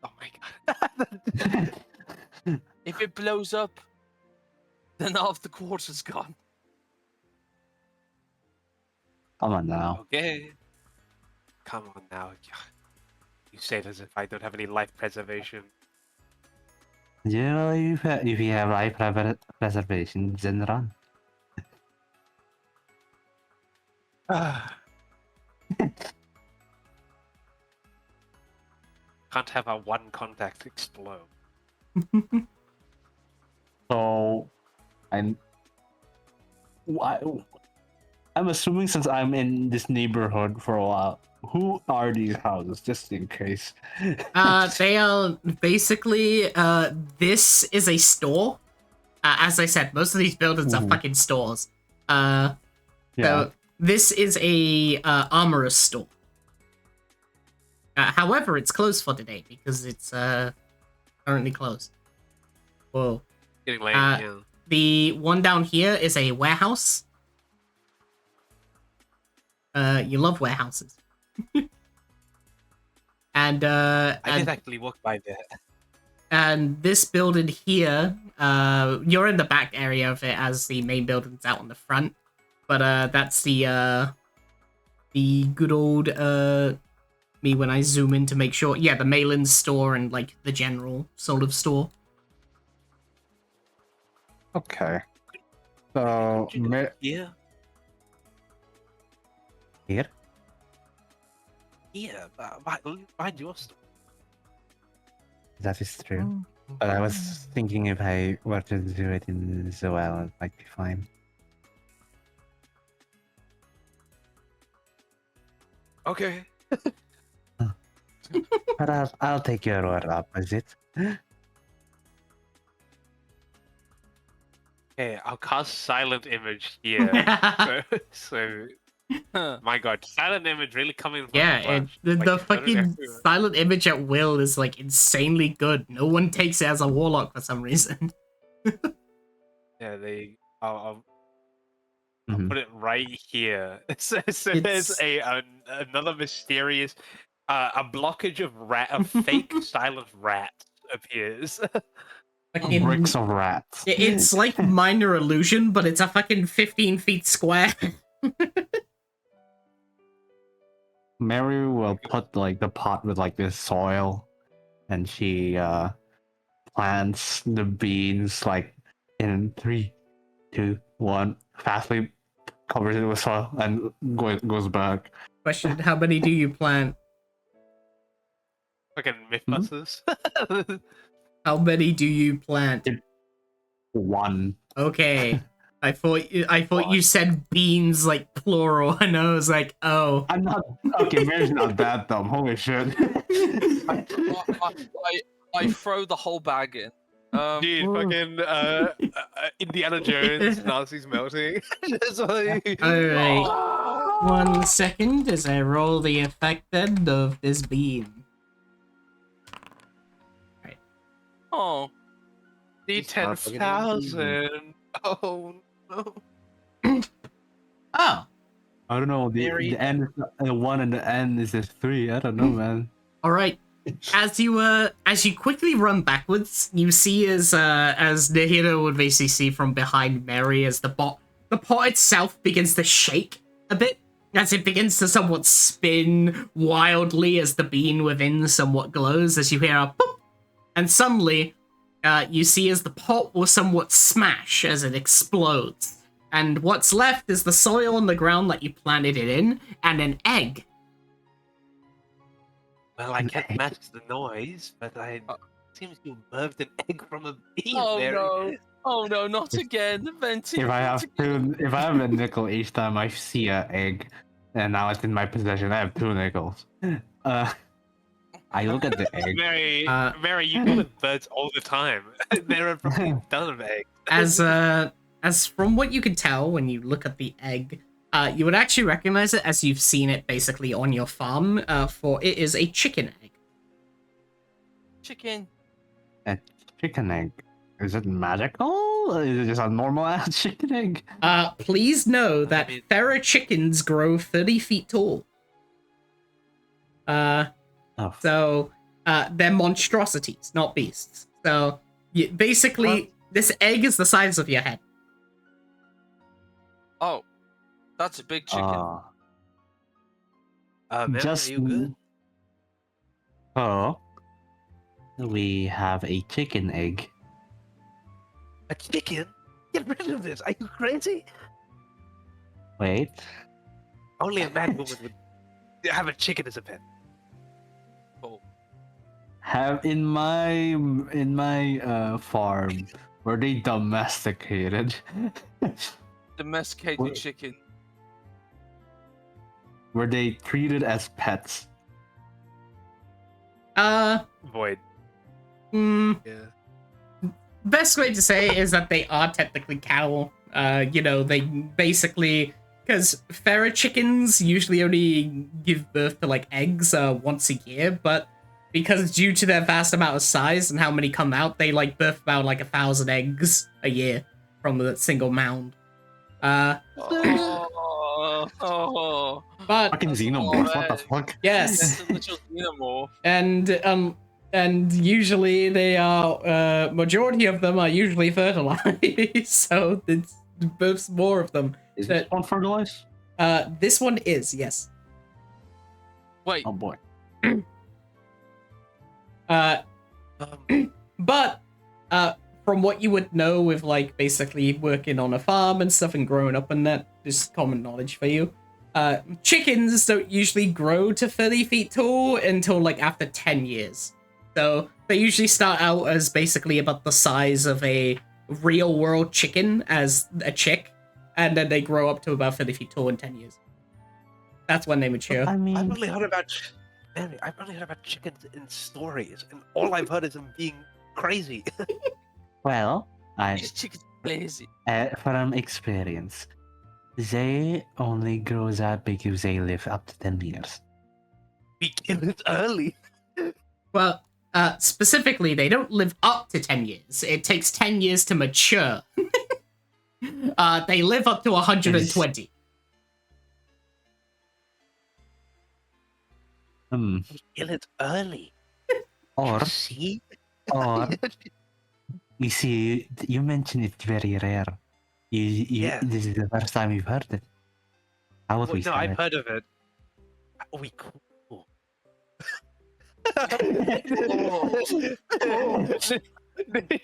Oh my god. If it blows up, then half the quarter's gone. Come on now. Okay. Come on now. You say it as if I don't have any life preservation. Yeah, if you have life preservation, then run. Can't have our one contact explode. So, I'm assuming since I'm in this neighborhood for a while, who are these houses, just in case? They are basically, this is a store. As I said, most of these buildings are Mhm. fucking stores. Yeah. So this is a armorer's store. However, it's closed for today because it's currently closed. Whoa. Getting late, yeah. The one down here is a warehouse. You love warehouses. And I did actually walk by there. and this building here, you're in the back area of it as the main building's out on the front. But that's the good old me when I zoom in to make sure. Yeah, the Malin store and like the general sort of store. Okay. So, Yeah. Here? Yeah, behind your store. That is true. But I was thinking if I were to do it in Zoel, it might be fine. Okay. But I'll take your word up, is it? Okay, I'll cast silent image here. so my god, silent image really coming from Yeah, the and flash. the Like, I don't fucking have to- silent image at will is like insanely good. No one takes it as a warlock for some reason. Yeah, I'll Mhm. put it right here. So there's It's- another mysterious a blockage of a fake silent rat appears. Fucking- Bricks of rats. It's like minor illusion, but it's a fucking 15 feet square. Mary will put like the pot with like this soil, and she plants the beans like in 3, 2, 1. Fastly covers it with soil and goes back. Question, how many do you plant? Fucking Mythbusters. How many do you plant? 1. Okay. I thought What? you said beans like plural, and I was like, oh. I'm not okay. Mary's not that dumb. Holy shit. I throw the whole bag in. Dude, fucking Indiana Jones, Nazis melting. Just like, Alright. oh. 1 second as I roll the effect then of this bean. Oh, D10,000. Oh no. Oh. I don't know. Mary- The end, the 1 and the end is just 3. I don't know, man. Alright. As you quickly run backwards, you see as Nahida would basically see from behind Mary as the pot itself begins to shake a bit, as it begins to somewhat spin wildly as the bean within somewhat glows as you hear a boop, and suddenly you see as the pot will somewhat smash as it explodes. And what's left is the soil on the ground that you planted it in, and an egg. Well, I can't match the noise, but seems you birthed an egg from a bean. oh Mary. no! Oh no! Not again! Venti. If I have a nickel each time I see an egg, and now it's in my possession, I have 2 nickels. I look at the egg. Mary, you deal with birds all the time. There are probably a ton of eggs. As from what you can tell when you look at the egg, you would actually recognize it as you've seen it basically on your farm, for it is a chicken egg. Chicken. A chicken egg. Is it magical? Or is it just a normal ass chicken egg? Please know that Ferra chickens grow 30 feet tall. Oh, So they're monstrosities, not beasts. So basically, this egg is the size of your head. Oh, that's a big chicken. Man, just are you good? oh, we have a chicken egg. A chicken? Get rid of this! Are you crazy? Wait, Only a mad woman would have a chicken as a pet. Oh, have in my farm were they domesticated? domesticated What? chicken. Were they treated as pets? Void. Hmm. Yeah. Best way to say it is that they are technically cattle. They basically, because Ferra chickens usually only give birth to like eggs once a year, but because due to their vast amount of size and how many come out, they like birth about like 1,000 eggs a year from a single mound. Oh, But Fucking that's a xenomorph, lot what the of fuck? yes, it's a literal xenomorph. and usually they are majority of them are usually fertilized, so it's births more of them. Is this one fertilized? This one is, yes. Wait, Oh boy. But from what you would know with like basically working on a farm and stuff and growing up and that, just common knowledge for you. Chickens don't usually grow to 30 feet tall until like after 10 years. So they usually start out as basically about the size of a real world chicken as a chick, and then they grow up to about 30 feet tall in 10 years. That's when they mature. I I've mean, only heard about I've only heard about chickens in stories, and all I've heard is them being crazy. well, these chickens are lazy. from experience, they only grow that big if they live up to 10 years. We kill it early. Well, specifically, they don't live up to 10 years. It takes 10 years to mature. They live up to 120. We kill it early. Or, See? or, you see, you mentioned it's very rare. Yeah. This is the first time you've heard it. How would we No, sell I've it? heard of it. We cool.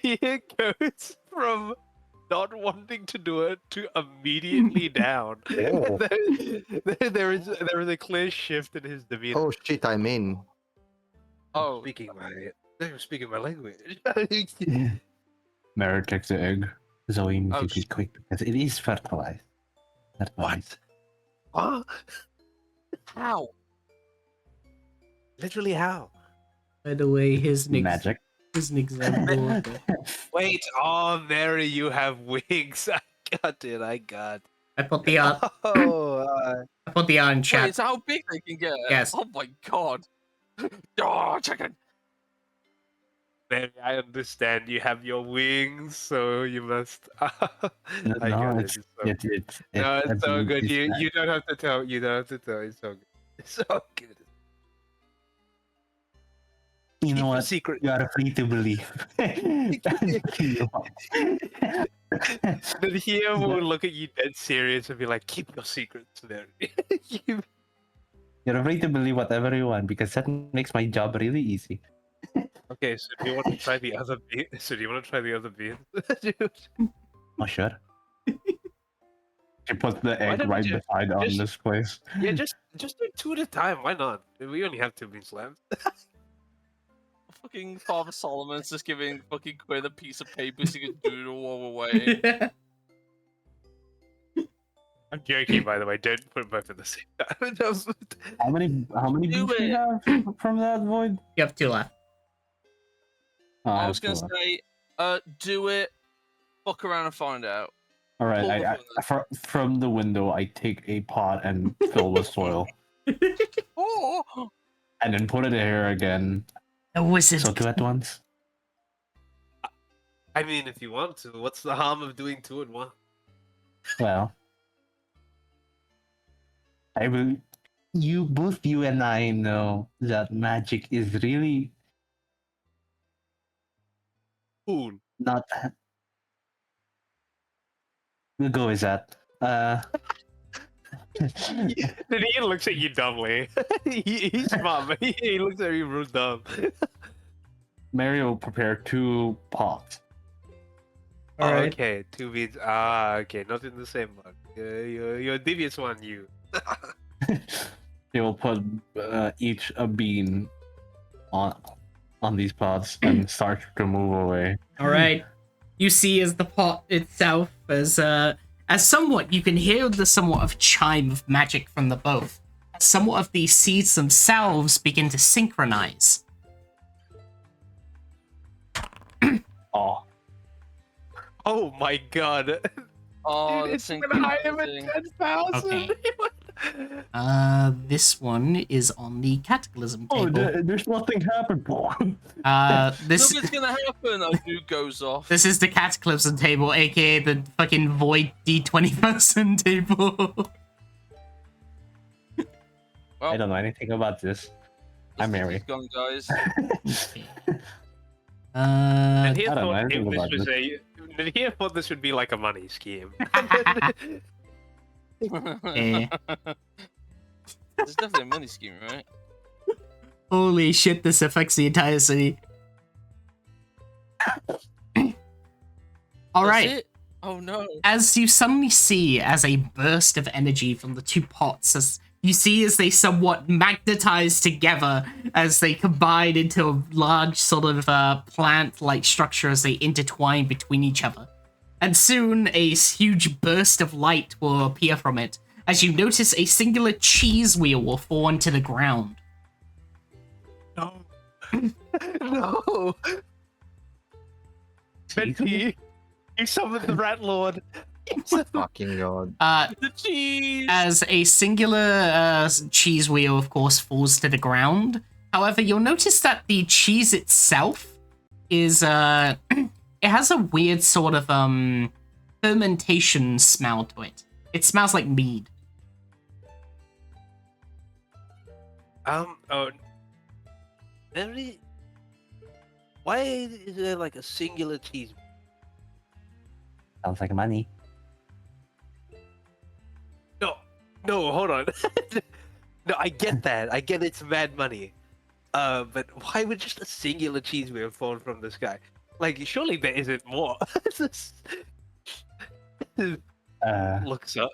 Here goes from not wanting to do it to immediately down. Oh. There is a clear shift in his demeanor. Oh shit, I'm in. Oh, Speaking my language. Mary takes the egg. Zoe needs Oh, to be quick because it is fertilized. What? Huh? how? Literally how? By the way, here's an, Magic. here's an example of it. Wait, oh Mary, you have wings. I got it. I put the art. Oh, I put the art in Wait, chat. it's how big they can get. Yes. Oh my god. Oh, chicken. Mary, I understand. You have your wings, so you must. I No, got it's it. no, It's so good. it's You not. you don't have to tell. You don't have to tell. It's so good. It's so good. You Keep know your what? secret. You are free to believe. Then here will look at you dead serious and be like, "Keep your secrets there." You're free to believe whatever you want because that makes my job really easy. Okay, so do you want to try the other bean? So do you want to try the other bean? Oh, sure. She puts the Why egg don't we right just- beside on just- this place. Yeah, just do two at a time. Why not? We only have 2 beans left. Fucking Father Solomon's just giving fucking Quinn a piece of paper so he can doodle while we're waiting. I'm joking, by the way. Don't put them both at the same time. How many Do beats do you it. have from that void? You have 2 left. Oh, I have was gonna two left. say, do it. Fuck around and find out. All right, pull the from the window, I take a pot and fill with soil, Oh, and then put it here again. The wizard. So 2 at once. I mean, if you want to, what's the harm of doing 2 at once? Well, I will both you and I know that magic is really Cool. not. We'll go with that. Then he looks at you dumbly. He's smart, but he looks at you real dumb. Mary will prepare 2 pots. All right. Okay, 2 beans. Okay, not in the same one. You're a devious one, you. They will put each a bean on these pots and start to move away. All right. You see, as the pot itself, as somewhat, you can hear the somewhat of chime of magic from the both. Somewhat of these seeds themselves begin to synchronize. Oh, Oh my god. Oh, Dude, that's it's gonna hire him at incredible. 10,000. Okay. This one is on the cataclysm Oh, table. there's nothing happened. This Nothing's gonna happen. A dude goes off. this is the cataclysm table, aka the fucking void D20 person table. Well, I don't know anything about this. I'm let's Mary. keep going, guys. And he I don't know thought anything this about was he thought this would be like a money scheme. Eh. It's definitely a money scheme, right? Holy shit, this affects the entire city. Alright. That's it? Oh no. As you suddenly see as a burst of energy from the 2 pots, as you see as they somewhat magnetize together, as they combine into a large sort of plant-like structure as they intertwine between each other. And soon a huge burst of light will appear from it, as you notice a singular cheese wheel will fall onto the ground. No. No. Betty, you summoned the Rat Lord. Fucking god. The cheese. As a singular cheese wheel, of course, falls to the ground. However, you'll notice that the cheese itself is it has a weird sort of fermentation smell to it. It smells like mead. Oh, Mary, why is there like a singular cheese? Sounds like money. No, hold on. No, I get that. I get it's mad money. But why would just a singular cheese wheel fall from the sky? Like, surely there isn't more. Looks up.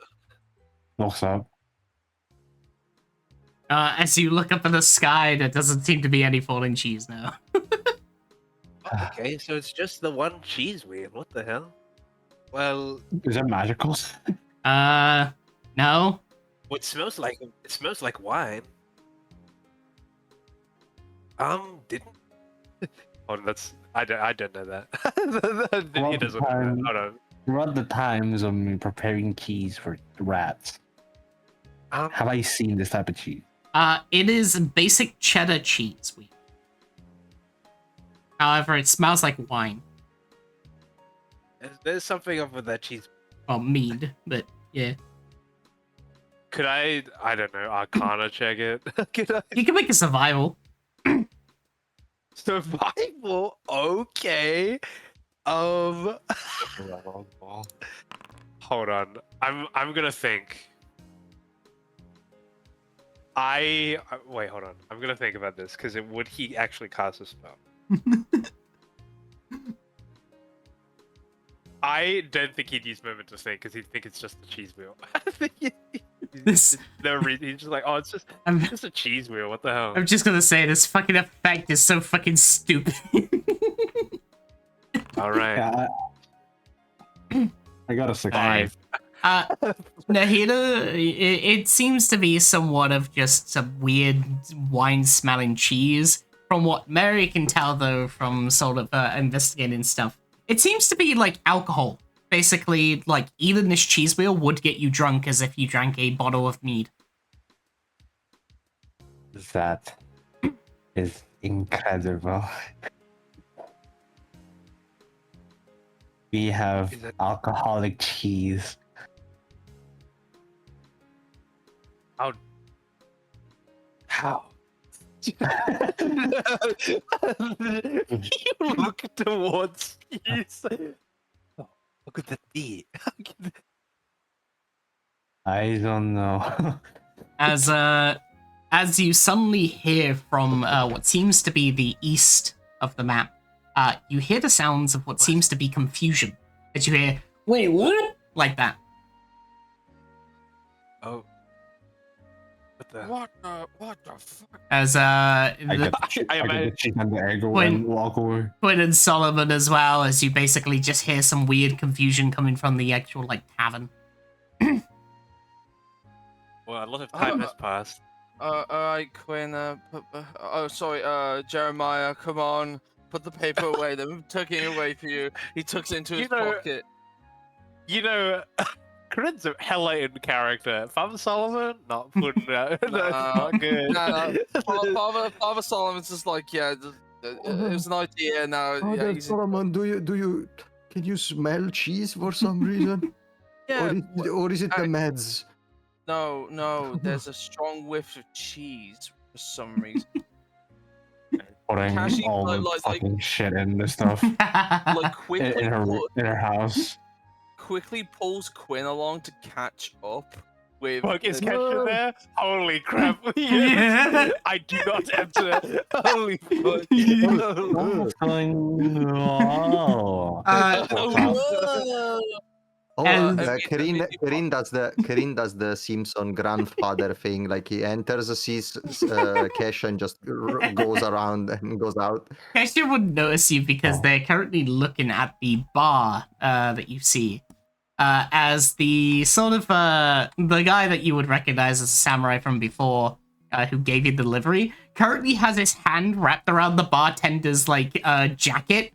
Looks up. As you look up in the sky, there doesn't seem to be any falling cheese now. Okay, so it's just the one cheese wheel. What the hell? Well, Is that magical? No. it smells like wine. Didn't. Oh, I don't know that. He doesn't know that. Hold on. Throughout the times of me preparing cheese for rats, have I seen this type of cheese? It is basic cheddar cheese wheel. However, it smells like wine. There's something up with that cheese. Well, mead, but yeah. Could I don't know, Arcana check it? Could I? You can make a survival. Survival? Okay. Hold on. I'm gonna think. Wait, hold on. I'm gonna think about this, because would he actually cast a spell? I don't think he'd use Memento to think, because he'd think it's just a cheese wheel. I think This, no reason. He's just like, oh, it's just a cheese wheel. What the hell? I'm just gonna say this fucking effect is so fucking stupid. All right. Yeah, I got a 6. Five. Nahida, it seems to be somewhat of just some weird wine-smelling cheese. From what Mary can tell, though, from sort of investigating stuff, it seems to be like alcohol. Basically, like, eating this cheese wheel would get you drunk as if you drank a bottle of mead. That is incredible. We have Is that- alcoholic cheese. How? You look towards you say, oh, how could that be? I don't know. As you suddenly hear from what seems to be the east of the map, you hear the sounds of what seems to be confusion. As you hear, wait, what? Like that. Oh. What the fuck? As I the, get I the imagine- cheek on the egg When- and walk away. Quinn and Solomon as well, as you basically just hear some weird confusion coming from the actual like tavern. Well, a lot of time has passed. Alright, Quinn, Jeremiah, come on. Put the paper away. They took it away for you. He took it into his pocket. You know, Corinne's a hella in character. Father Solomon, not putting out. That's not good. No. Father Solomon's just like, yeah, it was an idea. Now, Father yeah, Solomon, can you smell cheese for some reason? yeah. Or is it the meds? No. There's a strong whiff of cheese for some reason. Putting Cashy, all the like- fucking shit in the stuff Like quickly, in her house. quickly pulls Quinn along to catch up with. Fuck, is the- Kesha there? Holy crap. Yeah. I do not enter. Holy fuck. What's going on? Whoa! Oh, And- Karin does the Simpson grandfather thing. Like he enters, sees Kesha, and just goes around and goes out. Kesha wouldn't notice you because they're currently looking at the bar that you see. As the sort of the guy that you would recognize as a samurai from before, who gave you delivery, currently has his hand wrapped around the bartender's like jacket,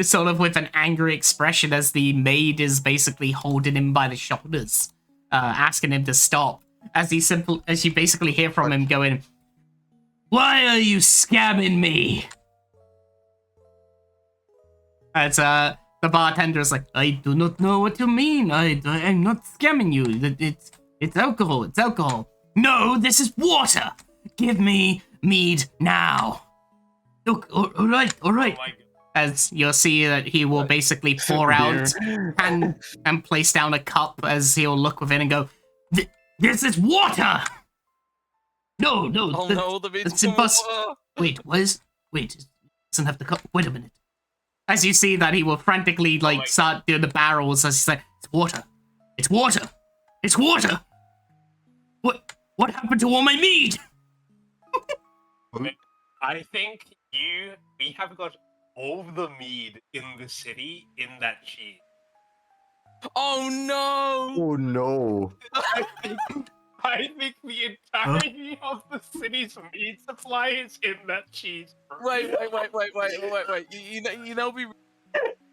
sort of with an angry expression as the maid is basically holding him by the shoulders, asking him to stop. As you basically hear from him going, "Why are you scamming me?" As the bartender is like, "I do not know what you mean. I'm not scamming you. It's alcohol. It's alcohol. No, this is water. Give me mead now." Look, all right. Oh my god. As you'll see that he will basically pour out and place down a cup as he'll look within and go, "This is water." No, Oh no, the meat's it's full of impossible. water. Wait, it doesn't have the cup. Wait a minute. As you see that he will frantically start doing the barrels as he's like, "It's water. It's water. It's water. What happened to all my meat?" I think we have got all the mead in the city in that cheese. Oh no! Oh no! I think the entirety of the city's meat supply is in that cheese. Wait. You know,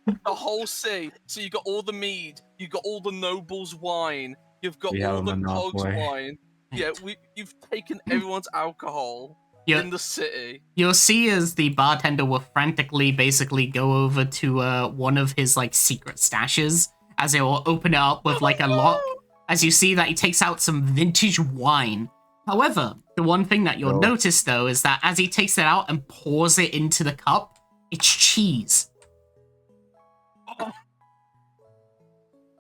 the whole city. So you got all the mead, you got all the nobles' wine, you've got We all have the a cogs' monopoly. wine. Yeah, you've taken everyone's alcohol Yeah. in the city. You'll see as the bartender will frantically basically go over to one of his like secret stashes as it will open it up with like a lock. As you see that he takes out some vintage wine. However, the one thing that you'll notice though is that as he takes it out and pours it into the cup, it's cheese.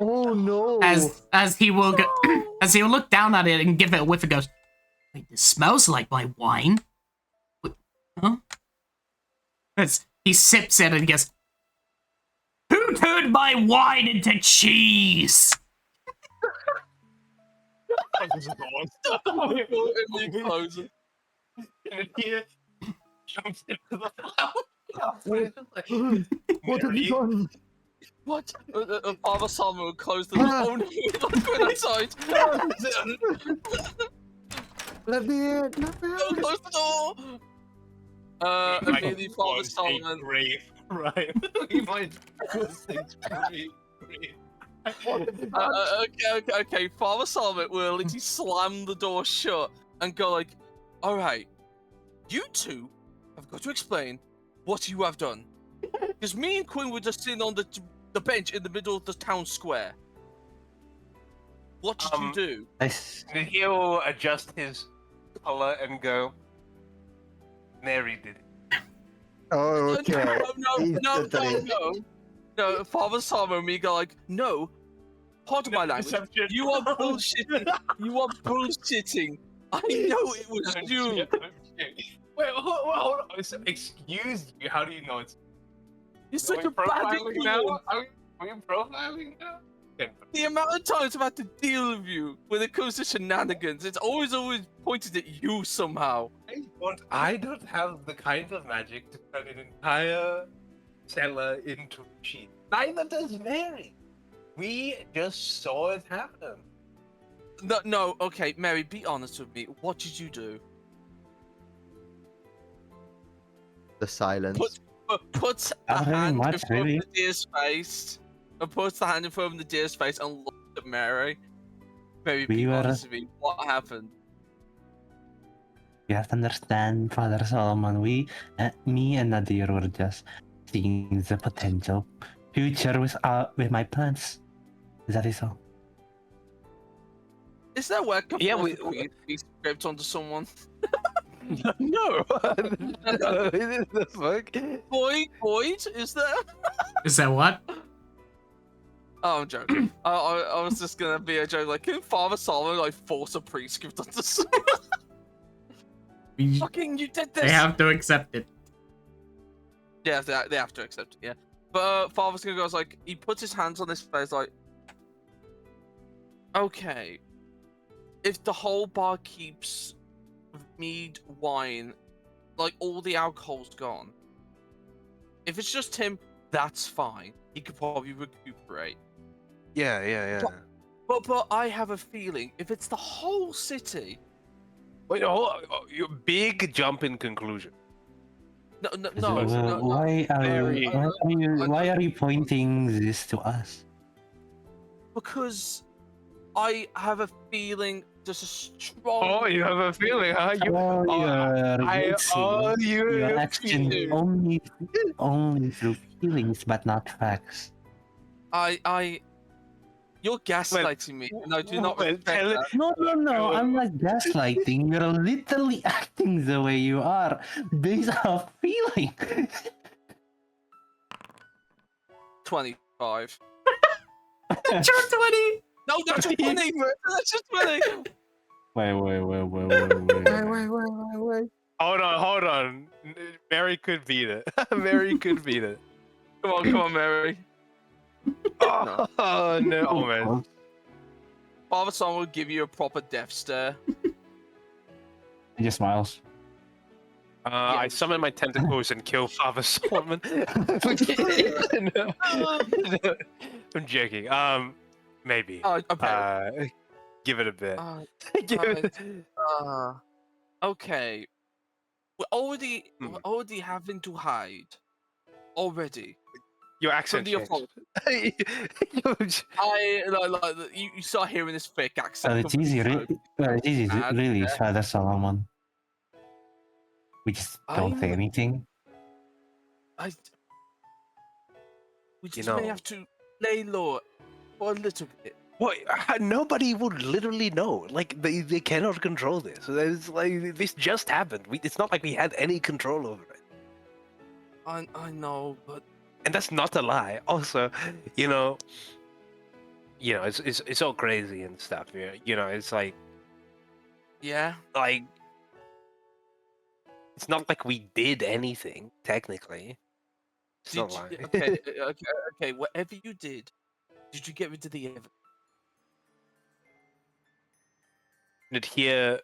Oh no! As he will go, as he'll look down at it and give it a whiff and goes, "Wait, this smells like my wine." What? Huh? As he sips it and goes, "Who turned my wine into cheese?" And he closes. And here jumps into the What have you done? What? Father Solomon will close the door. Oh no, let's go outside. Let me in! No, close the door. Immediately Father Solomon. Right. We might grave. Okay. Father Solomon will literally slam the door shut and go like, "All right, you two have got to explain what you have done, because me and Quinn were just sitting on the bench in the middle of the town square. What did you do?" Nice. And he'll adjust his color and go, Mary did it. Oh, okay. No, Father Sama and me go like, no, pardon my language. Deception. You are bullshitting. You are bullshitting. I know it was you. Wait, hold on. So, excuse you. How do you know it's? You're such a Are we bad profiling now? influence. Are we profiling now? Okay. The amount of times I've had to deal with you when it comes to shenanigans, it's always pointed at you somehow. I don't have the kind of magic to turn an entire cellar into a sheet. Neither does Mary. We just saw it happen. No, okay, Mary, be honest with me. What did you do? The silence. Put a Not very hand much, in front really. of the deer's face. And puts the hand in front of the deer's face and looked at Mary. Mary, We be were- honest with me. What happened? You have to understand, Father Solomon. Me and Nadir were just seeing the potential future with my plans. That is all. Is there work Yeah, be script onto someone? No. The fuck? Boyd, is there? Is that what? Oh, I'm joking. I was just gonna be a joke. Like, can Father Solomon like force a prescript onto someone? Fucking, you did this. They have to accept it. Yeah, they have to accept it. Yeah, but Father's gonna go. Like, he puts his hands on his face. Like, okay, if the whole bar keeps mead, wine, like all the alcohol's gone. If it's just him, that's fine. He could probably recuperate. Yeah. But I have a feeling if it's the whole city. Wait, you big jump in conclusion. No. Why are you pointing this to us? Because I have a feeling there's a strong. Oh, you have a feeling, huh? You're acting only through feelings, but not facts. You're gaslighting me, and I do not respect that. No, I'm not gaslighting. You're literally acting the way you are based off feeling. 25. Natural 20! No, that's 20! That's just 20! Wait. Hold on. Mary could beat it. Mary could beat it. Come on, Mary. Oh, no, man. Father Son will give you a proper death stare. He just smiles. I summon my tentacles and kill Father Solomon. No. I'm joking. Maybe. Okay. Give it a bit. Okay. We're already having to hide. Already. Your accent From the changed. you start hearing this fake accent. It's easy, really, Father Solomon. We just don't say anything. We just may have to lay low for a little bit. What? Nobody would literally know. Like they cannot control this. It's like this just happened. It's not like we had any control over it. I know, but and that's not a lie. Also, it's all crazy and stuff. It's like like it's not like we did anything technically. It's not lying. Okay. Whatever you did you get rid of the evidence? And here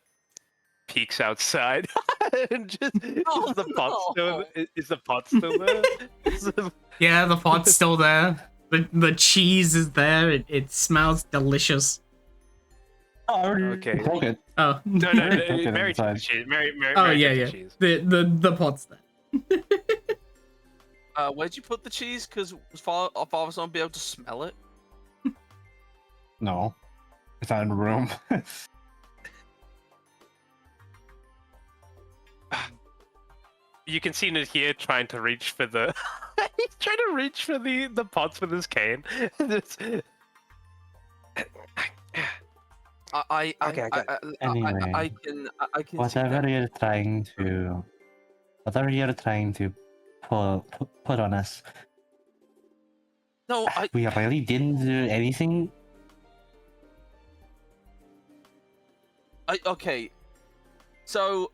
peeks outside and just is the pot still there? Yeah, the pot's still there. The cheese is there. It smells delicious. Okay. Take it. Oh. No, it Mary took the inside. cheese. Mary Oh took yeah. the cheese. The pot's there. Where'd you put the cheese? Because Father Son be able to smell it. No, it's not in the room. You can see it here trying to reach for the. He's trying to reach for the pots with his cane. Okay, I got Anyway, I can see whatever that. you're trying to, whatever you're trying to put on us, No, we really didn't do anything. Okay. So,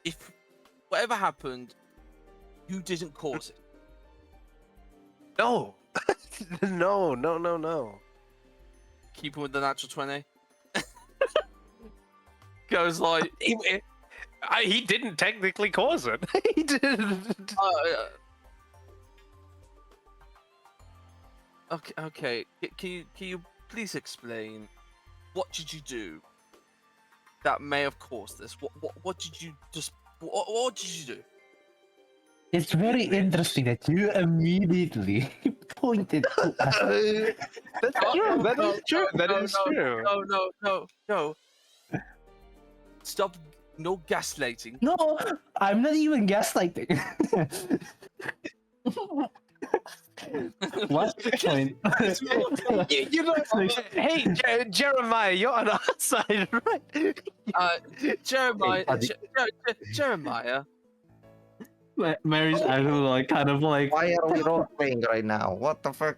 if whatever happened, you didn't cause it. no, no. Keep him with the natural 20. Goes like, He didn't technically cause it. He didn't. Okay. Can you please explain what did you do that may have caused this? What did you just? What did you do? It's very interesting that you immediately pointed to us. That's true. That is true. That is true. No. Stop! No gaslighting. No, I'm not even gaslighting. What's the point? You know, hey, Jeremiah, you're on our side, right? Jeremiah. Hey, Jeremiah. Mary's like kind of like Why are we role playing right now? What the fuck?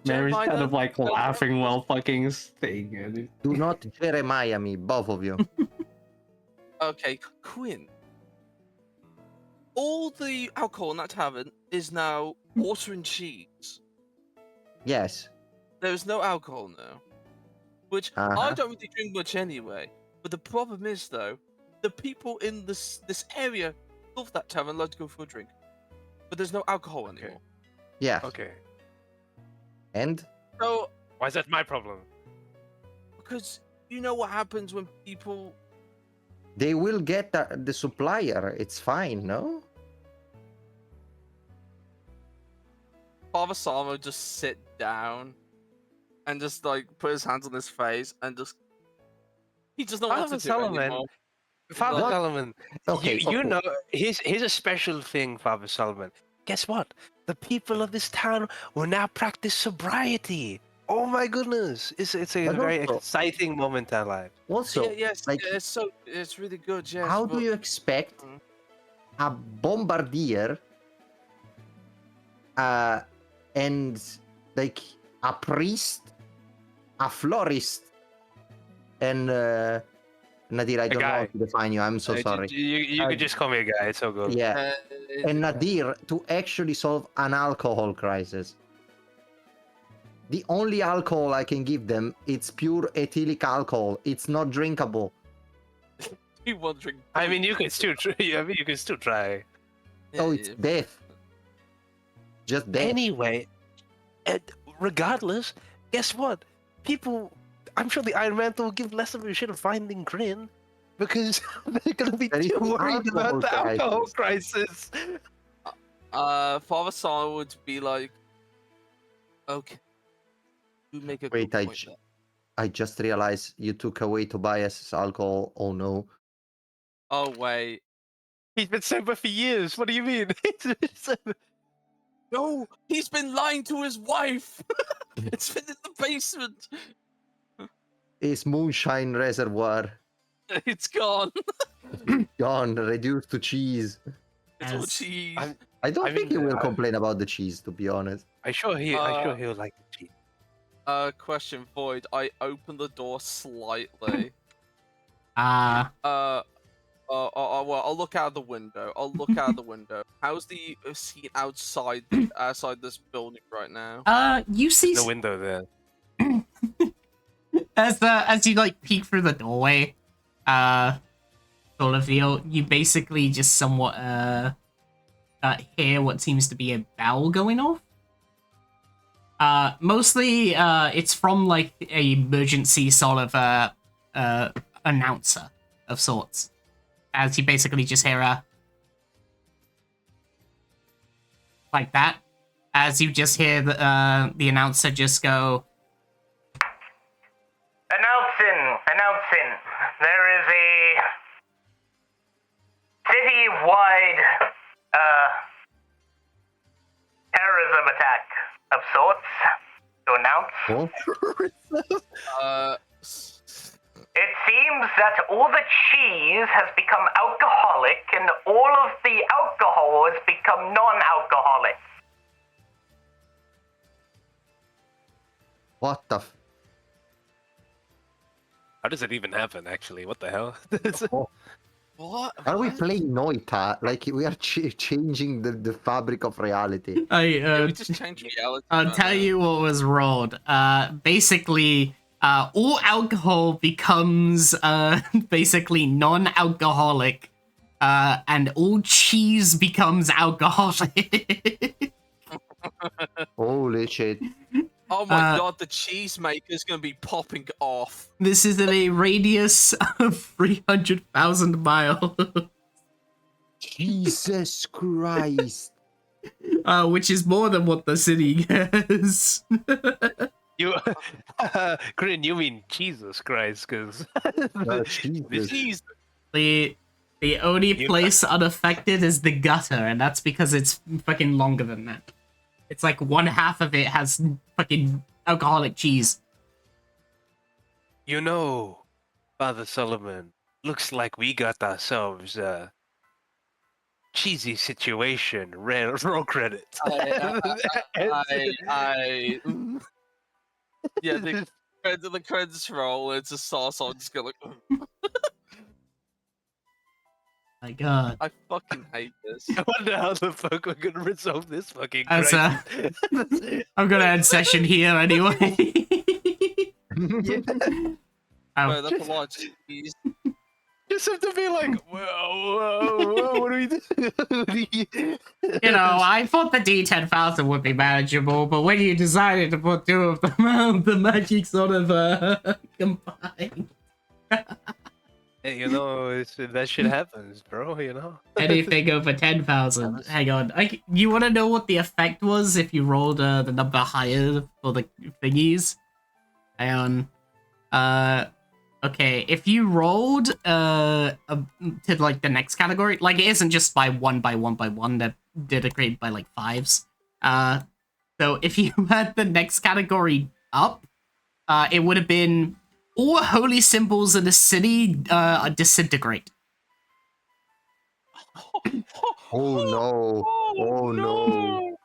Mary's kind Jeremiah, of like laughing while fucking staying at it. Do not Jeremiah me, both of you. Okay, Quinn. All the alcohol in that tavern is now water and cheese. Yes. There is no alcohol now. Which I Uh-huh. don't really drink much anyway. But the problem is though, the people in this area love that tavern, love to go for a drink. But there's no alcohol anymore. Yeah. Okay. And So Why is that my problem? because you know what happens when people they will get the supplier. It's fine, no? Father Salmo just sit down and just like put his hands on his face and just he does not want to Father do Solomon, anymore. Father What? Solomon, Okay. you okay. know, here's a special thing, Father Solomon. Guess what? The people of this town will now practice sobriety. Oh my goodness! It's a But very also- exciting moment in our lives. Also, yes, like, it's really good. Yes. how but... do you expect Mm. a bombardier and like a priest, a florist, and Nadir, I don't know how guy. to define you. I'm so sorry. You can just call me a guy. It's all good. Yeah, and Nadir to actually solve an alcohol crisis. The only alcohol I can give them, it's pure ethylic alcohol. It's not drinkable. He won't drink. I mean, you can still try. I mean, you can still try. Oh, it's death. Just death. Anyway, and regardless, guess what? People, I'm sure the Iron Man will give less of a shit of finding Grin because they're gonna be There is too the worried about the alcohol alcohol crisis. Father Saul would be like, okay, you make a Wait, good point there. I just realized you took away Tobias' alcohol. Oh no. Oh wait, He's been sober for years. What do you mean? no, he's been lying to his wife. It's been in the basement. His moonshine reservoir It's gone. gone, reduced to cheese. It's all As- cheese. I don't I think he mean, will complain about the cheese, to be honest. I'm sure he'll like the cheese. Question Void. I open the door slightly. Ah, Well, I'll look out the window. How's the scene outside this building right now? you see The window there. as you like peek through the doorway, sort of you basically just somewhat hear what seems to be a bell going off. Mostly it's from like a emergency sort of announcer of sorts. As you basically just hear a like that. As you just hear the announcer just go, Announcing, there is a city-wide terrorism attack of sorts to announce. Oh, that all the cheese has become alcoholic and all of the alcohol has become non-alcoholic. What the? How does it even happen? Actually, what the hell? What? Are we What? playing Noita? Like we are changing the fabric of reality. Yeah, we just changed reality. I'll right tell now. you what was rolled. Basically, all alcohol becomes basically non-alcoholic, and all cheese becomes alcoholic. Holy shit! Oh my Uh, god, the cheese maker's gonna be popping off. This is in a radius of 300,000 miles, Jesus Christ! which is more than what the city gets. You, Grin, you mean Jesus Christ? Because Jesus. Cheese. The only You- place unaffected is the gutter, and that's because it's fucking longer than that. It's like one half of it has fucking alcoholic cheese. you know, Father Solomon, looks like we got ourselves a cheesy situation. Roll credit. Yeah, the credits roll. It's a sauce. I'm just gonna. My god. I fucking hate this. I wonder how the fuck we're gonna resolve this fucking As crisis. I'm gonna end session here anyway. Wait, that's a lot of cheese. Just have to be like, whoa, what do we do? You know, I thought the D10,000 would be manageable, but when you decided to put two of them out, the magic sort of combined. Hey, you know, that shit happens, bro. You know. Anything over 10,000. Hang on. You want to know what the effect was if you rolled the number higher for the thingies? Hang on. Okay, if you rolled to like the next category, like it isn't just by one, that did a grade by like fives. So if you had the next category up, it would have been all holy symbols in the city disintegrate. Oh no! Oh no!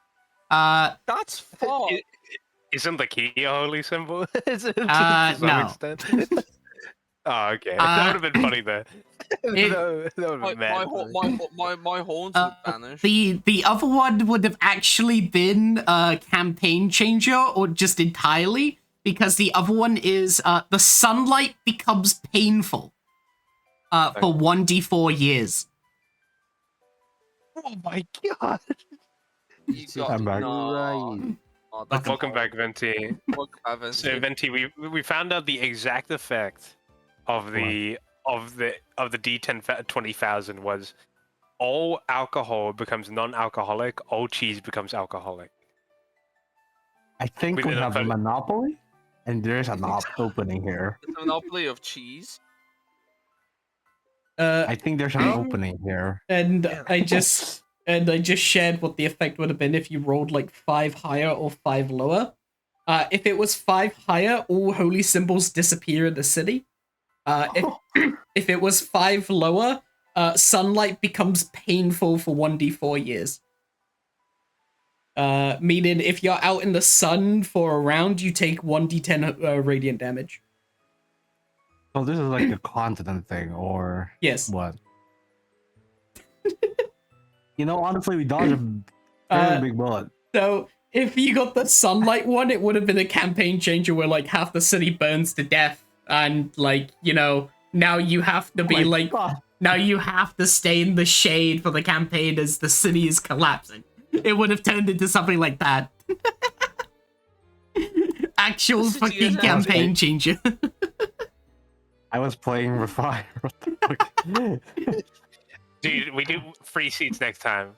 That's fucked. Isn't the key a holy symbol? To some no. extent? Oh, okay. That would have been funny there. It- that would have been mad. My horns would vanish. The other one would have actually been a campaign changer, or just entirely, because the other one is the sunlight becomes painful for 1d4 years. Oh my god! You got I'm back. Right. Oh, that's Welcome back, horrible. Venti. Welcome back, Venti. So, Venti, we found out the exact effect of the D10 20,000 was all alcohol becomes non-alcoholic, all cheese becomes alcoholic. I think We we didn't have a put it- monopoly, and there's an opening here. It's a monopoly of cheese. I think there's an opening here. And I just shared what the effect would have been if you rolled like 5 higher or 5 lower. If it was 5 higher, all holy symbols disappear in the city. If it was 5 lower, sunlight becomes painful for 1d4 years. Meaning if you're out in the sun for a round, you take 1d10 radiant damage. So this is like a continent thing, or Yes. what? You know, honestly, we dodged a fairly big bullet. So if you got the sunlight one, it would have been a campaign changer where like half the city burns to death, and like, you know, now you have to be like, now you have to stay in the shade for the campaign as the city is collapsing. It would have turned into something like that. Actual The city fucking is campaign changer. I was playing with fire. What the fuck? Dude, we do free seats next time.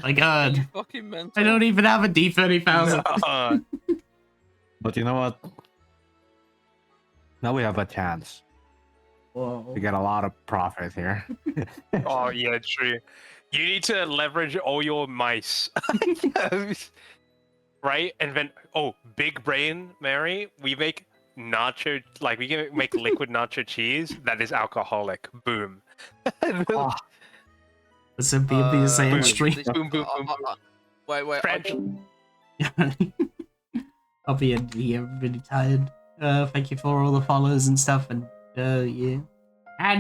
My god. You fucking mental. I don't even have a D30,000. But you know what? Now we have a chance Whoa. to get a lot of profit here. Oh yeah, true. You need to leverage all your mice. Right? And then big brain, Mary, we make nacho, like we can make liquid nacho cheese that is alcoholic. Boom. Ah, This would be the same boom. stream. Boom, boom, boom, boom. Wait. French. I'll be really tired. Thank you for all the follows and stuff, and yeah. And